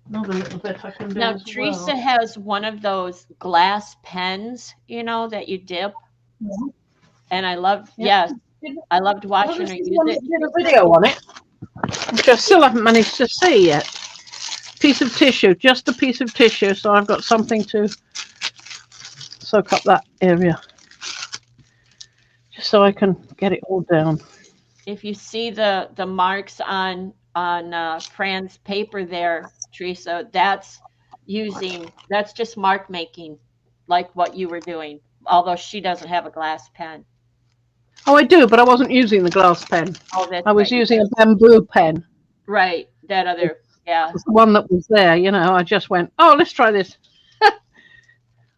Another little bit I can do. Now, Teresa has one of those glass pens, you know, that you dip. Yeah. And I loved, I loved watching her use it. Did a video on it, which I still haven't managed to see yet. Piece of tissue, just a piece of tissue, so I've got something to soak up that area, just so I can get it all down. If you see the marks on Fran's paper there, Teresa. That's just mark making, like what you were doing. Although she doesn't have a glass pen. Oh, I do, but I wasn't using the glass pen. Oh, that's I was right. using a bamboo pen. Right. That other, yeah. The one that was there, you know. I just went, oh, let's try this.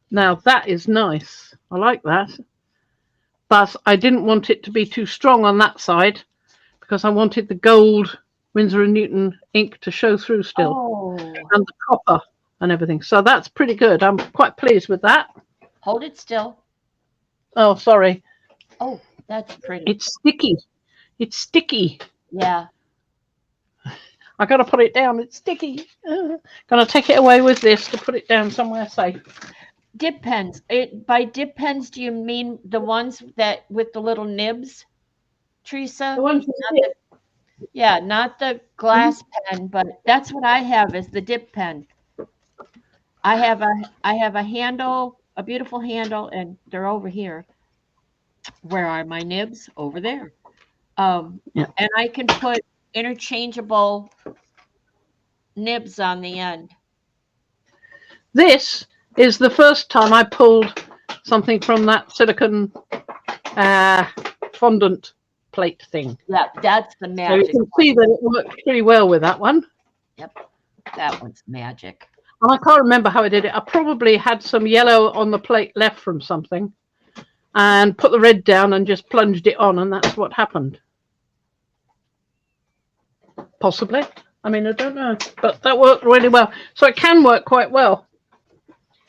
Now that is nice. I like that. But I didn't want it to be too strong on that side because I wanted the gold Winsor & Newton ink to show through still. Oh. And the copper and everything. So that's pretty good. I'm quite pleased with that. Hold it still. Oh, sorry. Oh, that's pretty. It's sticky. It's sticky. Yeah. I got to put it down. It's sticky. Gonna take it away with this to put it down somewhere safe. Dip pens. By dip pens, do you mean the ones that with the little nibs, Teresa? The ones Yeah, not the glass pen, but that's what I have is the dip pen. I have a handle, a beautiful handle, and they're over here. Where are my nibs? Over there. Yeah. And I can put interchangeable nibs on the end. This is the first time I pulled something from that silicon fondant plate thing. Yeah, that's the So magic. you can see that it worked pretty well with that one. Yep, that one's magic. And I can't remember how I did it. I probably had some yellow on the plate left from something and put the red down and just plunged it on, and that's what happened. Possibly. I mean, I don't know. But that worked really well. So it can work quite well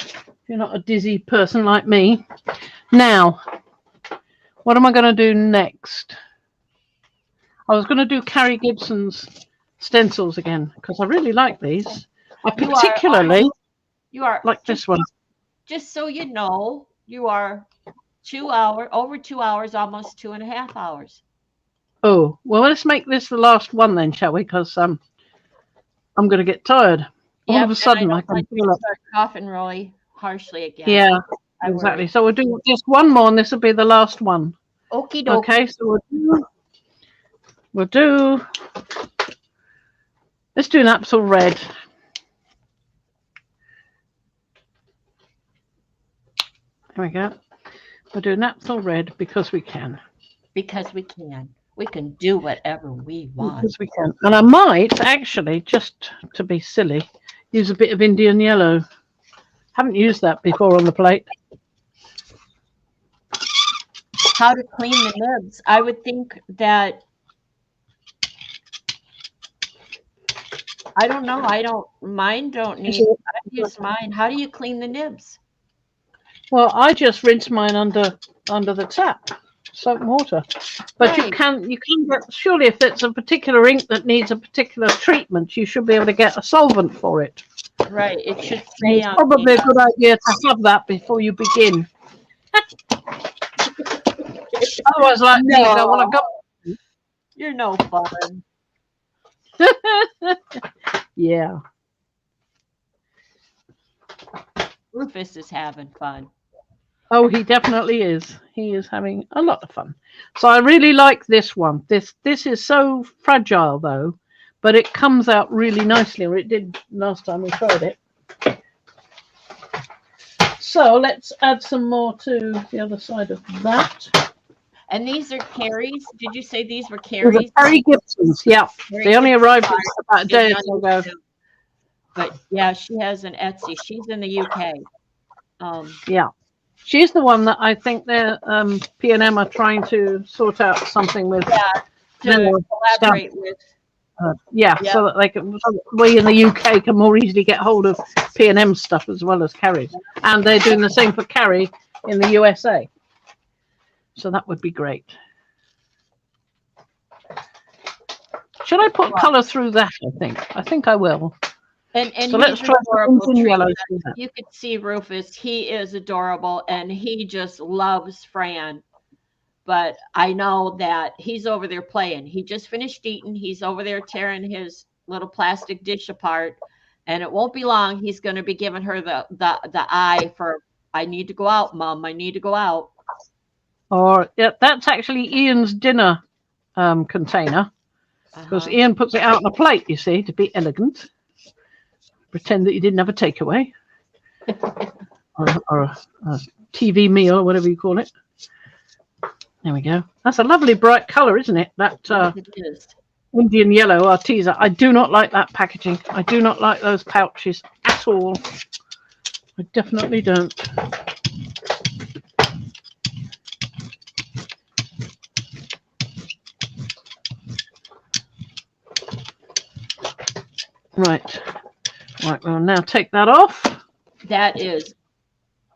if you're not a dizzy person like me. Now, what am I going to do next? I was going to do Carrie Gibson's stencils again because I really like these. I particularly like this one. Just so you know, you are over 2 hours, almost 2.5 hours. Oh, well, let's make this the last one then, shall we? Because I'm going to get tired. All of a sudden, I can feel it. Start coughing really harshly again. Yeah, exactly. So we'll do just one more, and this will be the last one. Okie dokie. Okay, so we'll do. Let's do Napsal Red. There we go. We'll do Napsal Red because we can. Because we can. We can do whatever we want. Because we can. And I might actually, just to be silly, use a bit of Indian yellow. Haven't used that before on the plate. How to clean the nibs? I would think that. I don't know. Mine don't need. I use mine. How do you clean the nibs? Well, I just rinse mine under the tap, soap and water. But Right. you can get, surely if it's a particular ink that needs a particular treatment, you should be able to get a solvent for it. Right. It should stay on. It's probably a good idea to have that before you begin. Otherwise, like me, I want to go. You're no fun. Yeah. Rufus is having fun. Oh, he definitely is. He is having a lot of fun. So I really like this one. This is so fragile though, but it comes out really nicely, or it did last time we tried it. So let's add some more to the other side of that. And these are Carrie's. Did you say these were These are Carrie's? Carrie Gibson's, yeah. They only arrived about a day or so ago. But yeah, she has an Etsy. She's in the UK. Yeah. She's the one that I think their P&M are trying to sort out something with. Yeah, to collaborate with. So that they can, so that we in the UK can more easily get hold of P&M stuff as well as Carrie's. And they're doing the same for Carrie in the USA. So that would be great. Should I put colour through that? I think I will. And so let's try adorable. Yellow. You could see Rufus. He is adorable, and he just loves Fran. But I know that he's over there playing. He just finished eating. He's over there tearing his little plastic dish apart, and it won't be long. He's going to be giving her the eye for, I need to go out, Mom. I need to go out. Or yeah, that's actually Ian's dinner container. Because Ian puts it out on a plate, you see, to be elegant. Pretend that you didn't have a takeaway. or a TV meal, or whatever you call it. There we go. That's a lovely bright colour, isn't it? That It is. Indian yellow Arteza. I do not like that packaging. I do not like those pouches at all. I definitely don't. Right. Right, we'll now take that off. That is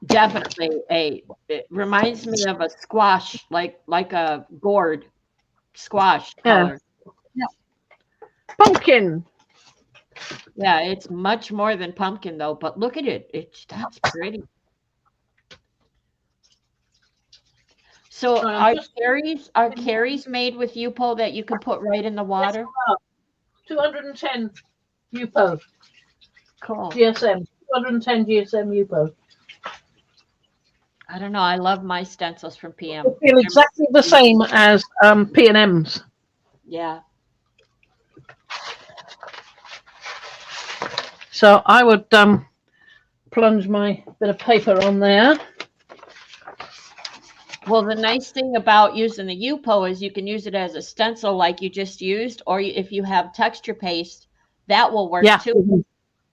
definitely it reminds me of a squash, like a gourd squash color. Yeah. Pumpkin. Yeah, it's much more than pumpkin though, but look at it. That's pretty. So are carries made with UPO that you can put right in the water? 210 UPO. Cool. GSM. 210 GSM UPO. I don't know. I love my stencils from PM. They feel exactly the same as P&M's. Yeah. So I would plunge my bit of paper on there. Well, the nice thing about using the UPO is you can use it as a stencil like you just used, or if you have texture paste, that will work too.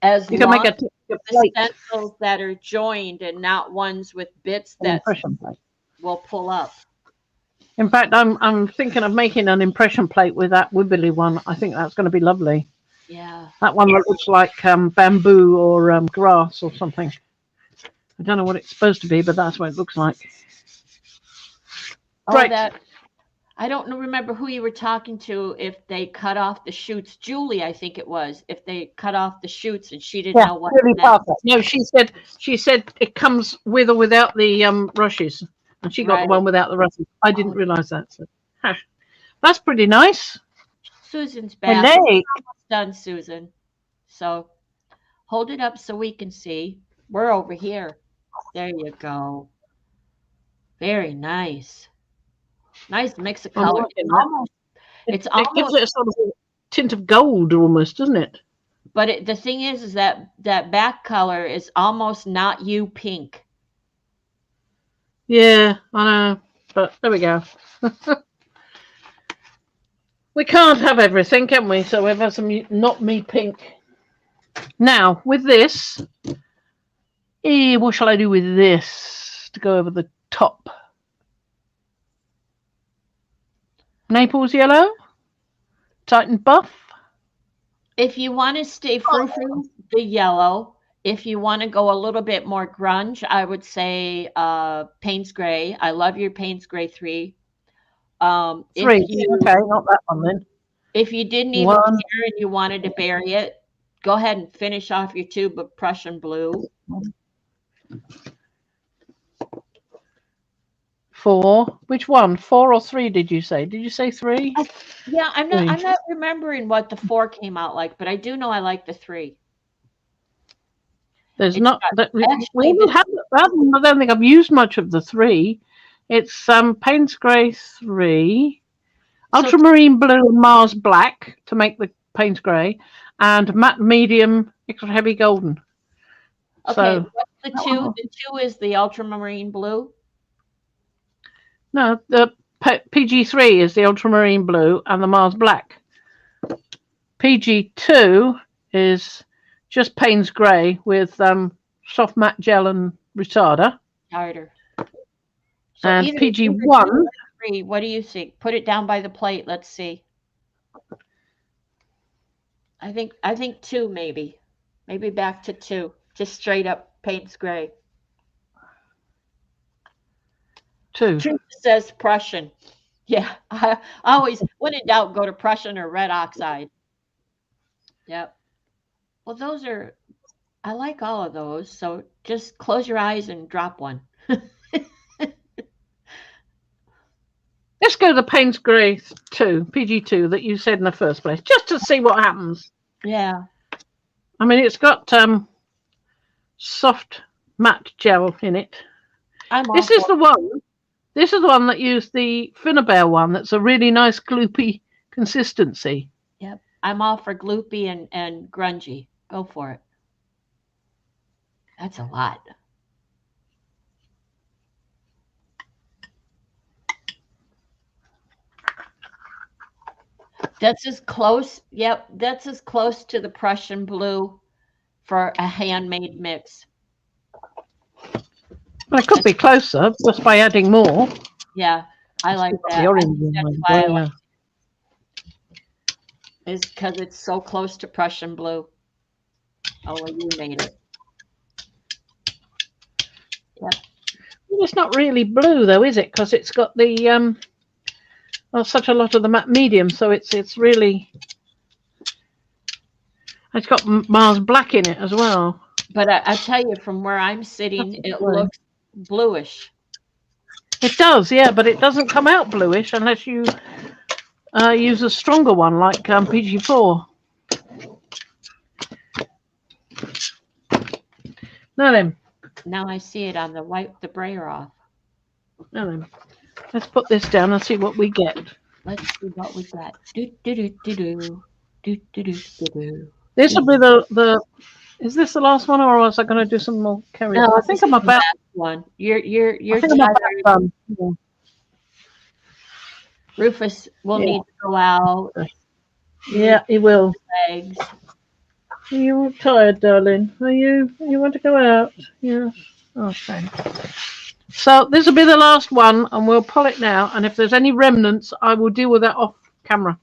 As you can make the stencils that are joined and not ones with bits that will pull up. In fact, I'm thinking of making an impression plate with that wibbly one. I think that's going to be lovely. Yeah. That one that looks like bamboo or grass or something. I don't know what it's supposed to be, but that's what it looks like. Oh, right. I don't remember who you were talking to, if they cut off the shoots. Julie, I think it was, if they cut off the shoots and she didn't know what. Really no, she said it comes with or without the rushes, and she got the one without the rushes. I didn't realize that. So. That's pretty nice. Susan's back. We're almost done, Susan. So hold it up so we can see. We're over here. There you go. Very nice. Nice mix of color. It gives it a sort of tint of gold almost, doesn't it? But the thing is that back color is almost not you pink. Yeah, I know. But there we go. We can't have everything, can we? So we've had some not me pink. Now, with this, what shall I do with this to go over the top? Naples yellow? Titan buff? If you want to stay frou-frou, the yellow. If you want to go a little bit more grunge, I would say Payne's Gray. I love your Payne's Gray 3. 3, okay, not that one then. If you didn't even care and you wanted to bury it, go ahead and finish off your tube of Prussian blue. 4. Which one? 4 or 3? Did you say? Did you say 3? Yeah, I'm not remembering what the 4 came out like, but I do know I like the 3. There's not that I don't think I've used much of the 3. It's Payne's Gray 3, ultramarine blue and Mars black to make the Payne's Gray, and matte medium extra heavy golden. Okay, so, what's the 2? The 2 is the ultramarine blue. No, the PG3 is the ultramarine blue and the Mars black. PG2 is just Payne's Gray with soft matte gel and retarder. Harder. So and PG1. What do you think? Put it down by the plate. Let's see. I think 2 maybe. Maybe back to 2. Just straight up Payne's Gray. 2. Truth says Prussian. Yeah, I always, when in doubt, go to Prussian or red oxide. Yep. Well, those are, I like all of those. So just close your eyes and drop one. Let's go to the Payne's Gray 2, PG2, that you said in the first place, just to see what happens. Yeah. I mean, it's got soft matte gel in it. This is the one that used the Finnabair one. That's a really nice gloopy consistency. Yep. I'm all for gloopy and grungy. Go for it. That's a lot. That's as close. Yep, that's as close to the Prussian blue for a handmade mix. Well, it could be closer just by adding more. Yeah, I like that. The orange That's one, why I yeah. like it. Is because it's so close to Prussian blue. Oh, well, you made it. Yep. It's not really blue though, is it? Because it's got the well, such a lot of the matte medium, so it's really, it's got Mars black in it as well. But I tell you, from where I'm sitting, it looks bluish. It does, yeah, but it doesn't come out bluish unless you use a stronger one like PG4. Now then. Now I see it on the wipe the brayer off. Now then. Let's put this down and see what we get. Let's see what we got. Do do do do do do do do do. This will be the. Is this the last one, or was I going to do some more carry? No, I think I'm about one. You're I think I'm about done. Yeah. Rufus will need to go out. Yeah, he will. Legs. Are you tired, darling? Are you? You want to go out? Yeah. Okay. So this will be the last one, and we'll pull it now. And if there's any remnants, I will deal with that off camera.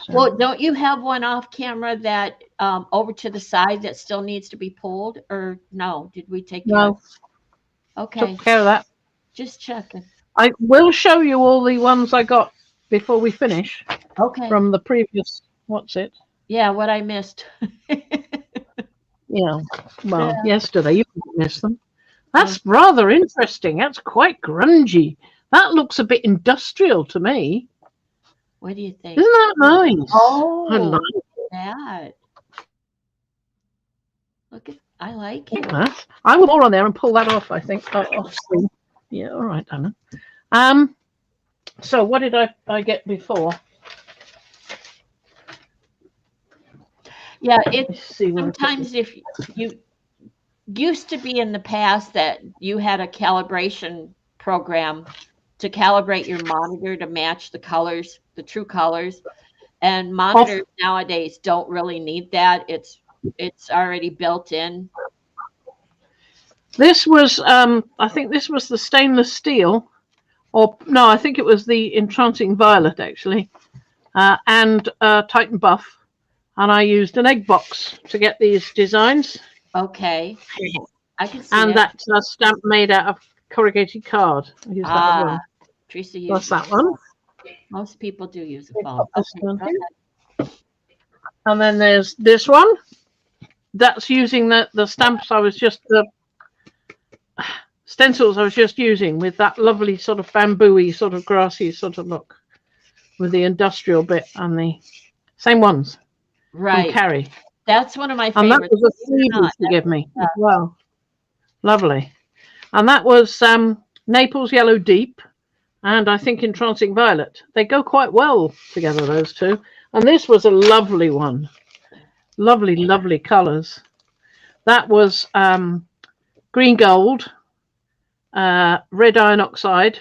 So. Well, don't you have one off camera that over to the side that still needs to be pulled, or no? Did we take care of it? Okay. Took care of that. Just checking. I will show you all the ones I got before we finish. Okay. From the previous. What's it? Yeah, what I missed. Yeah. Well, yesterday you missed them. That's rather interesting. That's quite grungy. That looks a bit industrial to me. What do you think? Isn't that nice? Oh, I like that. Look at, I like it. that. I will more on there and pull that off. I think off screen. Yeah. All right, Anna. So what did I get before? Yeah, it's sometimes if you used to be in the past that you had a calibration program to calibrate your monitor to match the colors, the true colors, and monitors nowadays don't really need that. It's already built in. This was I think this was the stainless steel, or no, I think it was the Enchanting Violet actually, and Titan Buff. And I used an egg box to get these designs. Okay. I can see and that's a stamp made out of corrugated card. I used that as well. Teresa What's that one? Most people do use a phone. Okay, and then there's this one. That's using the stamps I was just, the stencils I was just using with that lovely sort of bamboo-y, sort of grassy sort of look. With the industrial bit and the same ones. Right. Carry. That's one of my favorites. And that was a freebie to give me as well. Lovely. And that was Naples Yellow Deep and I think Enchanting Violet. They go quite well together, those two. And this was a lovely one. Lovely, lovely colours. That was green gold, red iron oxide,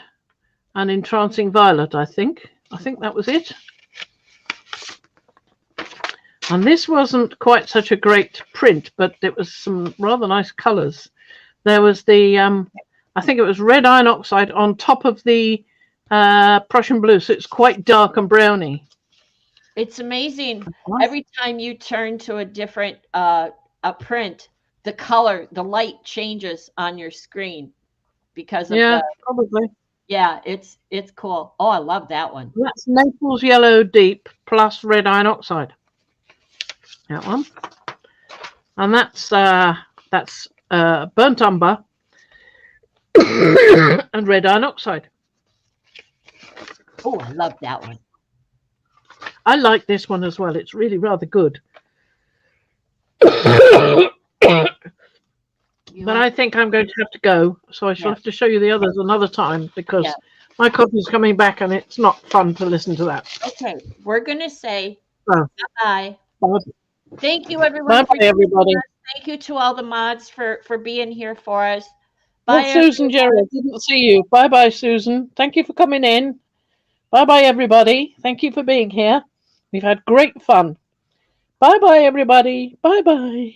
and Enchanting Violet, I think. I think that was it. And this wasn't quite such a great print, but it was some rather nice colours. There was the, I think it was red iron oxide on top of the Prussian blue, so it's quite dark and browny. It's amazing. Every time you turn to a different a print, the color, the light changes on your screen because of probably. Yeah, it's cool. Oh, I love that one. That's Naples Yellow Deep plus red iron oxide. That one. And that's burnt umber and red iron oxide. Oh, I love that one. I like this one as well. It's really rather good. But I think I'm going to have to go, so I shall have to show you the others another time because My coffee's coming back, and it's not fun to listen to that. Okay, we're going to say Oh, bye. bye Thank you, everyone, bye, for joining everybody. us. Thank you to all the mods for being here for us. Well, Bye, Susan everyone. Gerald, didn't see you. Bye bye, Susan. Thank you for coming in. Bye bye, everybody. Thank you for being here. We've had great fun. Bye bye, everybody. Bye bye.